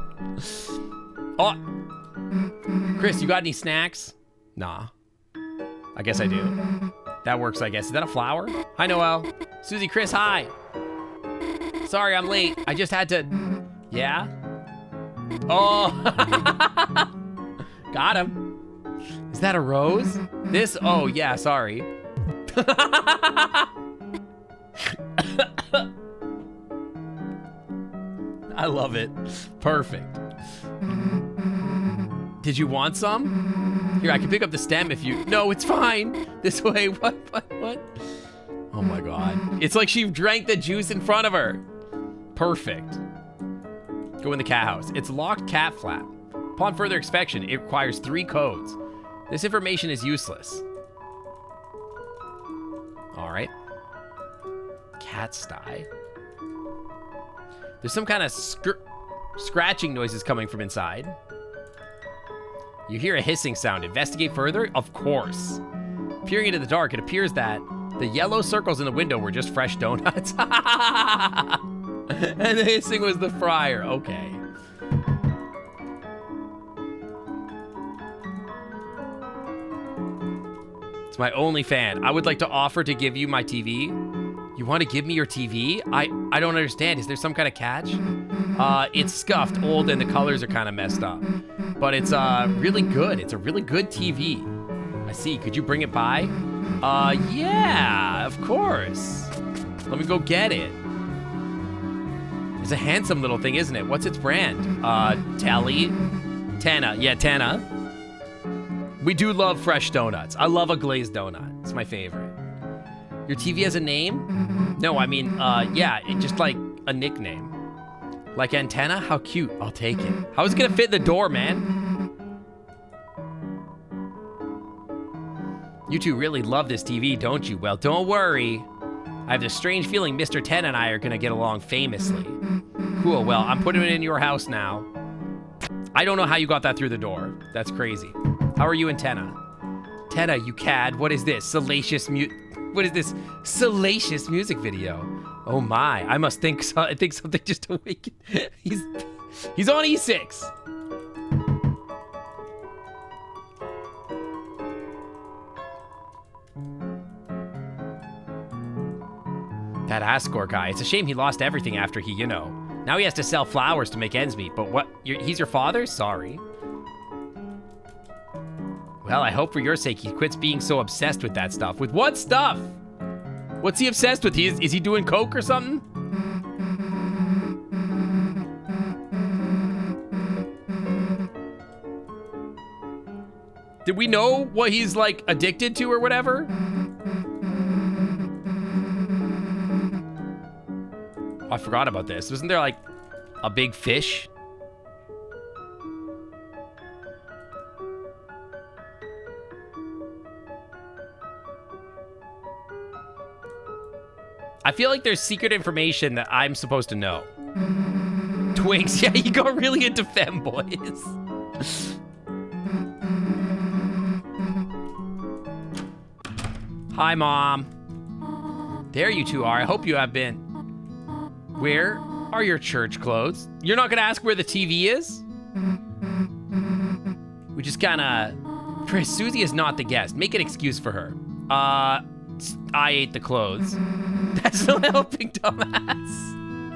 Oh. Chris, you got any snacks? Nah. I guess I do. That works, I guess. Is that a flower? Hi, Noelle. Susie, Chris, hi. Sorry, I'm late. I just had to... Yeah? Oh. Got him. Is that a rose? This? Oh, yeah, sorry. I love it. Perfect. Did you want some? Here, I can pick up the stem if you... No, it's fine. This way. What? Oh my God. It's like she drank the juice in front of her. Perfect. Go in the cat house. It's locked cat flap. Upon further inspection, it requires 3 codes. This information is useless. All right. Cat sty. There's some kind of scratching noises coming from inside. You hear a hissing sound. Investigate further? Of course. Peering into the dark, it appears that the yellow circles in the window were just fresh donuts. And the hissing was the fryer. Okay. It's my only fan. I would like to offer to give you my TV. You want to give me your TV? I don't understand. Is there some kind of catch? It's scuffed, old, and the colors are kind of messed up. But it's really good. It's a really good TV. I see. Could you bring it by? Yeah, of course. Let me go get it. It's a handsome little thing, isn't it? What's its brand? Telly? Tana. Yeah, Tana. We do love fresh donuts. I love a glazed donut. It's my favorite. Your TV has a name? No, I mean, yeah, it's just like a nickname. Like antenna? How cute. I'll take it. How is it gonna fit in the door, man? You two really love this TV, don't you? Well, don't worry. I have this strange feeling Mr. 10 and I are gonna get along famously. Cool, well, I'm putting it in your house now. I don't know how you got that through the door. That's crazy. How are you and Tenna? Tenna, you cad, what is this? Salacious music video? Oh my, I must think something just awakened. He's on E6. That Ascor guy, it's a shame he lost everything after he, you know. Now he has to sell flowers to make ends meet, but what, he's your father? Sorry. Well, I hope for your sake he quits being so obsessed with that stuff. With what stuff? What's he obsessed with? Is he doing coke or something? Did we know what he's like addicted to or whatever? I forgot about this. Wasn't there like a big fish? I feel like there's secret information that I'm supposed to know. Twinks, yeah, you go really into femboys. Hi, Mom. There you two are. I hope you have been. Where are your church clothes? You're not gonna ask where the TV is? We just kinda... Chris, Susie is not the guest. Make an excuse for her. I ate the clothes. That's not helping, dumbass.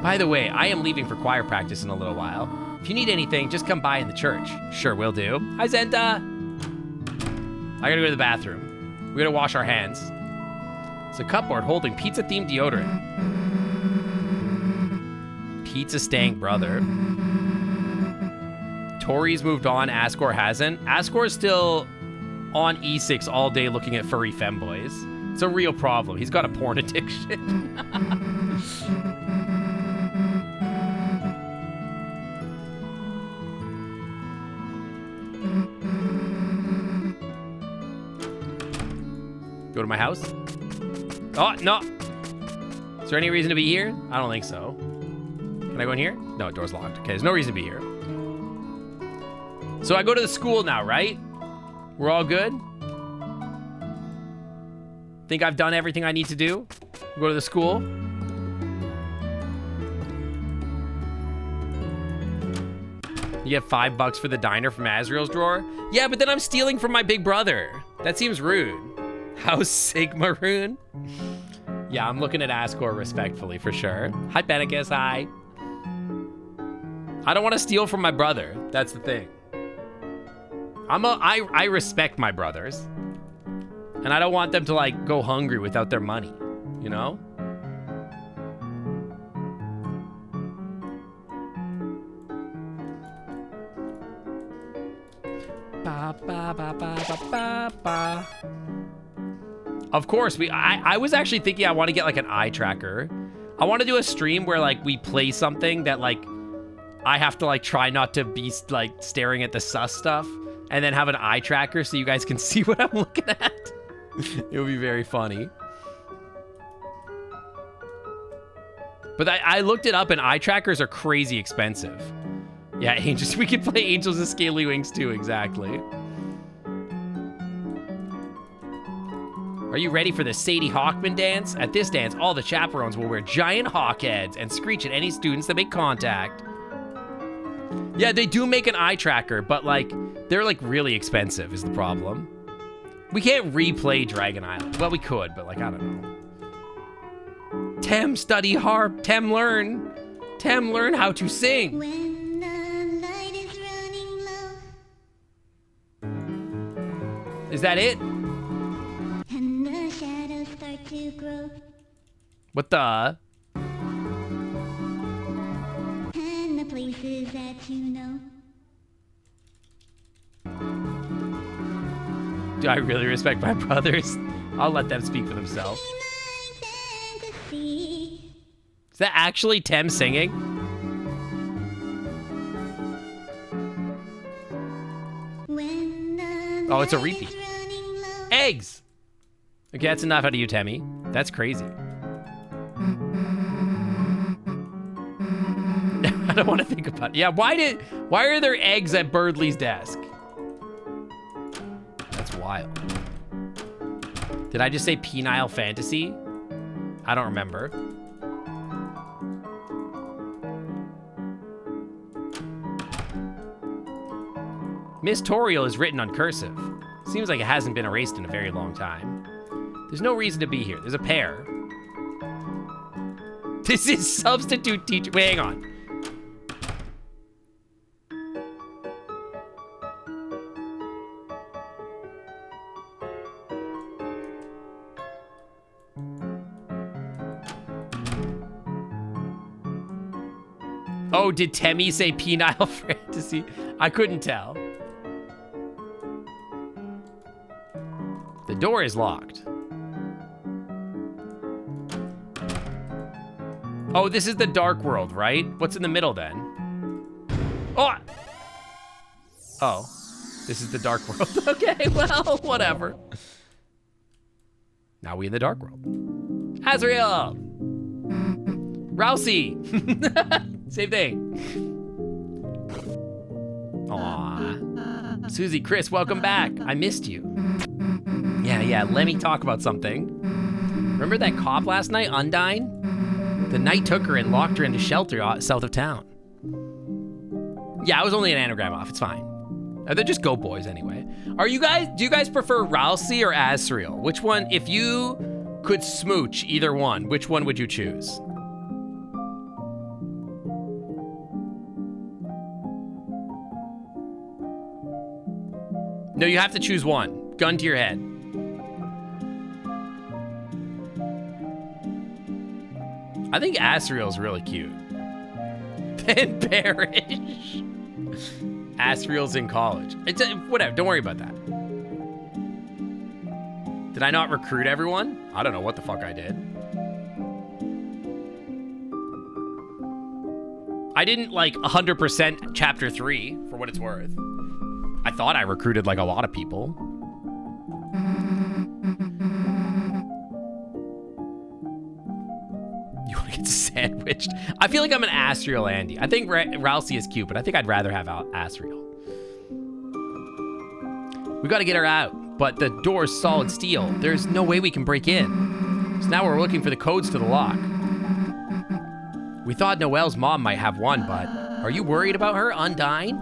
By the way, I am leaving for choir practice in a little while. If you need anything, just come by in the church. Sure, will do. Hi, Zenta. I gotta go to the bathroom. We gotta wash our hands. It's a cupboard holding pizza-themed deodorant. Pizza stank, brother. Tori's moved on, Ascor hasn't. Ascor's still on E6 all day looking at furry femboys. It's a real problem. He's got a porn addiction. Go to my house? Oh, no. Is there any reason to be here? I don't think so. Can I go in here? No, door's locked. Okay, there's no reason to be here. So I go to the school now, right? We're all good? Think I've done everything I need to do? Go to the school? You get $5 for the diner from Azrael's drawer? Yeah, but then I'm stealing from my big brother. That seems rude. How's Sigma Rune? Yeah, I'm looking at Ascor respectfully for sure. Hi, Benicus, hi. I don't want to steal from my brother. That's the thing. I respect my brothers. And I don't want them to like go hungry without their money, you know? Ba, ba, ba, ba, ba, ba, ba. Of course, I was actually thinking I want to get like an eye tracker. I want to do a stream where like we play something that like I have to like try not to be like staring at the sus stuff, and then have an eye tracker so you guys can see what I'm looking at. It would be very funny. But I looked it up, and eye trackers are crazy expensive. Yeah, Angels. We could play Angels of Scaly Wings too, exactly. Are you ready for the Sadie Hawkman dance? At this dance, all the chaperones will wear giant hawk heads and screech at any students that make contact. Yeah, they do make an eye tracker, but like, they're like really expensive is the problem. We can't replay Dragon Island. Well, we could, but like, I don't know. Tem study harp, Tem learn how to sing. When the light is running low. Is that it? And the shadows start to grow. What the? And the places that you know. Do I really respect my brothers? I'll let them speak for themselves. Is that actually Tem singing? Oh, it's a repeat. Eggs! Okay, that's enough out of you, Temmie. That's crazy. I don't want to think about it. Yeah, why are there eggs at Birdley's desk? That's wild. Did I just say penile fantasy? I don't remember. Miss Toriel is written on cursive. Seems like it hasn't been erased in a very long time. There's no reason to be here. There's a pair. This is substitute teacher. Wait, hang on. Oh, did Temmie say penile fantasy? I couldn't tell. The door is locked. Oh, this is the dark world, right? What's in the middle then? Oh! Oh, this is the dark world. Okay, well, whatever. Now we in the dark world. Azrael! Rousey! Same thing. Aw. Susie, Chris, welcome back. I missed you. Yeah, let me talk about something. Remember that cop last night, Undyne? The knight took her and locked her into shelter south of town. Yeah, I was only an anagram off, it's fine. They're just go boys anyway. Do you guys prefer Rousey or Azrael? Which one, if you could smooch either one, which one would you choose? No, you have to choose one. Gun to your head. I think Asriel's really cute. Ben Parrish. Asriel's in college. It's whatever. Don't worry about that. Did I not recruit everyone? I don't know what the fuck I did. I didn't like 100% chapter 3 for what it's worth. I thought I recruited like a lot of people. You want to get sandwiched? I feel like I'm an Asriel Andy. I think Ralsei is cute, but I think I'd rather have Asriel. We got to get her out, but the door's solid steel. There's no way we can break in. So now we're looking for the codes to the lock. We thought Noelle's mom might have one, but are you worried about her undying?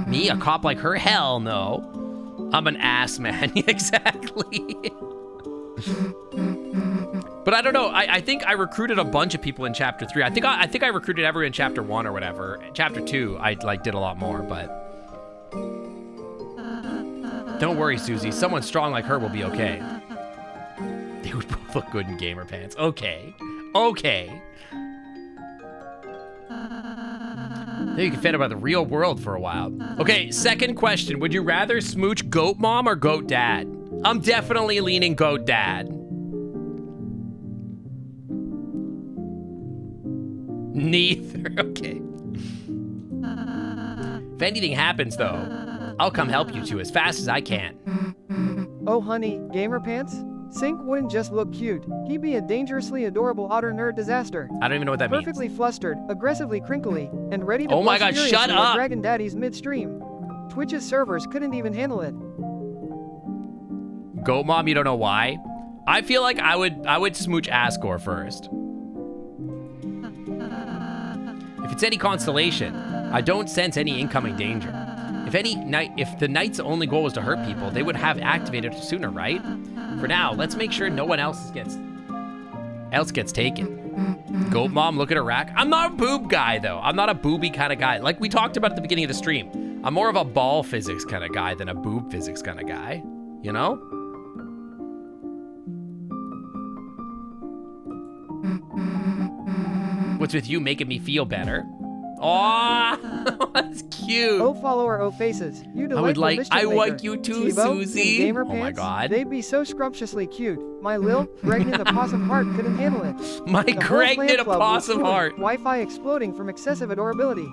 Me, a cop like her? Hell no. I'm an ass man. Exactly. But I don't know. I think I recruited a bunch of people in chapter 3. I think I recruited everyone in chapter 1 or whatever. Chapter 2, I like did a lot more, but don't worry, Susie. Someone strong like her will be okay. They would both look good in gamer pants. Okay. Okay. Then you can fit about the real world for a while. Okay, second question. Would you rather smooch goat mom or goat dad? I'm definitely leaning goat dad. Neither. Okay. If anything happens, though, I'll come help you two as fast as I can. Oh honey, gamer pants? Sink wouldn't just look cute, he'd be a dangerously adorable otter nerd disaster. I don't even know what that means. Perfectly flustered, aggressively crinkly, and ready to Oh my blush God, shut furiously up! at Dragon Daddy's midstream. Twitch's servers couldn't even handle it. Goat mom, you don't know why? I feel like I would smooch Asgore first. If it's any consolation, I don't sense any incoming danger. If the knight's only goal was to hurt people, they would have activated sooner, right? For now, let's make sure no one else gets taken. Goat mom, look at her rack. I'm not a boob guy, though. I'm not a booby kind of guy. Like we talked about at the beginning of the stream. I'm more of a ball physics kind of guy than a boob physics kind of guy. You know? What's with you making me feel better? Aw, that's cute. Oh follower, oh faces, you delightful mischief maker. I like you too, TiVo, Susie. in gamer Oh my pants, God. They'd be so scrumptiously cute. My lil, pregnant opossum heart couldn't handle it. My The whole pregnant fan club was opossum fluent, heart. Wi-Fi exploding from excessive adorability.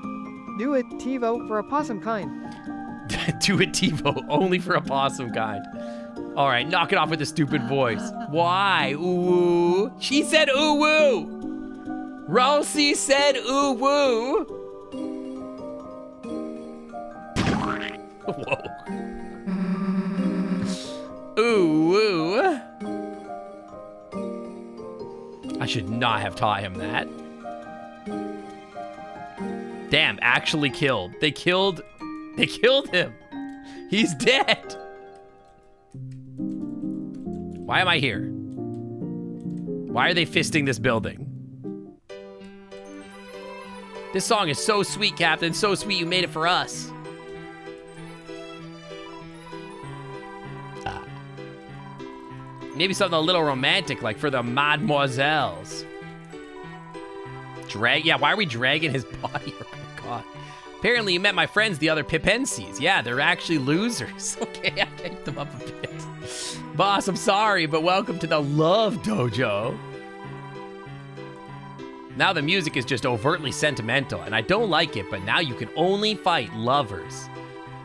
Do it, TiVo, for opossum kind. Do it, TiVo, only for opossum kind. All right, knock it off with a stupid voice. Why? Ooh. She said ooh woo. Ralsei said ooh woo. Whoa. Ooh woo. I should not have taught him that. Damn, actually killed. They killed him. He's dead. Why am I here? Why are they fisting this building? This song is so sweet, Captain. So sweet you made it for us. Maybe something a little romantic, like for the mademoiselles. Yeah, why are we dragging his body? Oh my God. Apparently you met my friends, the other Pipensies. Yeah, they're actually losers. Okay, I picked them up a bit. Boss, I'm sorry, but welcome to the Love Dojo. Now the music is just overtly sentimental, and I don't like it, but now you can only fight lovers.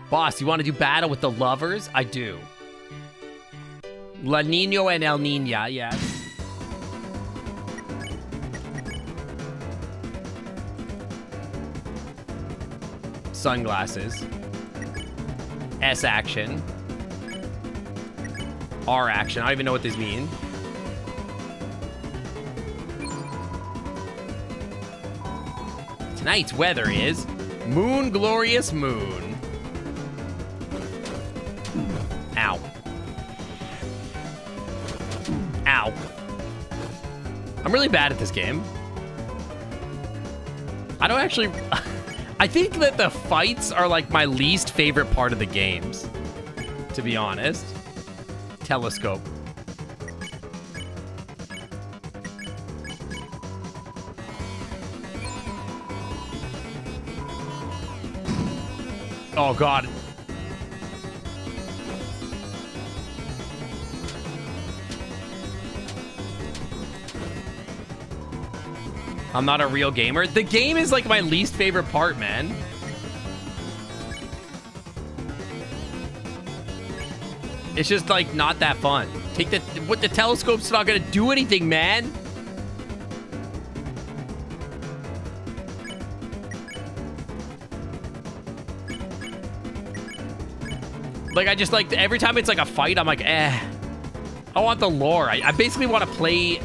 Boss, you want to do battle with the lovers? I do. La Nino and El Nina, yes. Sunglasses. S action. R action. I don't even know what these mean. Tonight's weather is moon, glorious moon. Ow. Ow. I'm really bad at this game. I don't actually... I think that the fights are like my least favorite part of the games. to be honest. Telescope. Oh, God. I'm not a real gamer. The game is like my least favorite part, man. It's just like not that fun. Take the what the telescope's not gonna do anything, man. Like I just like every time it's like a fight, I'm like, eh. I want the lore. I basically want to play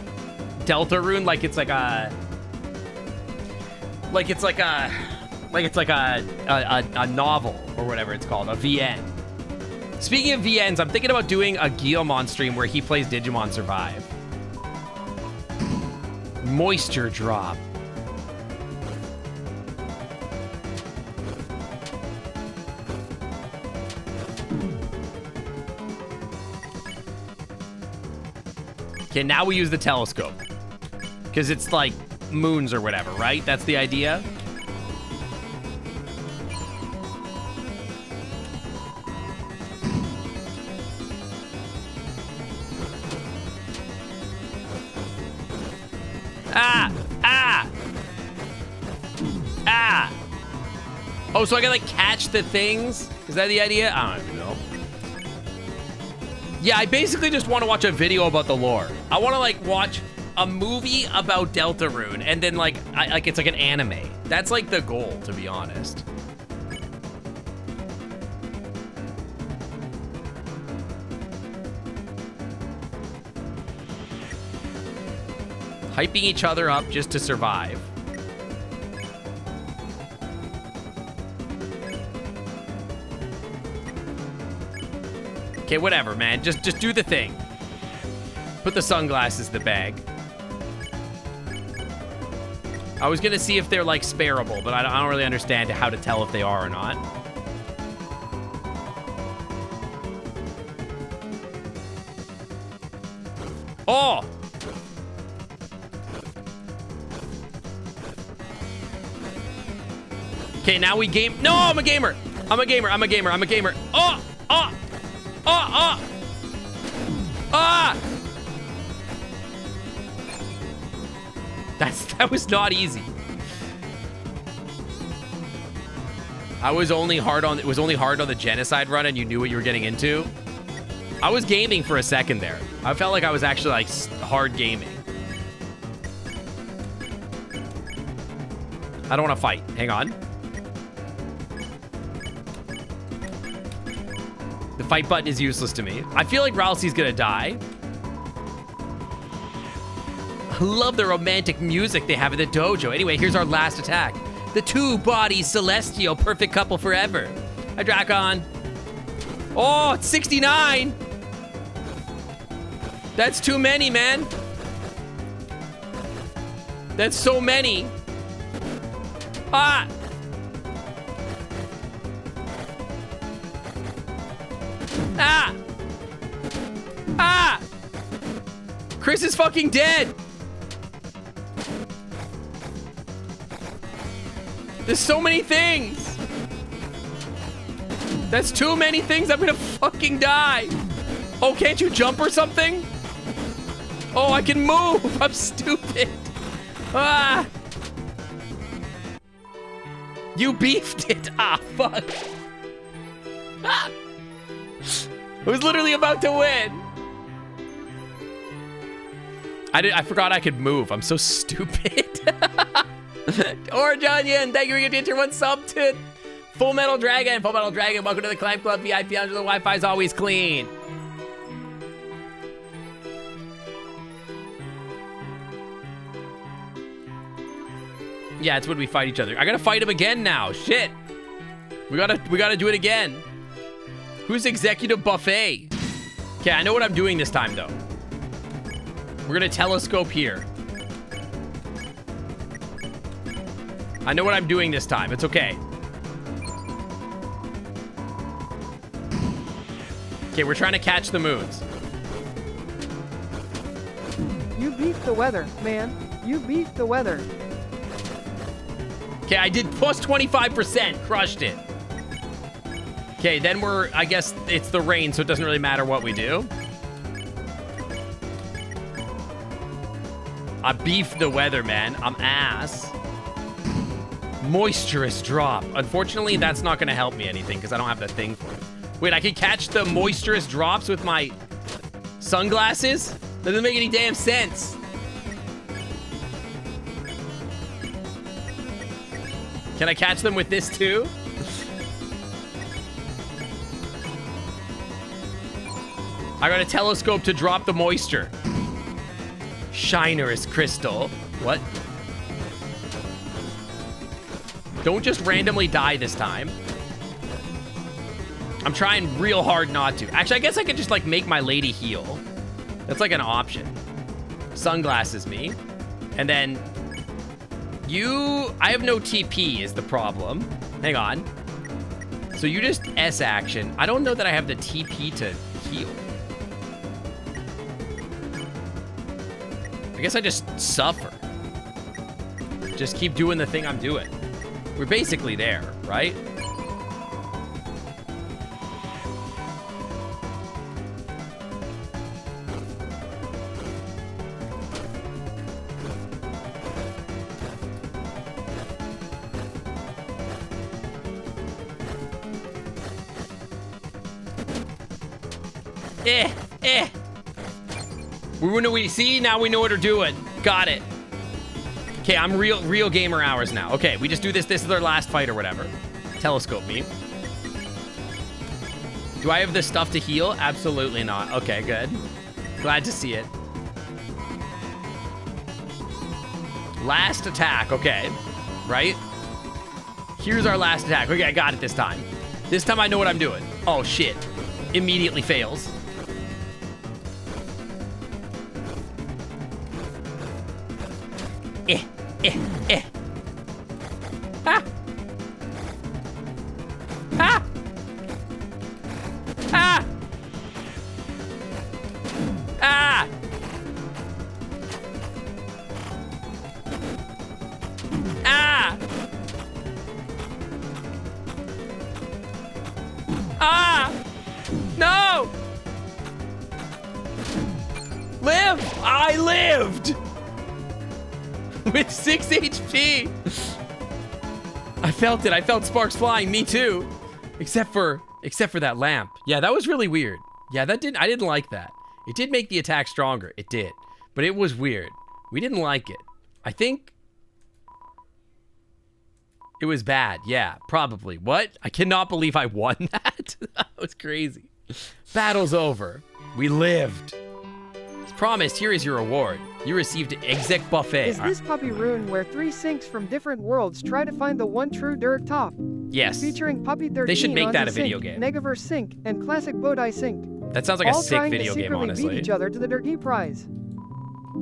Deltarune like it's like a a novel or whatever it's called, a VN. Speaking of VNs, I'm thinking about doing a Guillemon stream where he plays Digimon Survive. Moisture drop. Okay, now we use the telescope. Because it's like moons or whatever, right? That's the idea. Ah! Ah! Ah! Oh, so I can like catch the things? Is that the idea? I don't even know. Yeah, I basically just want to watch a video about the lore. I want to like watch a movie about Deltarune and then like it's like an anime. That's like the goal, to be honest. Hyping each other up just to survive. Okay, whatever, man. Just do the thing. Put the sunglasses in the bag. I was gonna see if they're like spareable, but I don't really understand how to tell if they are or not. Oh! Okay, now we game. No, I'm a gamer. I'm a gamer. I'm a gamer. I'm a gamer. Oh! Oh! Oh! Oh! Ah! That was not easy. It was only hard on the genocide run, and you knew what you were getting into. I was gaming for a second there. I felt like I was actually like hard gaming. I don't want to fight. Hang on. The fight button is useless to me. I feel like Ralsei's gonna die. I love the romantic music they have in the dojo. Anyway, here's our last attack. The two-body celestial perfect couple forever. Hi, Dracon. Oh, it's 69. That's too many, man. That's so many. Ah! Ah! Ah! Chris is fucking dead. There's so many things. That's too many things. I'm gonna fucking die. Oh, can't you jump or something? Oh, I can move. I'm stupid. Ah! You beefed it. Ah, fuck. Ah! I was literally about to win. I forgot I could move. I'm so stupid. Or John Yin, thank you for getting your 1 sub to Full Metal Dragon. Full Metal Dragon, welcome to the Climb Club VIP. Under the Wi-Fi's always clean. Yeah, it's when we fight each other. I gotta fight him again now. Shit. We gotta do it again. Who's Executive Buffet? Okay, I know what I'm doing this time though. We're gonna telescope here. I know what I'm doing this time. It's okay. Okay, we're trying to catch the moons. You beat the weather, man. You beat the weather. Okay, I did plus 25%. Crushed it. Okay, then I guess it's the rain, so it doesn't really matter what we do. I beefed the weather, man. I'm ass. Moisturous drop. Unfortunately, that's not going to help me anything because I don't have the thing for it. Wait, I can catch the moisturous drops with my sunglasses? That doesn't make any damn sense. Can I catch them with this too? I got a telescope to drop the moisture. Shinerous crystal. What? Don't just randomly die this time. I'm trying real hard not to. Actually, I guess I could just like make my lady heal. That's like an option. Sunglasses me. And then I have no TP is the problem. Hang on. So you just S action. I don't know that I have the TP to heal. I guess I just suffer. Just keep doing the thing I'm doing. We're basically there, right? We see, now we know what we're doing. Got it. Okay, I'm real gamer hours now. Okay, we just do this. This is our last fight or whatever. Telescope me. Do I have the stuff to heal? Absolutely not. Okay, good. Glad to see it. Last attack. Okay. Right? Here's our last attack. Okay, I got it this time. This time I know what I'm doing. Oh, shit. Immediately fails. Ah! Ah! Ah! Ah! Ah! Ah! No! Live! I lived! With 6 HP. I felt it. I felt sparks flying. Me too. Except for that lamp. Yeah, that was really weird. Yeah, I didn't like that. It did make the attack stronger. It did. But it was weird. We didn't like it. I think it was bad. Yeah, probably. What? I cannot believe I won that. That was crazy. Battle's over. We lived. As promised, here is your reward. You received an exec buffet. Is this Puppy Rune where 3 sinks from different worlds try to find the one true Dirk top? Yes. Featuring Puppy 13 They should make that a video sink, game. Negaverse Sink, and Classic Bodai Sink. That sounds like a sick video game, All trying to secretly honestly. beat each other to the Dirty prize.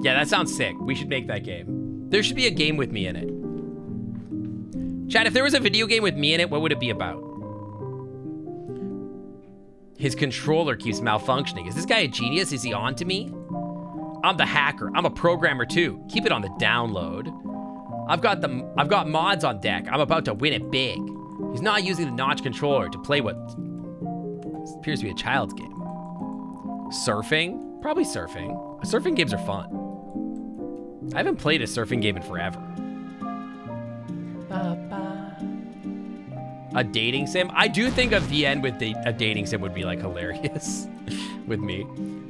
Yeah, that sounds sick. We should make that game. There should be a game with me in it. Chat, if there was a video game with me in it, what would it be about? His controller keeps malfunctioning. Is this guy a genius? Is he on to me? I'm the hacker. I'm a programmer too. Keep it on the download. I've got mods on deck. I'm about to win it big. He's not using the notch controller to play what appears to be a child's game. Surfing? Probably surfing. Surfing games are fun. I haven't played a surfing game in forever. A dating sim? I do think a VN with a dating sim would be like hilarious with me.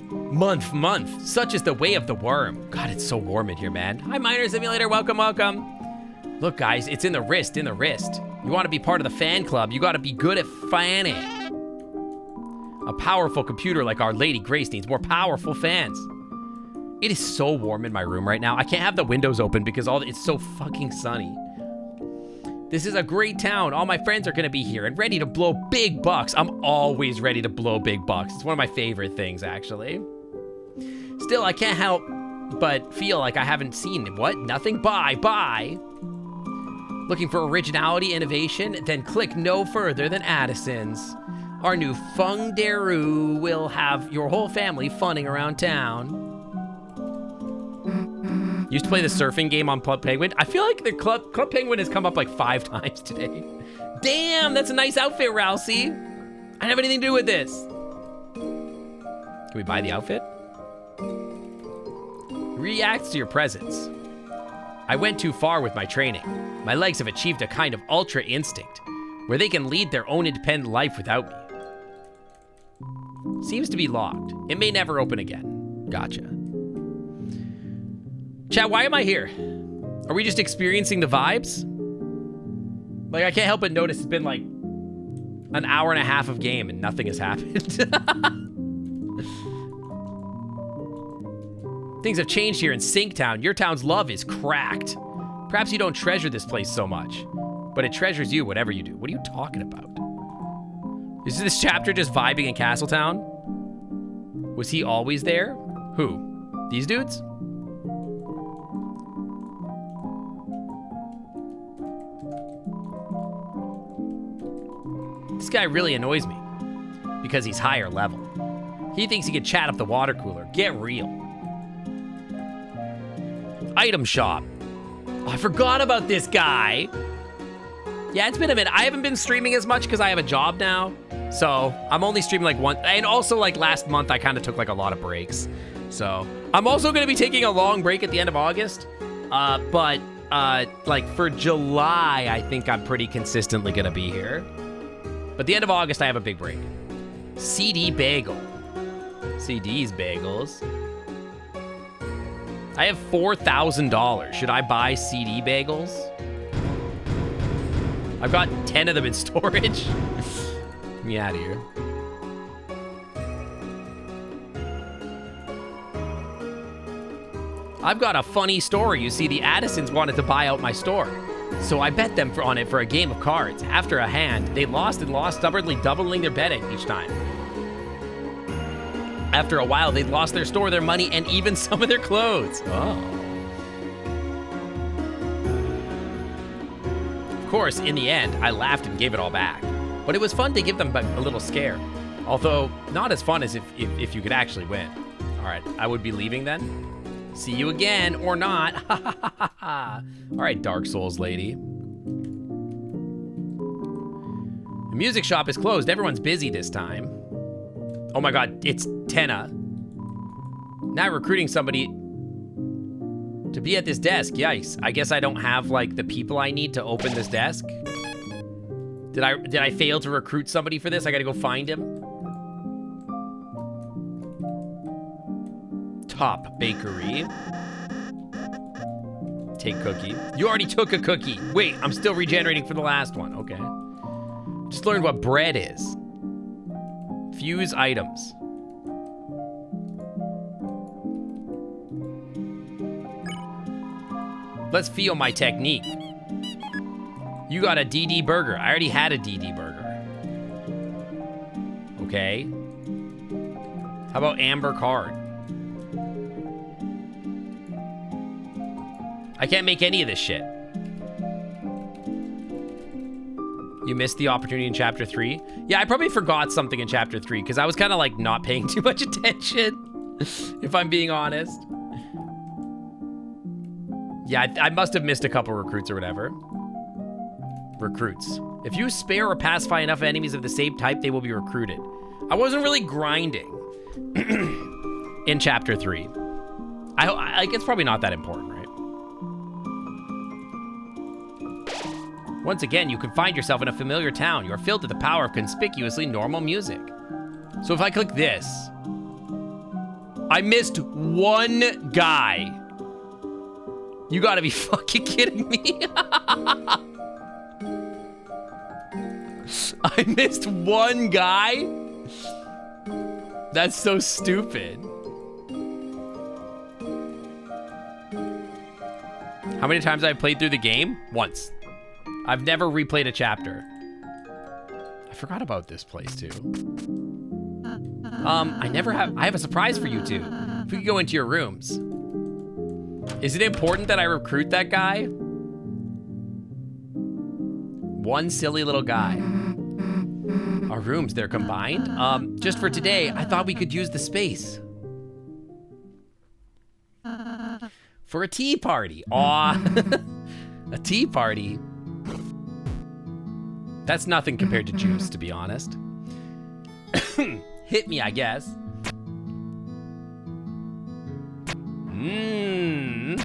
Month. Such is the way of the worm. God, it's so warm in here, man. Hi, Miner Simulator. Welcome. Look, guys, it's in the wrist. You want to be part of the fan club, you got to be good at fanning. A powerful computer like Our Lady Grace needs more powerful fans. It is so warm in my room right now. I can't have the windows open because it's so fucking sunny. This is a great town. All my friends are gonna be here and ready to blow big bucks. I'm always ready to blow big bucks. It's one of my favorite things, actually. Still, I can't help but feel like I haven't seen what? Nothing? Bye. Looking for originality, innovation? Then click no further than Addison's. Our new Fung Daru will have your whole family funning around town. Used to play the surfing game on Club Penguin. I feel like the Club Penguin has come up like 5 times today. Damn, that's a nice outfit, Rousey. I didn't have anything to do with this. Can we buy the outfit? Reacts to your presence. I went too far with my training. My legs have achieved a kind of ultra instinct where they can lead their own independent life without me. Seems to be locked. It may never open again. Gotcha. Chat, why am I here? Are we just experiencing the vibes? Like, I can't help but notice it's been like an hour and a half of game and nothing has happened. Things have changed here in Sinktown. Your town's love is cracked. Perhaps you don't treasure this place so much, but it treasures you whatever you do. What are you talking about? Is this chapter just vibing in Castletown? Was he always there? Who? These dudes? This guy really annoys me because he's higher level. He thinks he can chat up the water cooler. Get real. Item shop. Oh, I forgot about this guy. Yeah, it's been a minute. I haven't been streaming as much because I have a job now. So I'm only streaming like one. And also like last month, I kind of took like a lot of breaks. So I'm also going to be taking a long break at the end of August. But like for July, I think I'm pretty consistently going to be here. But the end of August, I have a big break. CD bagel. CD's bagels. I have $4,000. Should I buy CD bagels? I've got 10 of them in storage. Get me out of here. I've got a funny story. You see, the Addisons wanted to buy out my store. So I bet them on it for a game of cards. After a hand, they lost and lost, stubbornly doubling their betting each time. After a while, they'd lost their store, their money, and even some of their clothes. Oh. Of course, in the end, I laughed and gave it all back. But it was fun to give them a little scare. Although, not as fun as if you could actually win. All right, I would be leaving then. See you again, or not. All right, Dark Souls lady. The music shop is closed. Everyone's busy this time. Oh my God, it's Tenna. Now recruiting somebody to be at this desk. Yikes. I guess I don't have like the people I need to open this desk. Did I fail to recruit somebody for this? I gotta go find him. Top bakery. Take cookie. You already took a cookie. Wait, I'm still regenerating for the last one. Okay. Just learned what bread is. Fuse items. Let's feel my technique. You got a DD burger. I already had a DD burger. Okay. How about amber card? I can't make any of this shit. You missed the opportunity in chapter 3? Yeah, I probably forgot something in chapter 3 because I was kind of like not paying too much attention, if I'm being honest. Yeah, I must have missed a couple recruits or whatever. Recruits. If you spare or pacify enough enemies of the same type, they will be recruited. I wasn't really grinding in chapter 3. Like, it's probably not that important, right? Once again, you can find yourself in a familiar town. You are filled with the power of conspicuously normal music. So if I click this, I missed one guy. You gotta be fucking kidding me. I missed one guy? That's so stupid. How many times have I played through the game? Once. I've never replayed a chapter. I forgot about this place too. I have a surprise for you two. If we could go into your rooms. Is it important that I recruit that guy? One silly little guy. Our rooms, they're combined? Just for today, I thought we could use the space. For a tea party. Aw. A tea party? That's nothing compared to juice, to be honest. Hit me, I guess. Mmm.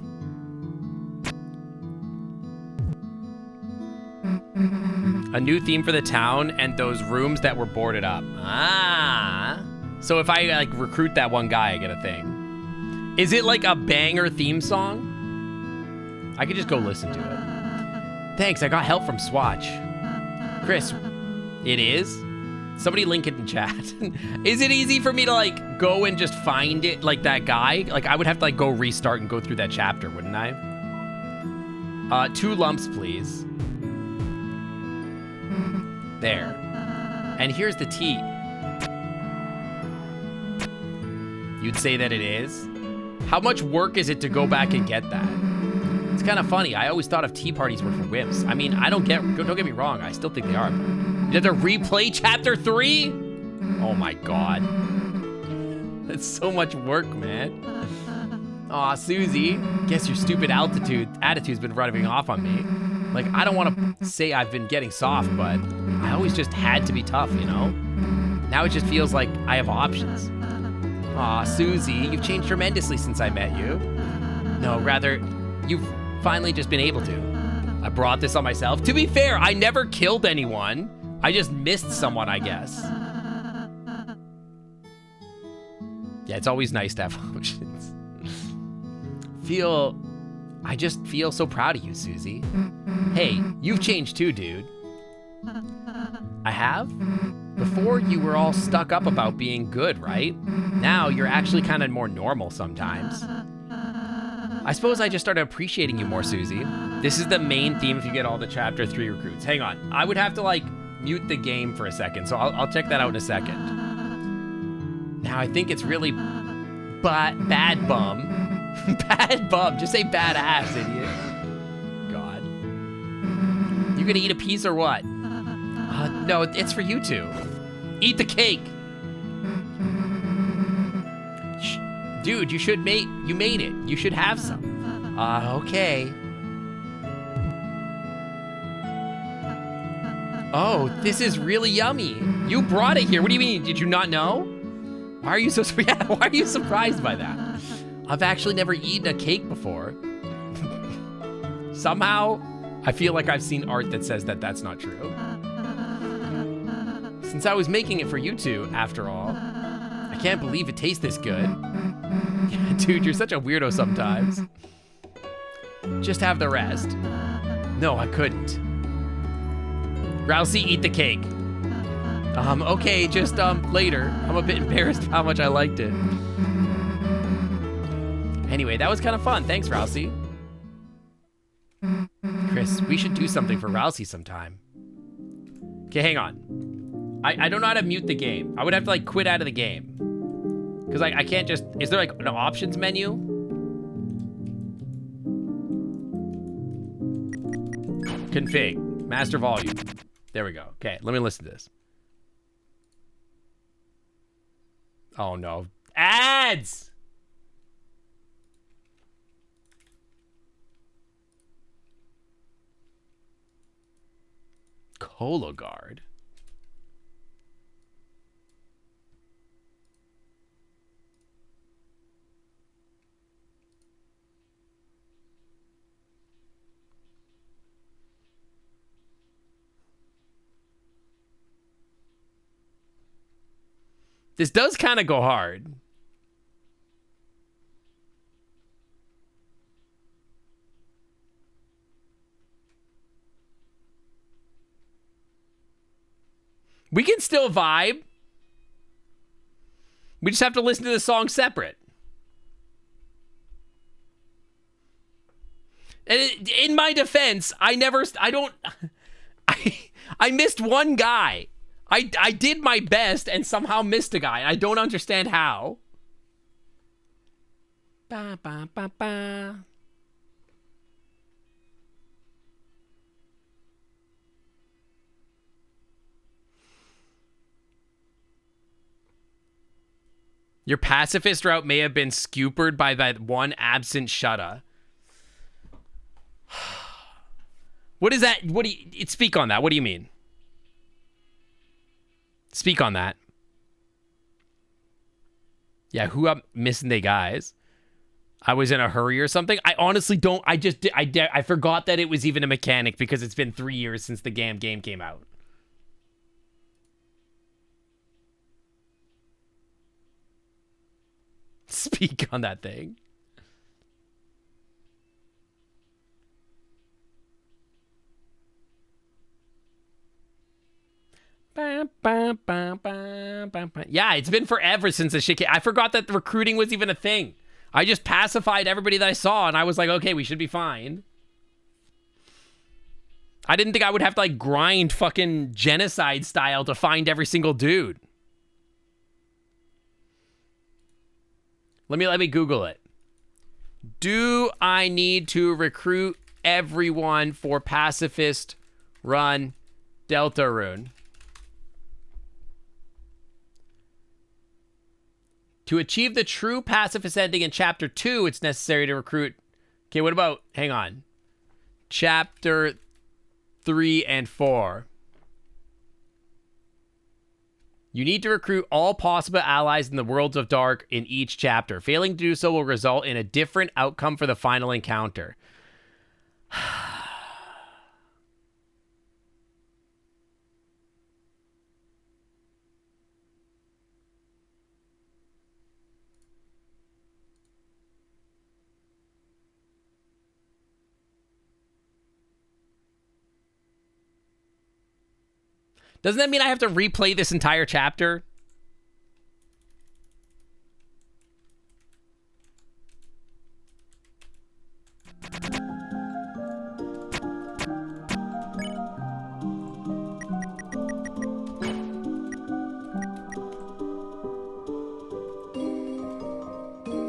A new theme for the town and those rooms that were boarded up. Ah. So if I like recruit that one guy, I get a thing. Is it like a banger theme song? I could just go listen to it. Thanks, I got help from Swatch. Chris, it is? Somebody link it in chat. Is it easy for me to like go and just find it, like that guy? Like I would have to like go restart and go through that chapter, wouldn't I? 2 lumps, please. There. And here's the tea. You'd say that it is? How much work is it to go back and get that? It's kind of funny. I always thought of tea parties were for wimps. I mean, don't get me wrong. I still think they are. You have to replay chapter 3? Oh my god. That's so much work, man. Aw, Susie. Guess your stupid attitude's been rubbing off on me. Like, I don't want to say I've been getting soft, but I always just had to be tough, you know? Now it just feels like I have options. Aw, Susie, you've changed tremendously since I met you. No, rather, you've finally just been able to. I brought this on myself. To be fair, I never killed anyone. I just missed someone, I guess. Yeah, it's always nice to have options. I just feel so proud of you, Susie. Hey, you've changed too, dude. I have? Before, you were all stuck up about being good, right? Now, you're actually kind of more normal sometimes. I suppose I just started appreciating you more, Susie. This is the main theme if you get all the chapter 3 recruits. Hang on. I would have to, like, mute the game for a second, so I'll check that out in a second. Now, I think it's really bad bum. Bad bum. Just say badass, idiot. God. You gonna eat a piece or what? No, it's for you two. Eat the cake. Dude, you made it. You should have some. Okay. Oh, this is really yummy. You brought it here. What do you mean? Did you not know? Why are you so why are you surprised by that? I've actually never eaten a cake before. Somehow, I feel like I've seen art that says that that's not true. Since I was making it for you two, after all, I can't believe it tastes this good. Yeah, dude, you're such a weirdo sometimes. Just have the rest. No, I couldn't. Rousey, eat the cake. Okay, just later. I'm a bit embarrassed how much I liked it. Anyway, that was kind of fun. Thanks, Rousey. Chris, we should do something for Rousey sometime. Okay, hang on. I don't know how to mute the game. I would have to, like, quit out of the game. Because I can't just... Is there, like, an options menu? Config. Master volume. There we go. Okay, let me listen to this. Oh, no. Ads! Cologuard. This does kind of go hard. We can still vibe. We just have to listen to the song separate. And in my defense, I missed one guy. I did my best and somehow missed a guy. I don't understand how. Ba, ba, ba, ba. Your pacifist route may have been skewered by that one absent shutta. What is that? What do you speak on that? What do you mean? Speak on that. Yeah, who I'm missing the guys? I was in a hurry or something. I honestly don't. I forgot that it was even a mechanic because it's been 3 years since the game came out. Speak on that thing. Yeah, it's been forever since the shit came. I forgot that the recruiting was even a thing. I just pacified everybody that I saw, and I was like, okay, we should be fine. I didn't think I would have to, like, grind fucking genocide style to find every single dude. Let me Google it. Do I need to recruit everyone for pacifist run Deltarune? To achieve the true pacifist ending in Chapter 2, it's necessary to recruit... Okay, what about... Hang on. Chapter 3 and 4. You need to recruit all possible allies in the Worlds of Dark in each chapter. Failing to do so will result in a different outcome for the final encounter. Doesn't that mean I have to replay this entire chapter?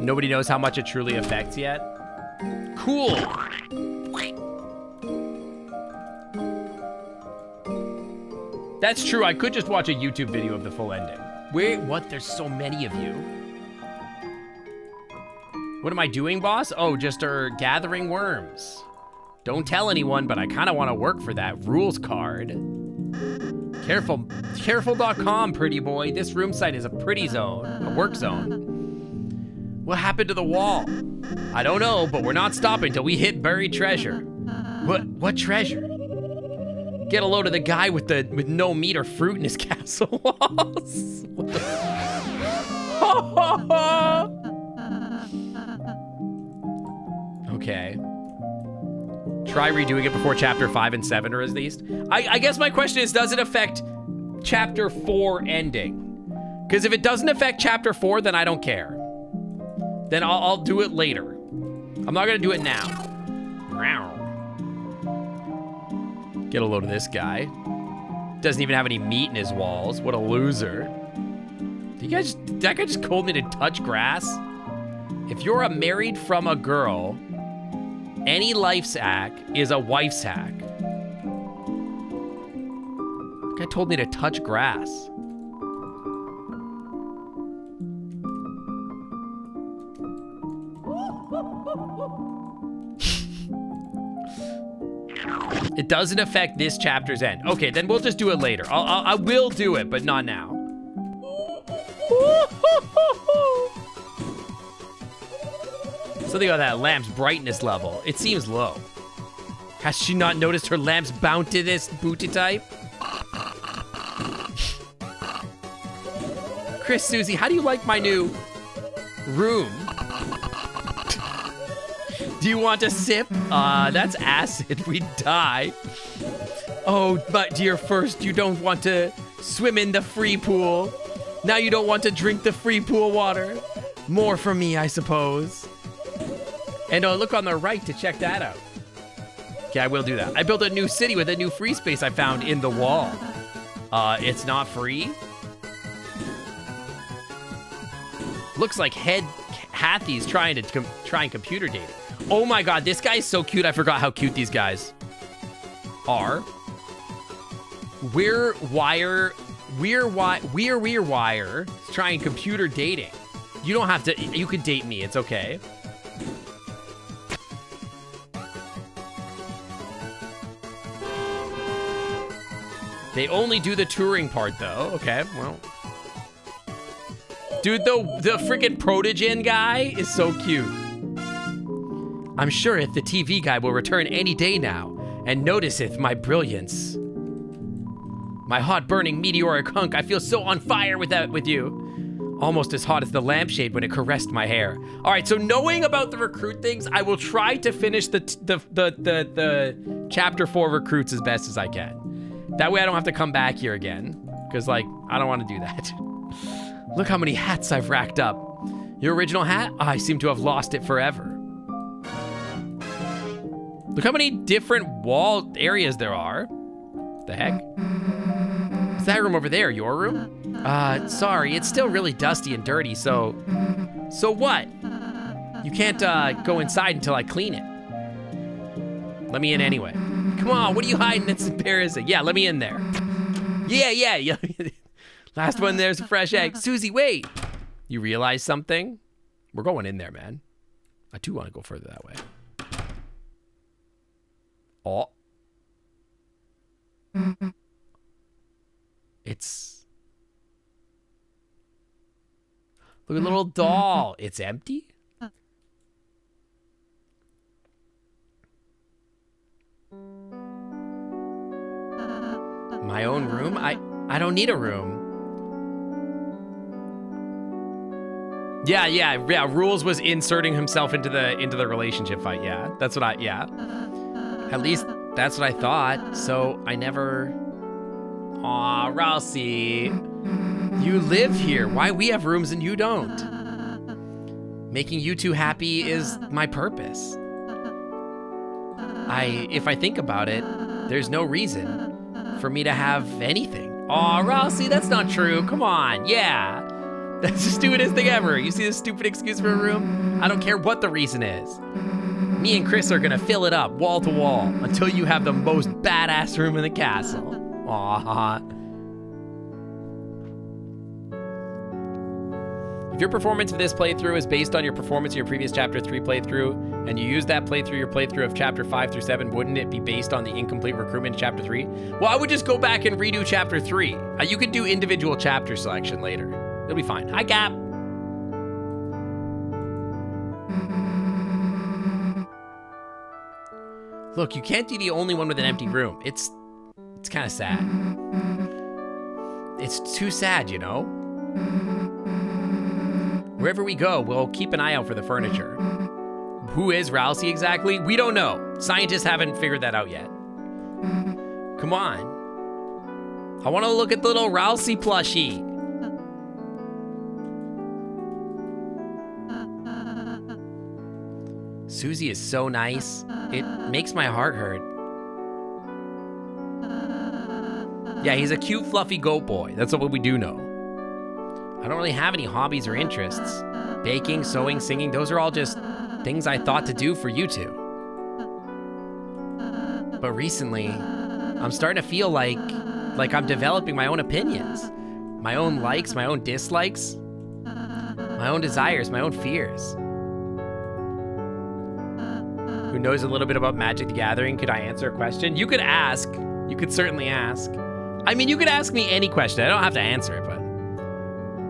Nobody knows how much it truly affects yet. Cool. That's true. I could just watch a YouTube video of the full ending. Wait, what? There's so many of you. What am I doing, boss? Oh, just gathering worms. Don't tell anyone, but I kind of want to work for that rules card. Careful. Careful.com, pretty boy. This room site is a pretty zone, a work zone. What happened to the wall? I don't know, but we're not stopping till we hit buried treasure. What treasure? Get a load of the guy with no meat or fruit in his castle walls. What the? Okay. Try redoing it before chapter 5 and 7 are at least. I guess my question is, does it affect chapter 4 ending? Because if it doesn't affect chapter 4, then I don't care. Then I'll do it later. I'm not gonna do it now. Get a load of this guy. Doesn't even have any meat in his walls. What a loser. That guy just told me to touch grass? If you're married from a girl, any life's hack is a wife's hack. That guy told me to touch grass. It doesn't affect this chapter's end. Okay, then we'll just do it later. I will do it, but not now. Something about that lamp's brightness level. It seems low. Has she not noticed her lamp's bountiness booty type? Chris, Susie, how do you like my new room? Do you want a sip? That's acid. We'd die. Oh, but dear, first you don't want to swim in the free pool. Now you don't want to drink the free pool water. More for me, I suppose. And look on the right to check that out. Okay, I will do that. I built a new city with a new free space I found in the wall. It's not free. Looks like Hathy's trying to try and computer date it. Oh my god, this guy is so cute. I forgot how cute these guys are. We're Wire trying computer dating. You don't have to. You could date me. It's okay. They only do the touring part, though. Okay, well. Dude, the freaking Protogen guy is so cute. I'm sure if the TV guy will return any day now and noticeth my brilliance. My hot burning meteoric hunk, I feel so on fire with you. Almost as hot as the lampshade when it caressed my hair. All right, so knowing about the recruit things, I will try to finish the chapter 4 recruits as best as I can. That way I don't have to come back here again, because like, I don't want to do that. Look how many hats I've racked up. Your original hat? Oh, I seem to have lost it forever. Look how many different wall areas there are. The heck? Is that room over there your room? Sorry, it's still really dusty and dirty, so what? You can't go inside until I clean it. Let me in anyway. Come on, what are you hiding? It's embarrassing. Yeah, let me in there. Yeah. Last one, there's a fresh egg. Susie, wait. You realize something? We're going in there, man. I do want to go further that way. Oh. It's... Look at the little doll. It's empty? My own room? I don't need a room. Yeah, Rules was inserting himself into the relationship fight, yeah. That's what At least that's what I thought, so I never... Aw, Rousey. You live here. Why we have rooms and you don't? Making you two happy is my purpose. If I think about it, there's no reason for me to have anything. Aw, Rousey, that's not true. Come on, yeah. That's the stupidest thing ever. You see this stupid excuse for a room? I don't care what the reason is. Me and Chris are gonna fill it up wall to wall until you have the most badass room in the castle. Aw. If your performance of this playthrough is based on your performance in your previous Chapter 3 playthrough, and you use that playthrough, your playthrough of Chapter 5 through 7, wouldn't it be based on the incomplete recruitment in Chapter 3? Well, I would just go back and redo Chapter 3. You could do individual chapter selection later. It'll be fine. Hi, Cap. Look, you can't be the only one with an empty room. It's kind of sad. It's too sad, you know? Wherever we go, we'll keep an eye out for the furniture. Who is Rousey exactly? We don't know. Scientists haven't figured that out yet. Come on. I want to look at the little Rousey plushie. Susie is so nice. It makes my heart hurt. Yeah, he's a cute, fluffy goat boy. That's what we do know. I don't really have any hobbies or interests. Baking, sewing, singing, those are all just things I thought to do for you two. But recently, I'm starting to feel like I'm developing my own opinions. My own likes, my own dislikes. My own desires, my own fears. Who knows a little bit about Magic the Gathering? Could I answer a question? You could ask. You could certainly ask. I mean, you could ask me any question. I don't have to answer it, but...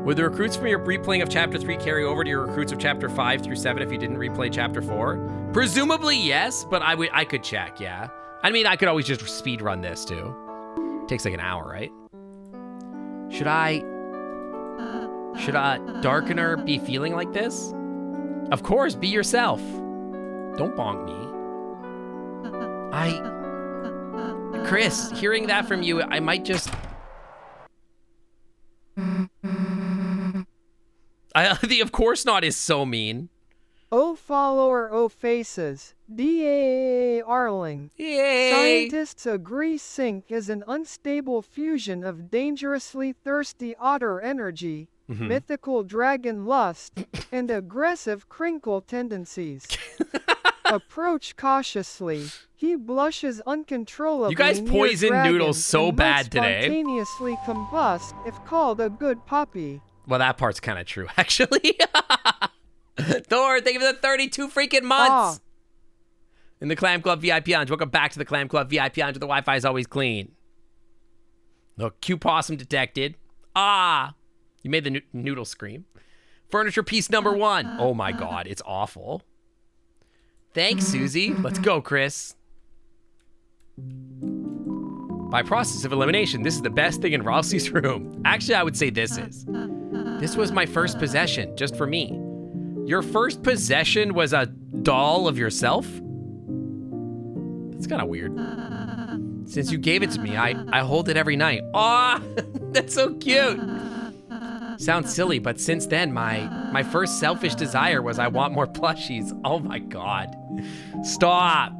Would the recruits from your replaying of Chapter 3 carry over to your recruits of Chapter 5 through 7 if you didn't replay Chapter 4? Presumably, yes, but I could check, yeah. I mean, I could always just speed run this, too. It takes like an hour, right? Should a Darkener be feeling like this? Of course, be yourself. Don't bonk me. Chris, hearing that from you, I might just... The of course not is so mean. Oh follower, oh faces. Darling. Yay! Scientists agree sync is an unstable fusion of dangerously thirsty otter energy, mythical dragon lust, and aggressive crinkle tendencies. Approach cautiously. He blushes uncontrollably. You guys poison noodles so bad today. Spontaneously combust if called a good puppy. Well, that part's kind of true, actually. Thor, thank you for the 32 freaking months. In the Clam Club VIP Lounge. Welcome back to the Clam Club VIP Lounge where the Wi-Fi is always clean. Look, Q Possum detected. Ah! You made the noodle scream. Furniture piece number 1. Oh my god, it's awful. Thanks, Susie. Let's go, Chris. By process of elimination, this is the best thing in Ralsei's room. Actually, I would say this is. This was my first possession, just for me. Your first possession was a doll of yourself? That's kind of weird. Since you gave it to me, I hold it every night. Aw, that's so cute. Sounds silly, but since then, my first selfish desire was I want more plushies. Oh my god. Stop.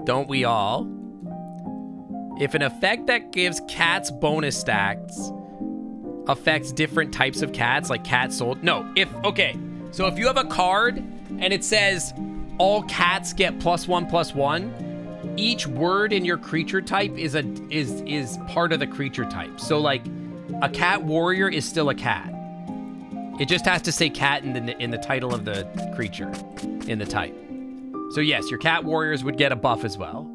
Don't we all? If an effect that gives cats bonus stacks affects different types of cats, like cat sold. No, okay. So if you have a card and it says all cats get +1/+1, each word in your creature type is part of the creature type. So like a cat warrior is still a cat. It just has to say cat in the title of the creature, in the type. So yes, your cat warriors would get a buff as well.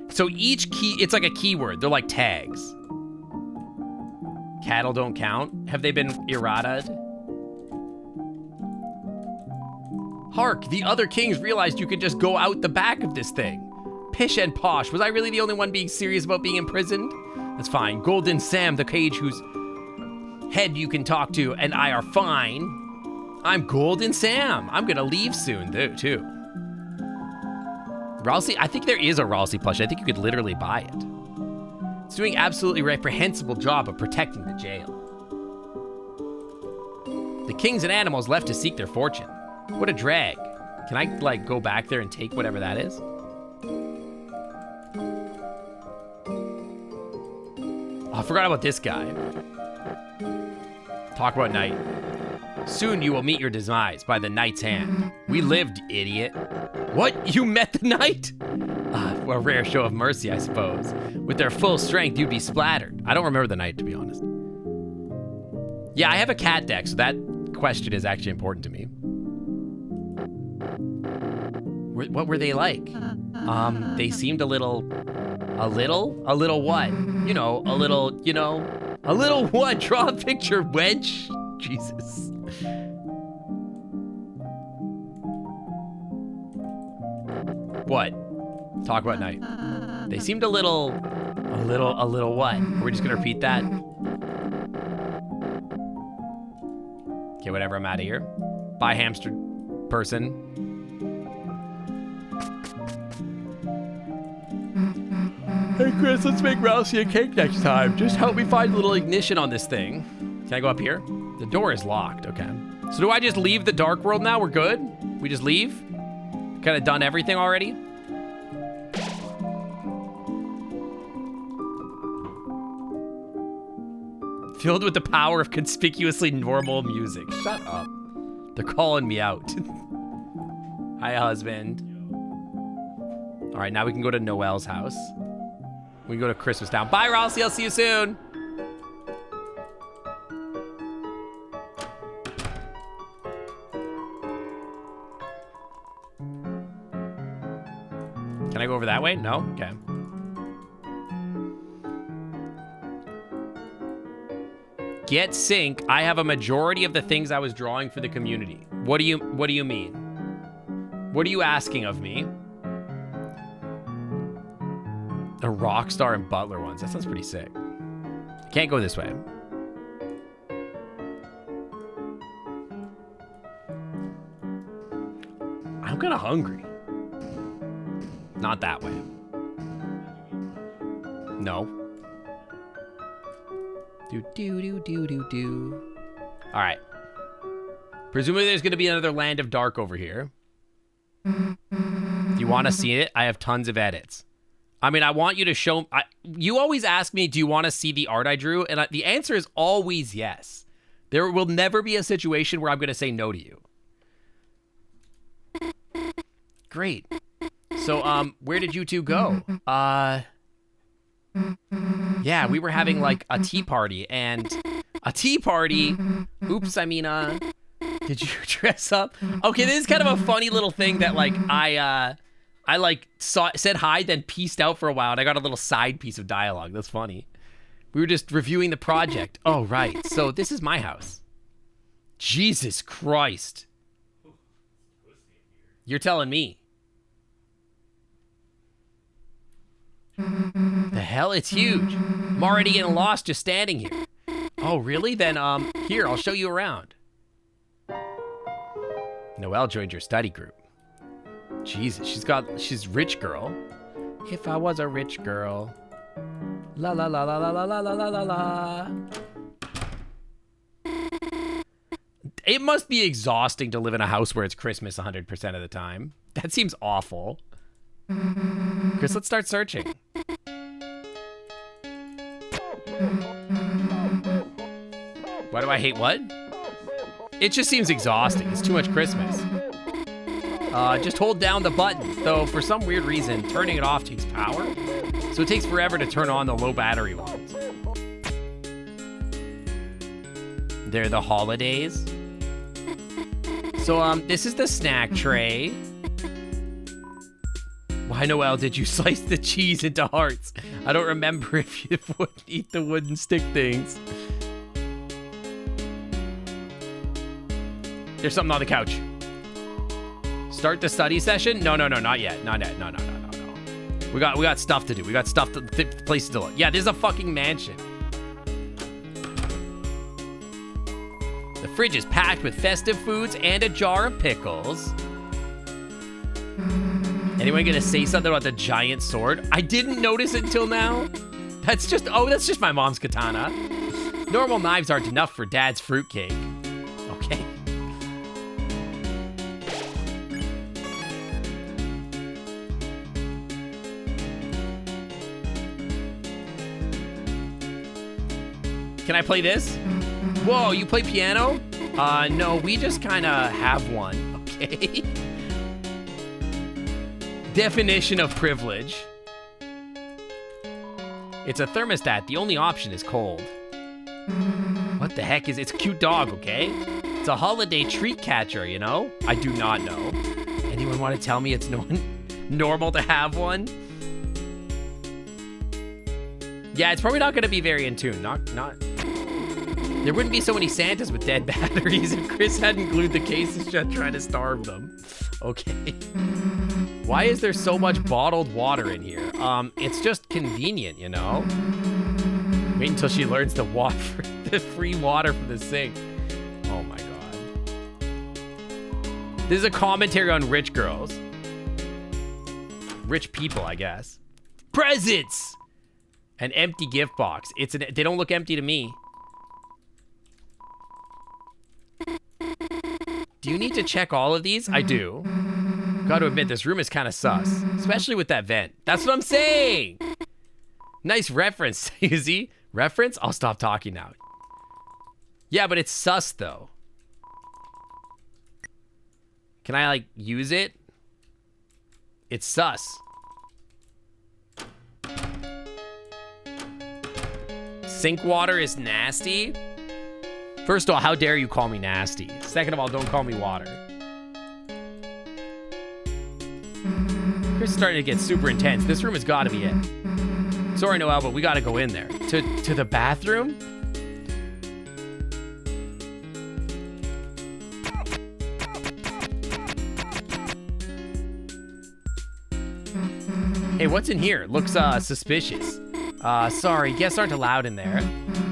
So each key, it's like a keyword. They're like tags. Cattle don't count. Have they been errataed? Hark, the other kings realized you could just go out the back of this thing. Pish and posh. Was I really the only one being serious about being imprisoned? That's fine. Golden Sam, the cage whose head you can talk to, and I are fine. I'm Golden Sam. I'm gonna leave soon, too. Ralsei, I think there is a Ralsei plush. I think you could literally buy it. It's doing absolutely reprehensible job of protecting the jail. The kings and animals left to seek their fortune. What a drag. Can I, like, go back there and take whatever that is? Oh, I forgot about this guy. Talk about night. Soon you will meet your demise by the knight's hand. We lived, idiot. What? You met the knight? A rare show of mercy, I suppose. With their full strength, you'd be splattered. I don't remember the knight, to be honest. Yeah, I have a cat deck, so that question is actually important to me. What were they like? They seemed a little what? You know, a little what? Draw a picture, wench. Jesus. What? Talk about night. They seemed a little what? Are we just gonna repeat that? Okay, whatever, I'm out of here. Bye, hamster person. Hey, Chris, let's make Ralsei a cake next time. Just help me find a little ignition on this thing. Can I go up here? The door is locked, okay. So do I just leave the dark world now? We're good? We just leave? Kind of done everything already? Filled with the power of conspicuously normal music. Shut up. They're calling me out. Hi, husband. All right, now we can go to Noelle's house. We can go to Christmas Town. Bye, Ralsei. I'll see you soon. Can I go over that way? No? Okay. Get sync. I have a majority of the things I was drawing for the community. What do you mean? What are you asking of me? The Rockstar and Butler ones. That sounds pretty sick. Can't go this way. I'm kind of hungry. Not that way. No. Do. All right. Presumably there's going to be another Land of Dark over here. Do you want to see it? I have tons of edits. I mean, I want you to show... you always ask me, do you want to see the art I drew? And the answer is always yes. There will never be a situation where I'm going to say no to you. Great. So, where did you two go? Yeah, we were having, like, a tea party, and a tea party? Oops, I mean, did you dress up? Okay, this is kind of a funny little thing that, like, I like, said hi, then pieced out for a while, and I got a little side piece of dialogue. That's funny. We were just reviewing the project. Oh, right. So, this is my house. Jesus Christ. You're telling me. The hell? It's huge. I'm already getting lost just standing here. Oh, really? Then, here, I'll show you around. Noelle joined your study group. Jesus, she's rich girl. If I was a rich girl. La la la la la la la la la la la. It must be exhausting to live in a house where it's Christmas 100% of the time. That seems awful. Chris, let's start searching. Why do I hate what? It just seems exhausting. It's too much Christmas. Just hold down the button. Though, for some weird reason, turning it off takes power. So it takes forever to turn on the low battery ones. They're the holidays. So, this is the snack tray. Why, Noelle, did you slice the cheese into hearts? I don't remember if you would eat the wooden stick things. There's something on the couch. Start the study session? No, not yet. Not yet. No. We got stuff to do. We got places to look. Yeah, this is a fucking mansion. The fridge is packed with festive foods and a jar of pickles. Anyone gonna say something about the giant sword? I didn't notice it until now. That's just my mom's katana. Normal knives aren't enough for Dad's fruitcake. Okay. Can I play this? Whoa, you play piano? No, we just kind of have one, okay? Definition of privilege. It's a thermostat. The only option is cold. What the heck is it? It's a cute dog, okay? It's a holiday treat catcher, you know? I do not know. Anyone want to tell me it's normal to have one? Yeah, it's probably not going to be very in tune. Not. There wouldn't be so many Santas with dead batteries if Chris hadn't glued the cases shut trying to starve them. Okay. Why is there so much bottled water in here? It's just convenient, you know? Wait until she learns the free water from the sink. Oh my god. This is a commentary on rich girls. Rich people, I guess. Presents! An empty gift box. They don't look empty to me. Do you need to check all of these? I do. Gotta admit, this room is kind of sus. Especially with that vent. That's what I'm saying! Nice reference, Izzy. Reference? I'll stop talking now. Yeah, but it's sus, though. Can I, like, use it? It's sus. Sink water is nasty? First of all, how dare you call me nasty? Second of all, don't call me water. Chris is starting to get super intense. This room has got to be it. Sorry, Noelle, but we got to go in there. To the bathroom? Hey, what's in here? Looks suspicious. Sorry, guests aren't allowed in there.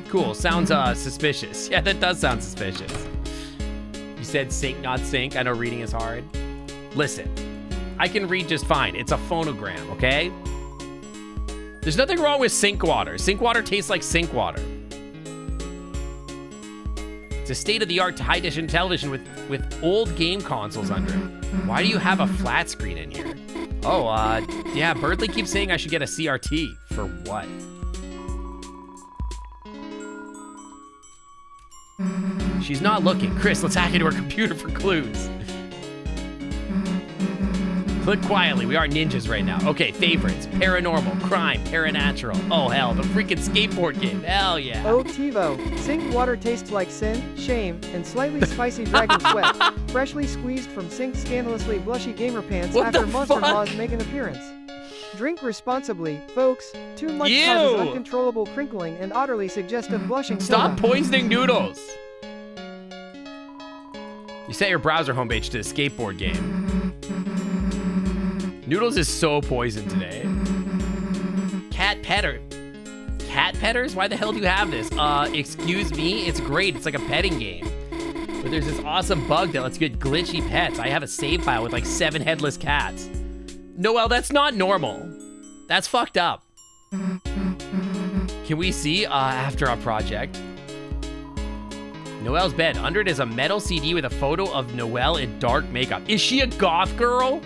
Cool, sounds suspicious. Yeah, that does sound suspicious. You said sink, not sink. I know reading is hard. Listen, I can read just fine. It's a phonogram, okay? There's nothing wrong with sink water. Sink water tastes like sink water. It's a state-of-the-art high-definition television with old game consoles under it. Why do you have a flat screen in here? Oh, yeah, Birdley keeps saying I should get a CRT. For what? She's not looking. Chris, let's hack into her computer for clues. Click quietly. We are ninjas right now. Okay, favorites. Paranormal, crime, paranatural. Oh, hell. The freaking skateboard game. Hell yeah. Oh, TiVo. Sink water tastes like sin, shame, and slightly spicy dragon sweat. Freshly squeezed from sink scandalously blushy gamer pants What after the Monster fuck? Laws make an appearance. Drink responsibly, folks. Too much Ew. causes uncontrollable crinkling and utterly suggestive blushing. Stop soda. poisoning noodles. You set your browser homepage to the skateboard game. Noodles is so poisoned today. Cat petter. Cat petters? Why the hell do you have this? Excuse me? It's great. It's like a petting game. But there's this awesome bug that lets you get glitchy pets. I have a save file with like 7 headless cats. Noel, that's not normal. That's fucked up. Can we see after our project? Noelle's bed. Under it is a metal CD with a photo of Noelle in dark makeup. Is she a goth girl?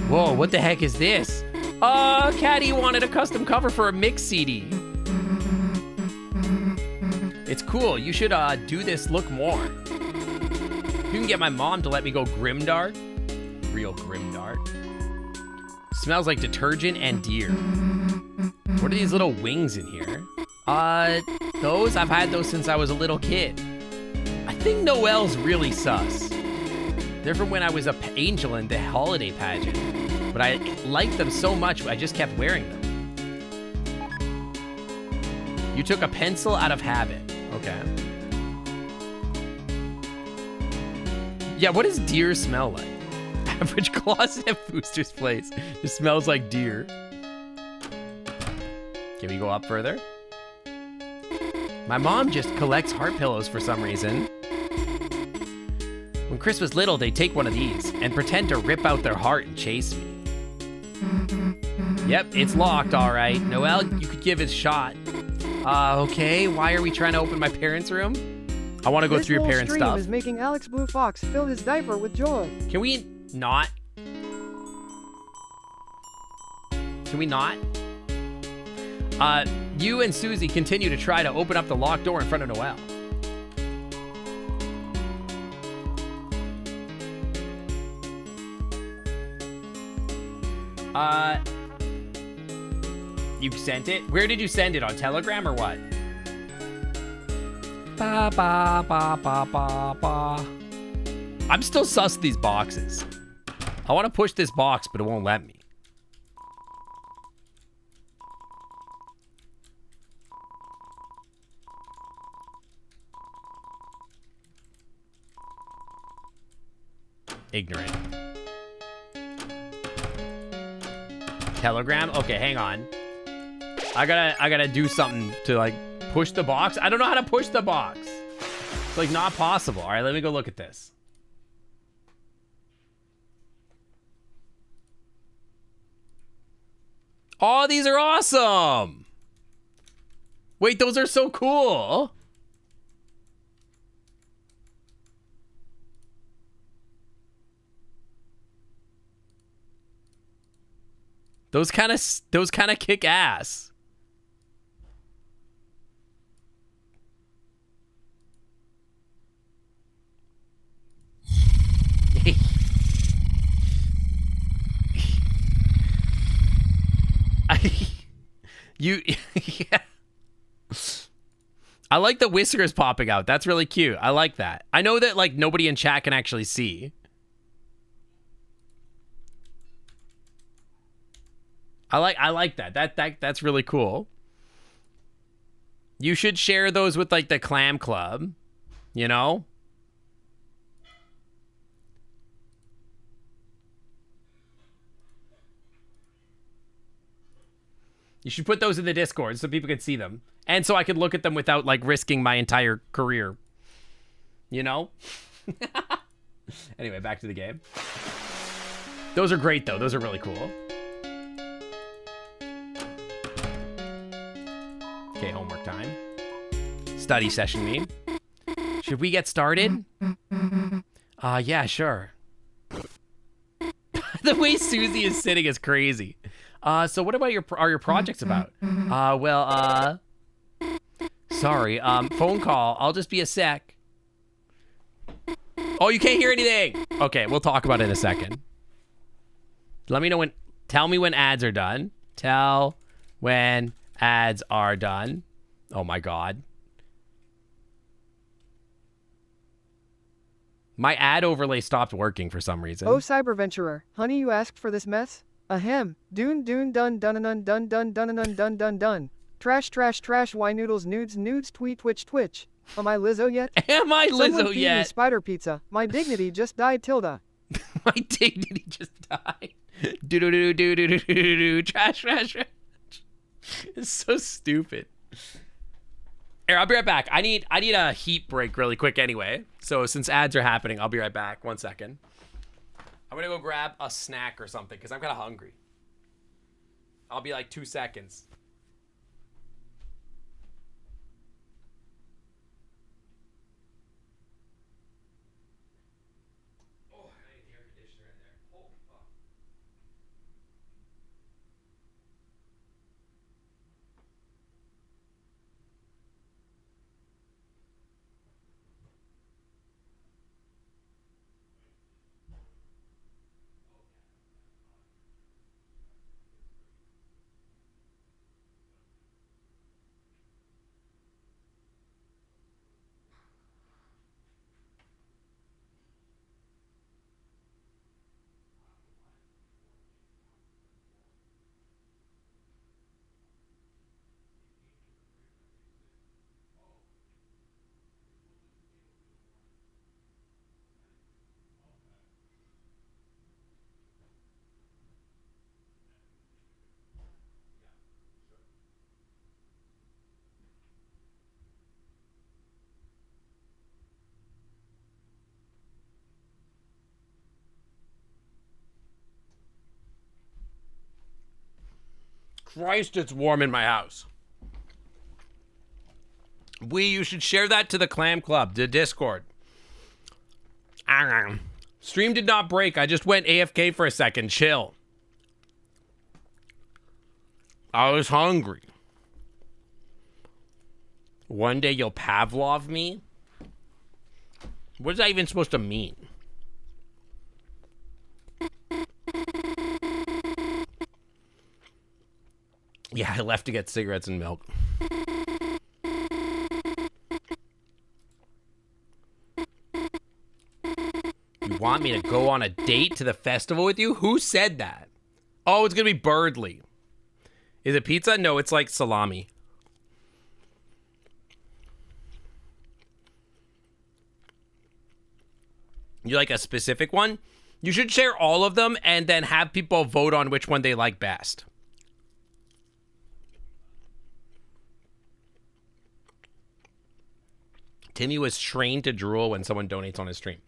Whoa, what the heck is this? Caddy wanted a custom cover for a mix CD. It's cool. You should do this look more. You can get my mom to let me go grimdark. Real grimdark. Smells like detergent and deer. What are these little wings in here? Those? I've had those since I was a little kid. I think Noelle's really sus. They're from when I was a angel in the holiday pageant. But I liked them so much, I just kept wearing them. You took a pencil out of habit. Okay. Yeah, what does deer smell like? Average closet at Booster's place. It smells like deer. Can we go up further? My mom just collects heart pillows for some reason. When Chris was little, they'd take one of these and pretend to rip out their heart and chase me. Yep, it's locked, all right. Noelle, you could give it a shot. Okay, why are we trying to open my parents' room? I want to go through your parents' This whole stuff. stream is making Alex Blue Fox fill his diaper with joy. Can we not? Can we not? You and Susie continue to try to open up the locked door in front of Noelle. You sent it? Where did you send it? On Telegram or what? Ba ba ba ba ba ba. I'm still sus these boxes. I want to push this box, but it won't let me. Ignorant. Telegram? Okay, hang on. I gotta do something to like push the box. I don't know how to push the box. It's like not possible. All right, let me go look at this. Oh, these are awesome. Wait, those are so cool. Those kind of kick ass. Yeah. I like the whiskers popping out. That's really cute. I like that. I know that like nobody in chat can actually see. I like that. That's really cool. You should share those with like the Clam Club, you know? You should put those in the Discord so people can see them. And so I could look at them without like risking my entire career. You know? Anyway, back to the game. Those are great though. Those are really cool. Okay, homework time. Study session me. Should we get started? Yeah, sure. The way Susie is sitting is crazy. So what about your projects about? Sorry, phone call. I'll just be a sec. Oh, you can't hear anything. Okay, we'll talk about it in a second. Let me know when. Tell me when ads are done. Tell when ads are done. Oh my God. My ad overlay stopped working for some reason. Oh, Cyberventurer, honey, you asked for this mess? Ahem. Dune dun dun dun dun dun dun dun dun dun dun dun. Trash trash trash. Why noodles nudes nudes tweet twitch twitch. Am I Lizzo yet? Am I Someone Lizzo feed me yet? spider pizza. My dignity just died. Tilda. My dignity just died. Do do do do do do do do. Trash trash trash. It's so stupid. Here, I'll be right back. I need a heat break really quick anyway. So since ads are happening, I'll be right back. 1 second. I'm gonna go grab a snack or something because I'm kind of hungry. I'll be like 2 seconds. Oh, I need the air conditioner in there. Holy fuck. Christ, it's warm in my house. You should share that to the Clam Club, the Discord. Stream did not break. I just went AFK for a second. Chill. I was hungry. One day you'll Pavlov me? What is that even supposed to mean? Yeah, I left to get cigarettes and milk. You want me to go on a date to the festival with you? Who said that? Oh, it's gonna be Birdly. Is it pizza? No, it's like salami. You like a specific one? You should share all of them and then have people vote on which one they like best. Timmy was trained to drool when someone donates on his stream.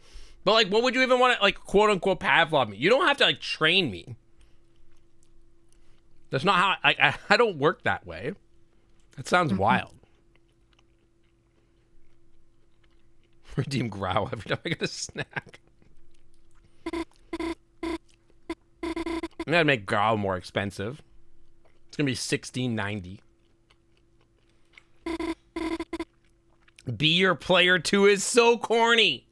But, like, what would you even want to, like, quote-unquote Pavlov me? You don't have to, like, train me. That's not how... I don't work that way. That sounds wild. Redeem Growl every time I get a snack. I'm gonna make Growl more expensive. It's gonna be $16.90. Be Your Player 2 is so corny.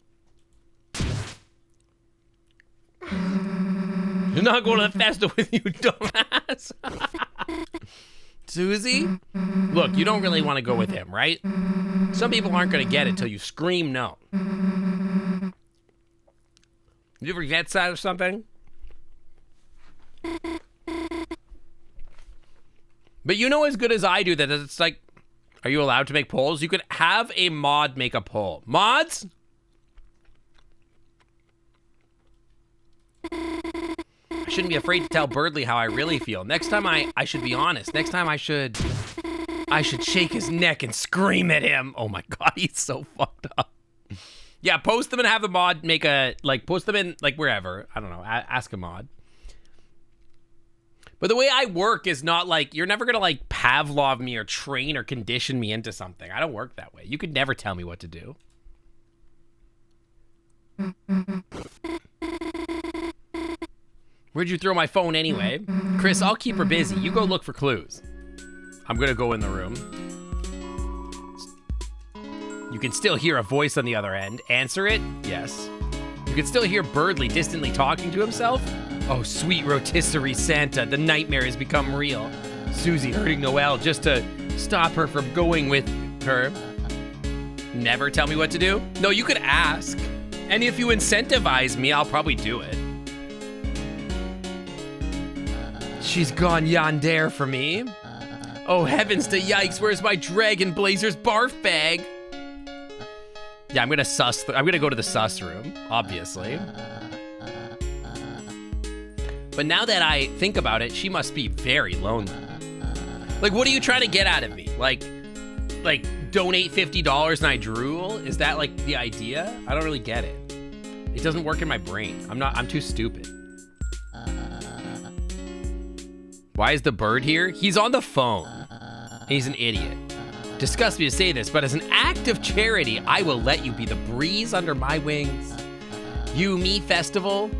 You're not going to the festival with you, dumbass. Susie? Look, you don't really want to go with him, right? Some people aren't going to get it till you scream no. You ever get sad or something? But you know as good as I do that it's like, are you allowed to make polls? You could have a mod make a poll. Mods? I shouldn't be afraid to tell Birdly how I really feel. Next time I should be honest. Next time I should shake his neck and scream at him. Oh my God, he's so fucked up. Yeah, post them and have the mod make a, like, post them in, like, wherever. I don't know, ask a mod. But the way I work is not like, you're never gonna like Pavlov me or train or condition me into something. I don't work that way. You could never tell me what to do. Where'd you throw my phone anyway? Chris, I'll keep her busy. You go look for clues. I'm gonna go in the room. You can still hear a voice on the other end. Answer it? Yes. You can still hear Birdly distantly talking to himself? Oh, sweet rotisserie Santa, the nightmare has become real. Susie hurting Noelle just to stop her from going with her. Never tell me what to do? No, you could ask. And if you incentivize me, I'll probably do it. She's gone yonder for me. Oh, heavens to yikes, where's my Dragon Blazers barf bag? Yeah, I'm gonna go to the sus room, obviously. But now that I think about it, she must be very lonely. Like, what are you trying to get out of me? Like donate $50 and I drool? Is that like the idea? I don't really get it. It doesn't work in my brain. I'm too stupid. Why is the bird here? He's on the phone. He's an idiot. Disgusts me to say this, but as an act of charity, I will let you be the breeze under my wings. You, me festival.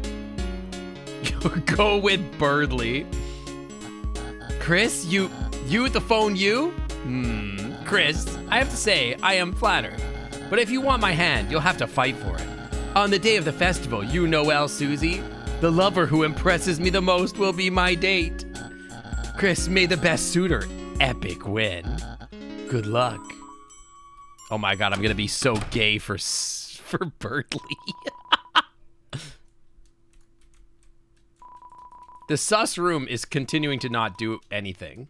Go with Birdly. Chris, you with the phone, you? Chris, I have to say, I am flattered. But if you want my hand, you'll have to fight for it. On the day of the festival, you, Noelle, Susie, the lover who impresses me the most will be my date. Chris, may the best suitor epic win. Good luck. Oh my god, I'm gonna be so gay for Birdly. The sus room is continuing to not do anything.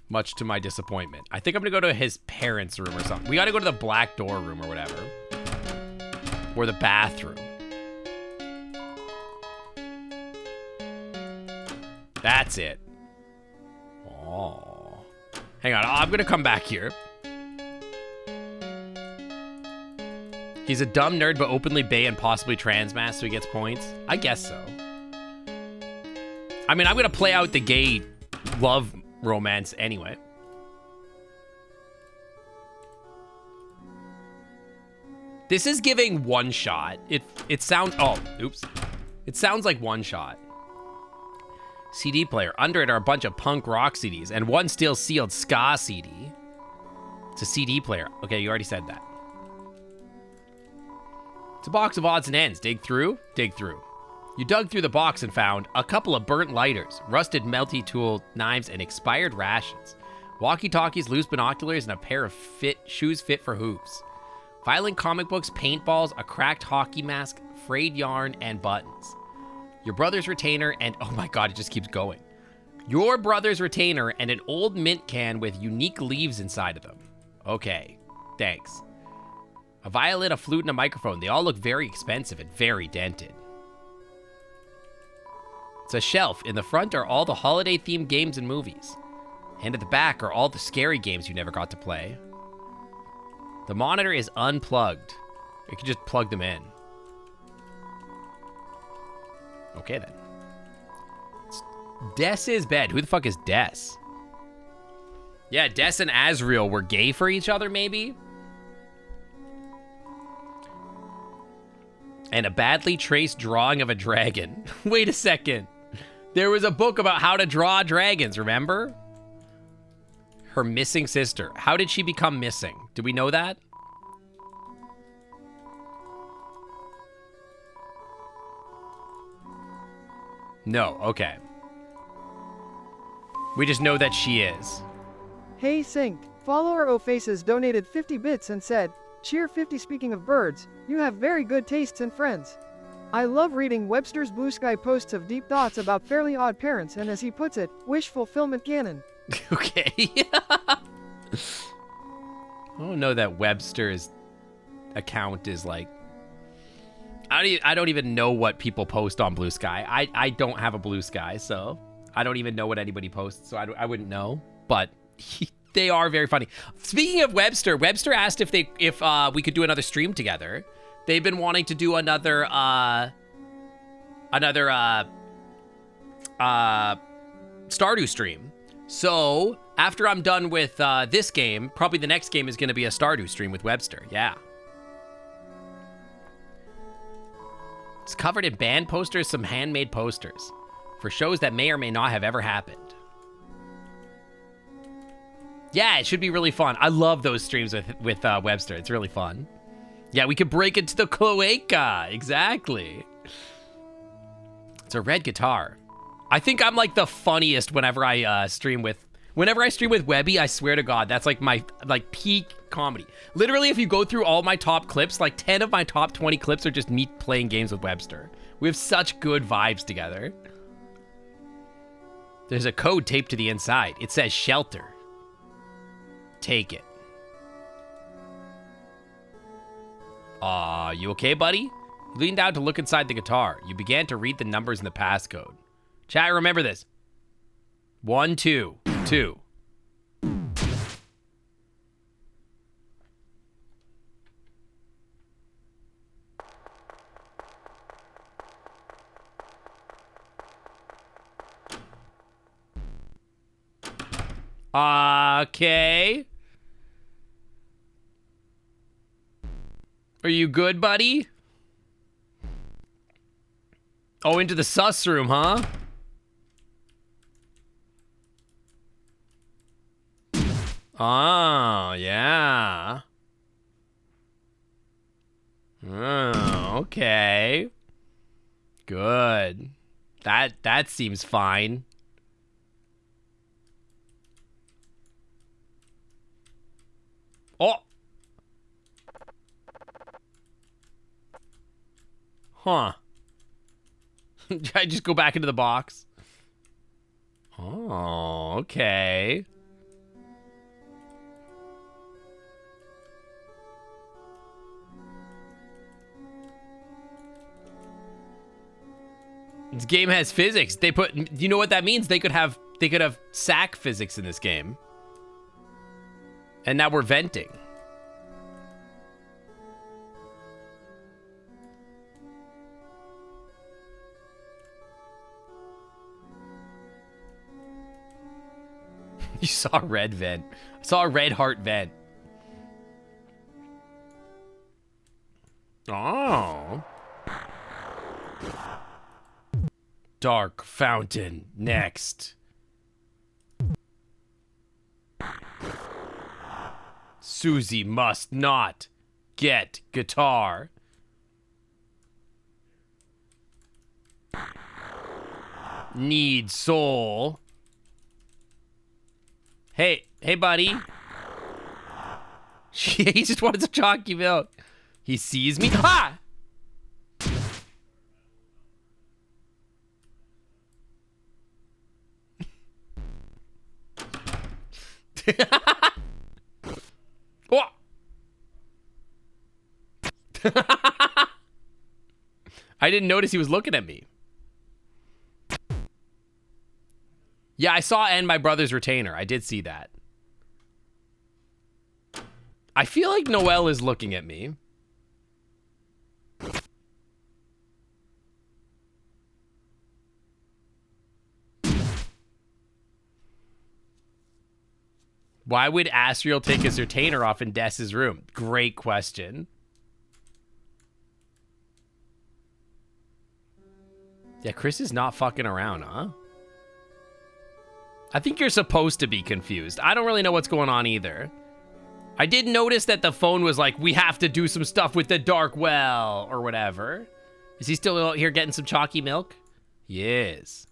Much to my disappointment. I think I'm gonna go to his parents' room or something. We gotta go to the black door room or whatever. Or the bathroom. That's it. Oh. Hang on, I'm gonna come back here. He's a dumb nerd, but openly bay and possibly trans mass, so he gets points. I guess so. I mean, I'm gonna play out the gay love romance anyway. This is giving one shot. It sounds, oh, oops. It sounds like one shot. CD player. Under it are a bunch of punk rock CDs and one steel sealed ska CD. It's a CD player. Okay, you already said that. It's a box of odds and ends. Dig through? Dig through. You dug through the box and found a couple of burnt lighters, rusted multi-tool knives, and expired rations. Walkie-talkies, loose binoculars, and a pair of shoes fit for hooves. Violent comic books, paintballs, a cracked hockey mask, frayed yarn, and buttons. Your brother's retainer and, oh my god, it just keeps going. Your brother's retainer and an old mint can with unique leaves inside of them. Okay, thanks. A violin, a flute, and a microphone. They all look very expensive and very dented. It's a shelf. In the front are all the holiday-themed games and movies. And at the back are all the scary games you never got to play. The monitor is unplugged. You can just plug them in. Okay, then. It's Dess's bed. Who the fuck is Des? Yeah, Des and Azriel were gay for each other, maybe? And a badly traced drawing of a dragon. Wait a second. There was a book about how to draw dragons, remember? Her missing sister. How did she become missing? Do we know that? No, okay. We just know that she is. Hey Sync, follower Ofaces donated 50 bits and said, Cheer 50. Speaking of birds, you have very good tastes and friends. I love reading Webster's Blue Sky posts of deep thoughts about Fairly Odd Parents and, as he puts it, wish fulfillment canon. Okay. I don't know that Webster's account is like... I don't even know what people post on Blue Sky. I don't have a Blue Sky, so I don't even know what anybody posts, so I wouldn't know. But they are very funny. Speaking of Webster, Webster asked if we could do another stream together. They've been wanting to do another Stardew stream. So after I'm done with this game, probably the next game is going to be a Stardew stream with Webster. Yeah. It's covered in band posters, some handmade posters for shows that may or may not have ever happened. Yeah, it should be really fun. I love those streams with Webster. It's really fun. Yeah, we could break into the cloaca. Exactly. It's a red guitar. I think I'm like the funniest whenever I stream with Webby. I swear to God, that's like my peak comedy. Literally, if you go through all my top clips, like 10 of my top 20 clips are just me playing games with Webster. We have such good vibes together. There's a code taped to the inside. It says shelter. Take it. You okay, buddy? You leaned down to look inside the guitar. You began to read the numbers in the passcode. Chat, remember this. 1, 2, 2. Okay. Are you good, buddy? Oh, into the sus room, huh? Oh, yeah. Oh, okay. Good. That seems fine. Oh. Huh. I just go back into the box. Oh, okay. This game has physics. They put, you know what that means? They could have sack physics in this game. And now we're venting. You saw a red vent. I saw a red heart vent. Oh. Dark fountain next. Susie must not get guitar. Need soul. Hey, buddy. He just wanted some chalky milk. He sees me. Ah! Oh. I didn't notice he was looking at me. Yeah, I saw and my brother's retainer. I did see that. I feel like Noelle is looking at me. Why would Asriel take his retainer off in Dess's room? Great question. Yeah, Chris is not fucking around, huh? I think you're supposed to be confused. I don't really know what's going on either. I did notice that the phone was like, we have to do some stuff with the dark well, or whatever. Is he still out here getting some chalky milk? He is.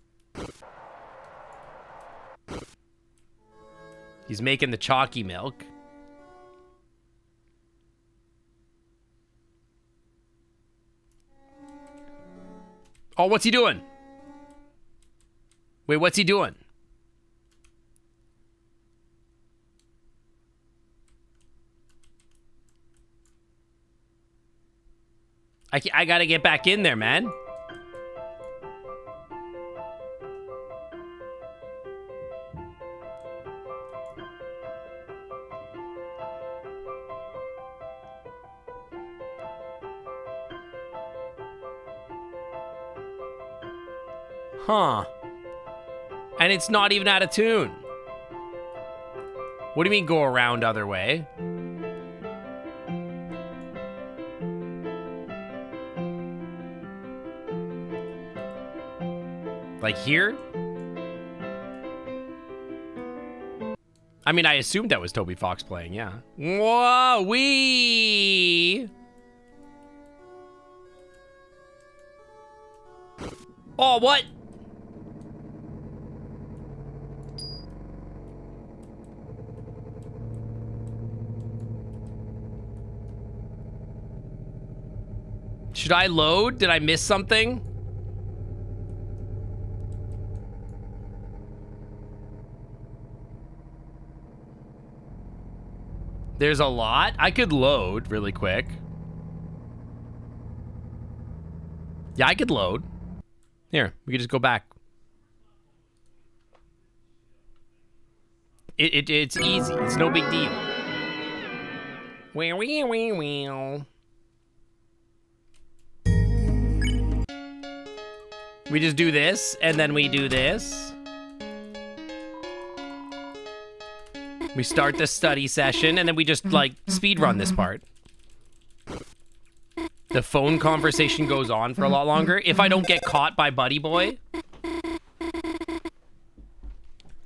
He's making the chalky milk. Oh, what's he doing? Wait, what's he doing? I gotta get back in there, man. Huh. And it's not even out of tune. What do you mean go around other way? Like here? I mean, I assumed that was Toby Fox playing, yeah. Whoa, wee! Oh, what? Should I load? Did I miss something? There's a lot. I could load really quick. Yeah, I could load. Here, we could just go back. It's easy. It's no big deal. We just do this, and then we do this. We start the study session, and then we just, like, speed run this part. The phone conversation goes on for a lot longer. If I don't get caught by Buddy Boy.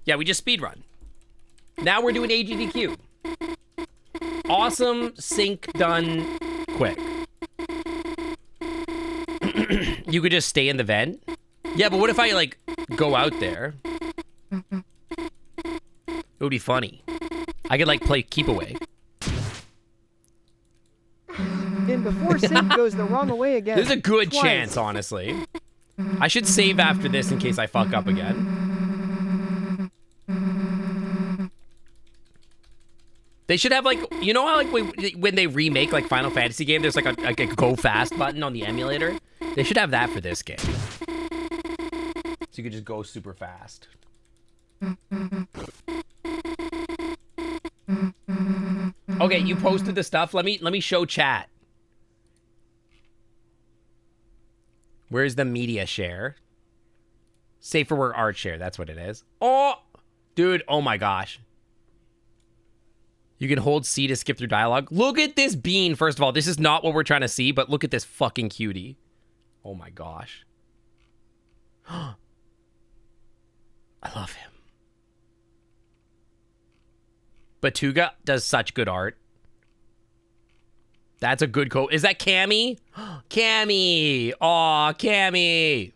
Yeah, we just speed run. Now we're doing AGDQ. Awesome, sync, done, quick. You could just stay in the vent. Yeah, but what if I, like, go out there? It would be funny. I could, like, play keep away. And before sync goes the wrong way again. There's a good twice. chance, honestly. I should save after this in case I fuck up again. They should have, like, you know how, like, when they remake, like, Final Fantasy game, there's, like a go fast button on the emulator? They should have that for this game. So you could just go super fast. Okay, you posted the stuff. Let me show chat. Where's the media share? Safe for work art share. That's what it is. Oh, dude. Oh my gosh. You can hold C to skip through dialogue. Look at this bean. First of all, this is not what we're trying to see, but look at this fucking cutie. Oh my gosh. I love him. Batuga does such good art. That's a good quote. Is that Cammy? Cammy! Aw, Cammy!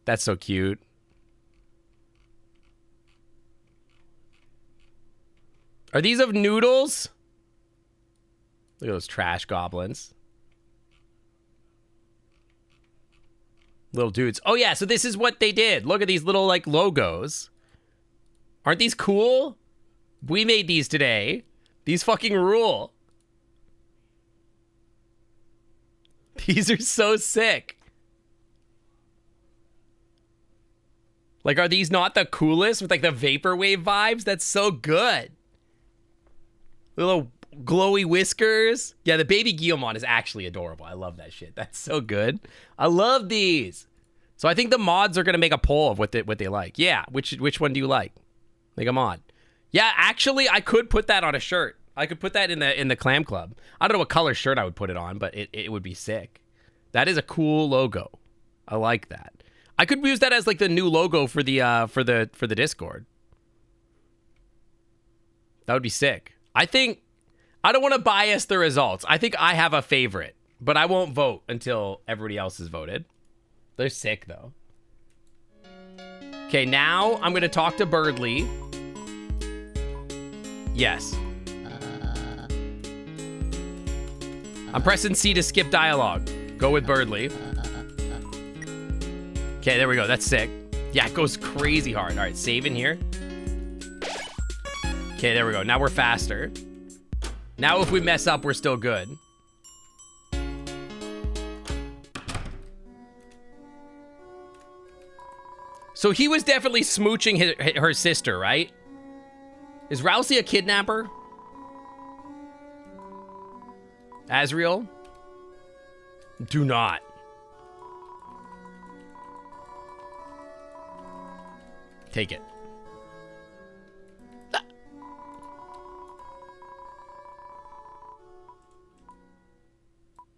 That's so cute. Are these of noodles? Look at those trash goblins. Little dudes. Oh yeah, so this is what they did. Look at these little, like, logos. Aren't these cool? We made these today. These fucking rule. These are so sick. Like, are these not the coolest with, like, the vaporwave vibes? That's so good. Little glowy whiskers. Yeah, the baby Guillemot is actually adorable. I love that shit. That's so good. I love these. So I think the mods are going to make a poll of what they like. Yeah, which one do you like? Make a mod. Yeah, actually, I could put that on a shirt. I could put that in the Clam Club. I don't know what color shirt I would put it on, but it would be sick. That is a cool logo. I like that. I could use that as, like, the new logo for the Discord. That would be sick. I think I don't want to bias the results. I think I have a favorite, but I won't vote until everybody else has voted. They're sick though. Okay, now I'm gonna talk to Birdly. Yes. I'm pressing C to skip dialogue. Go with Birdly. Okay, there we go. That's sick. Yeah, it goes crazy hard. All right, save in here. Okay, there we go. Now we're faster. Now if we mess up, we're still good. So he was definitely smooching her sister, right? Is Rousey a kidnapper? Azriel? Do not. Take it.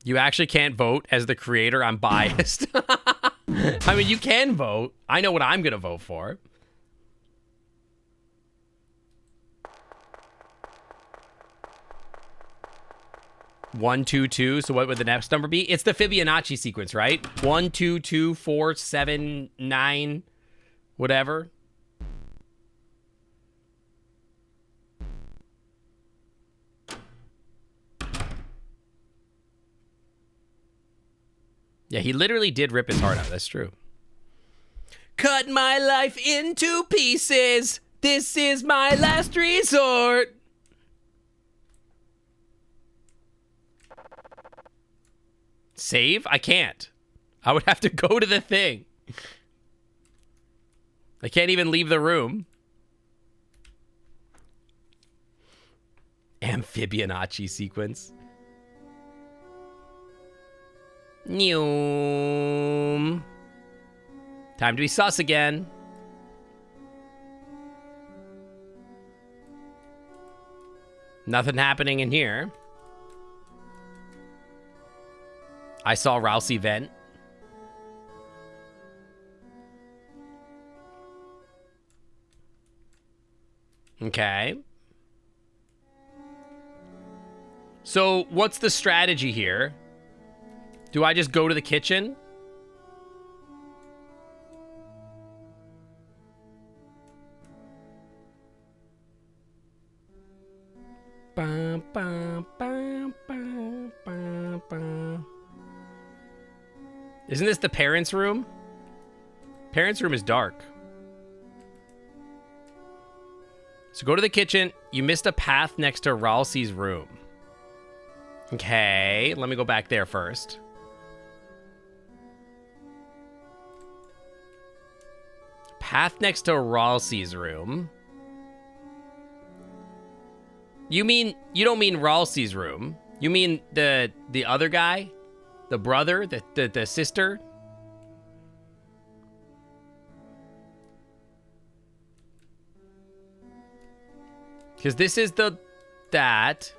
You actually can't vote as the creator. I'm biased. I mean, you can vote. I know what I'm going to vote for. 1, 2, 2. So what would the next number be? It's the Fibonacci sequence, right? 1, 2, 2, 4, 7, 9, whatever. Yeah, he literally did rip his heart out. That's true. Cut my life into pieces. This is my last resort. Save? I can't. I would have to go to the thing. I can't even leave the room. Amphibionacci sequence. Noom. Time to be sus again. Nothing happening in here. I saw Rousey vent. Okay. So, what's the strategy here? Do I just go to the kitchen? Bum, bum, bum, bum, bum, bum. Isn't this the parents' room? Parents' room is dark. So go to the kitchen. You missed a path next to Ralsei's room. Okay, let me go back there first. Path next to Ralsei's room. You don't mean Ralsei's room. You mean the other guy? The brother? The sister? Because this is that.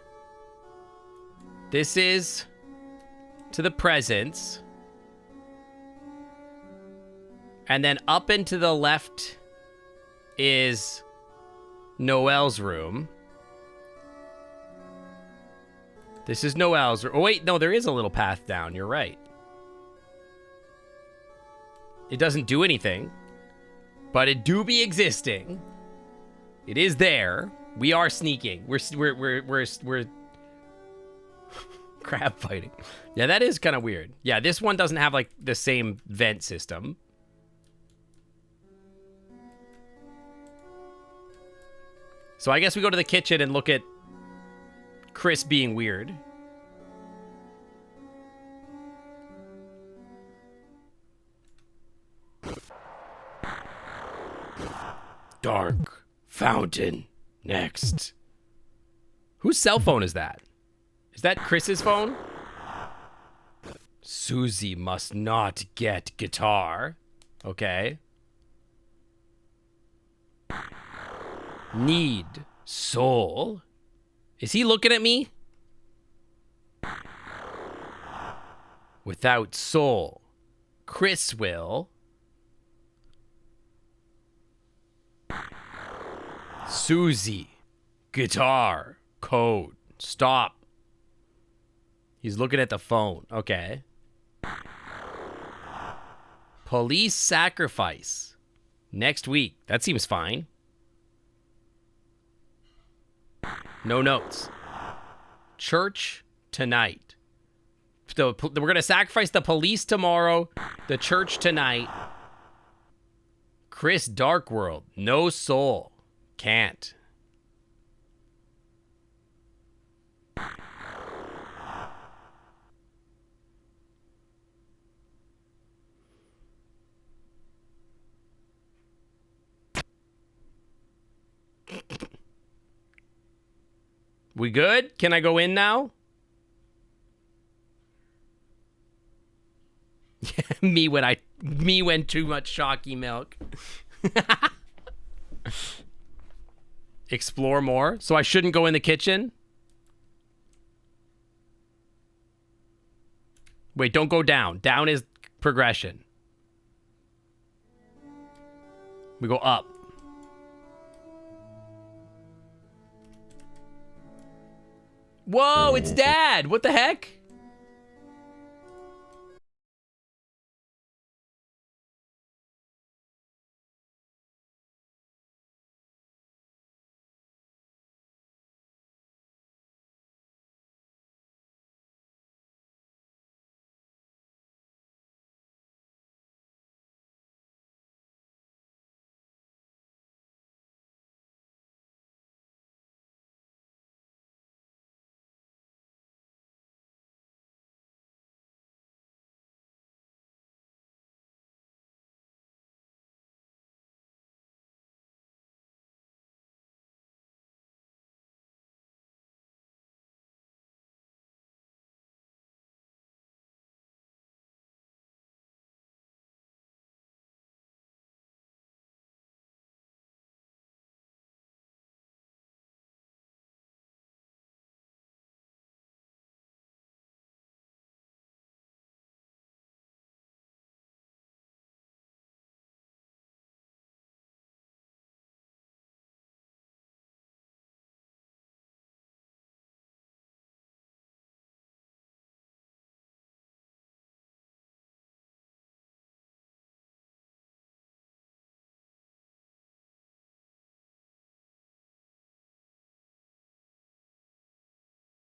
This is to the presents. And then up and to the left is Noelle's room. This is Noelle's room. Oh, wait, no, there is a little path down. You're right. It doesn't do anything, but it do be existing. It is there. We are sneaking. We're crab fighting. Yeah, that is kind of weird. Yeah, this one doesn't have like the same vent system. So I guess we go to the kitchen and look at Chris being weird. Dark fountain next. Whose cell phone is that? Is that Chris's phone? Susie must not get guitar. Okay. Need soul. Is he looking at me? Without soul, Chris will. Susie, guitar, code, stop. He's looking at the phone. Okay. Police sacrifice. Next week. That seems fine. No notes. Church tonight. We're going to sacrifice the police tomorrow. The church tonight. Chris Darkworld. No soul. Can't. We good? Can I go in now? me when too much Shocky milk. Explore more. So I shouldn't go in the kitchen? Wait, don't go down. Down is progression. We go up. Whoa, it's Dad. What the heck?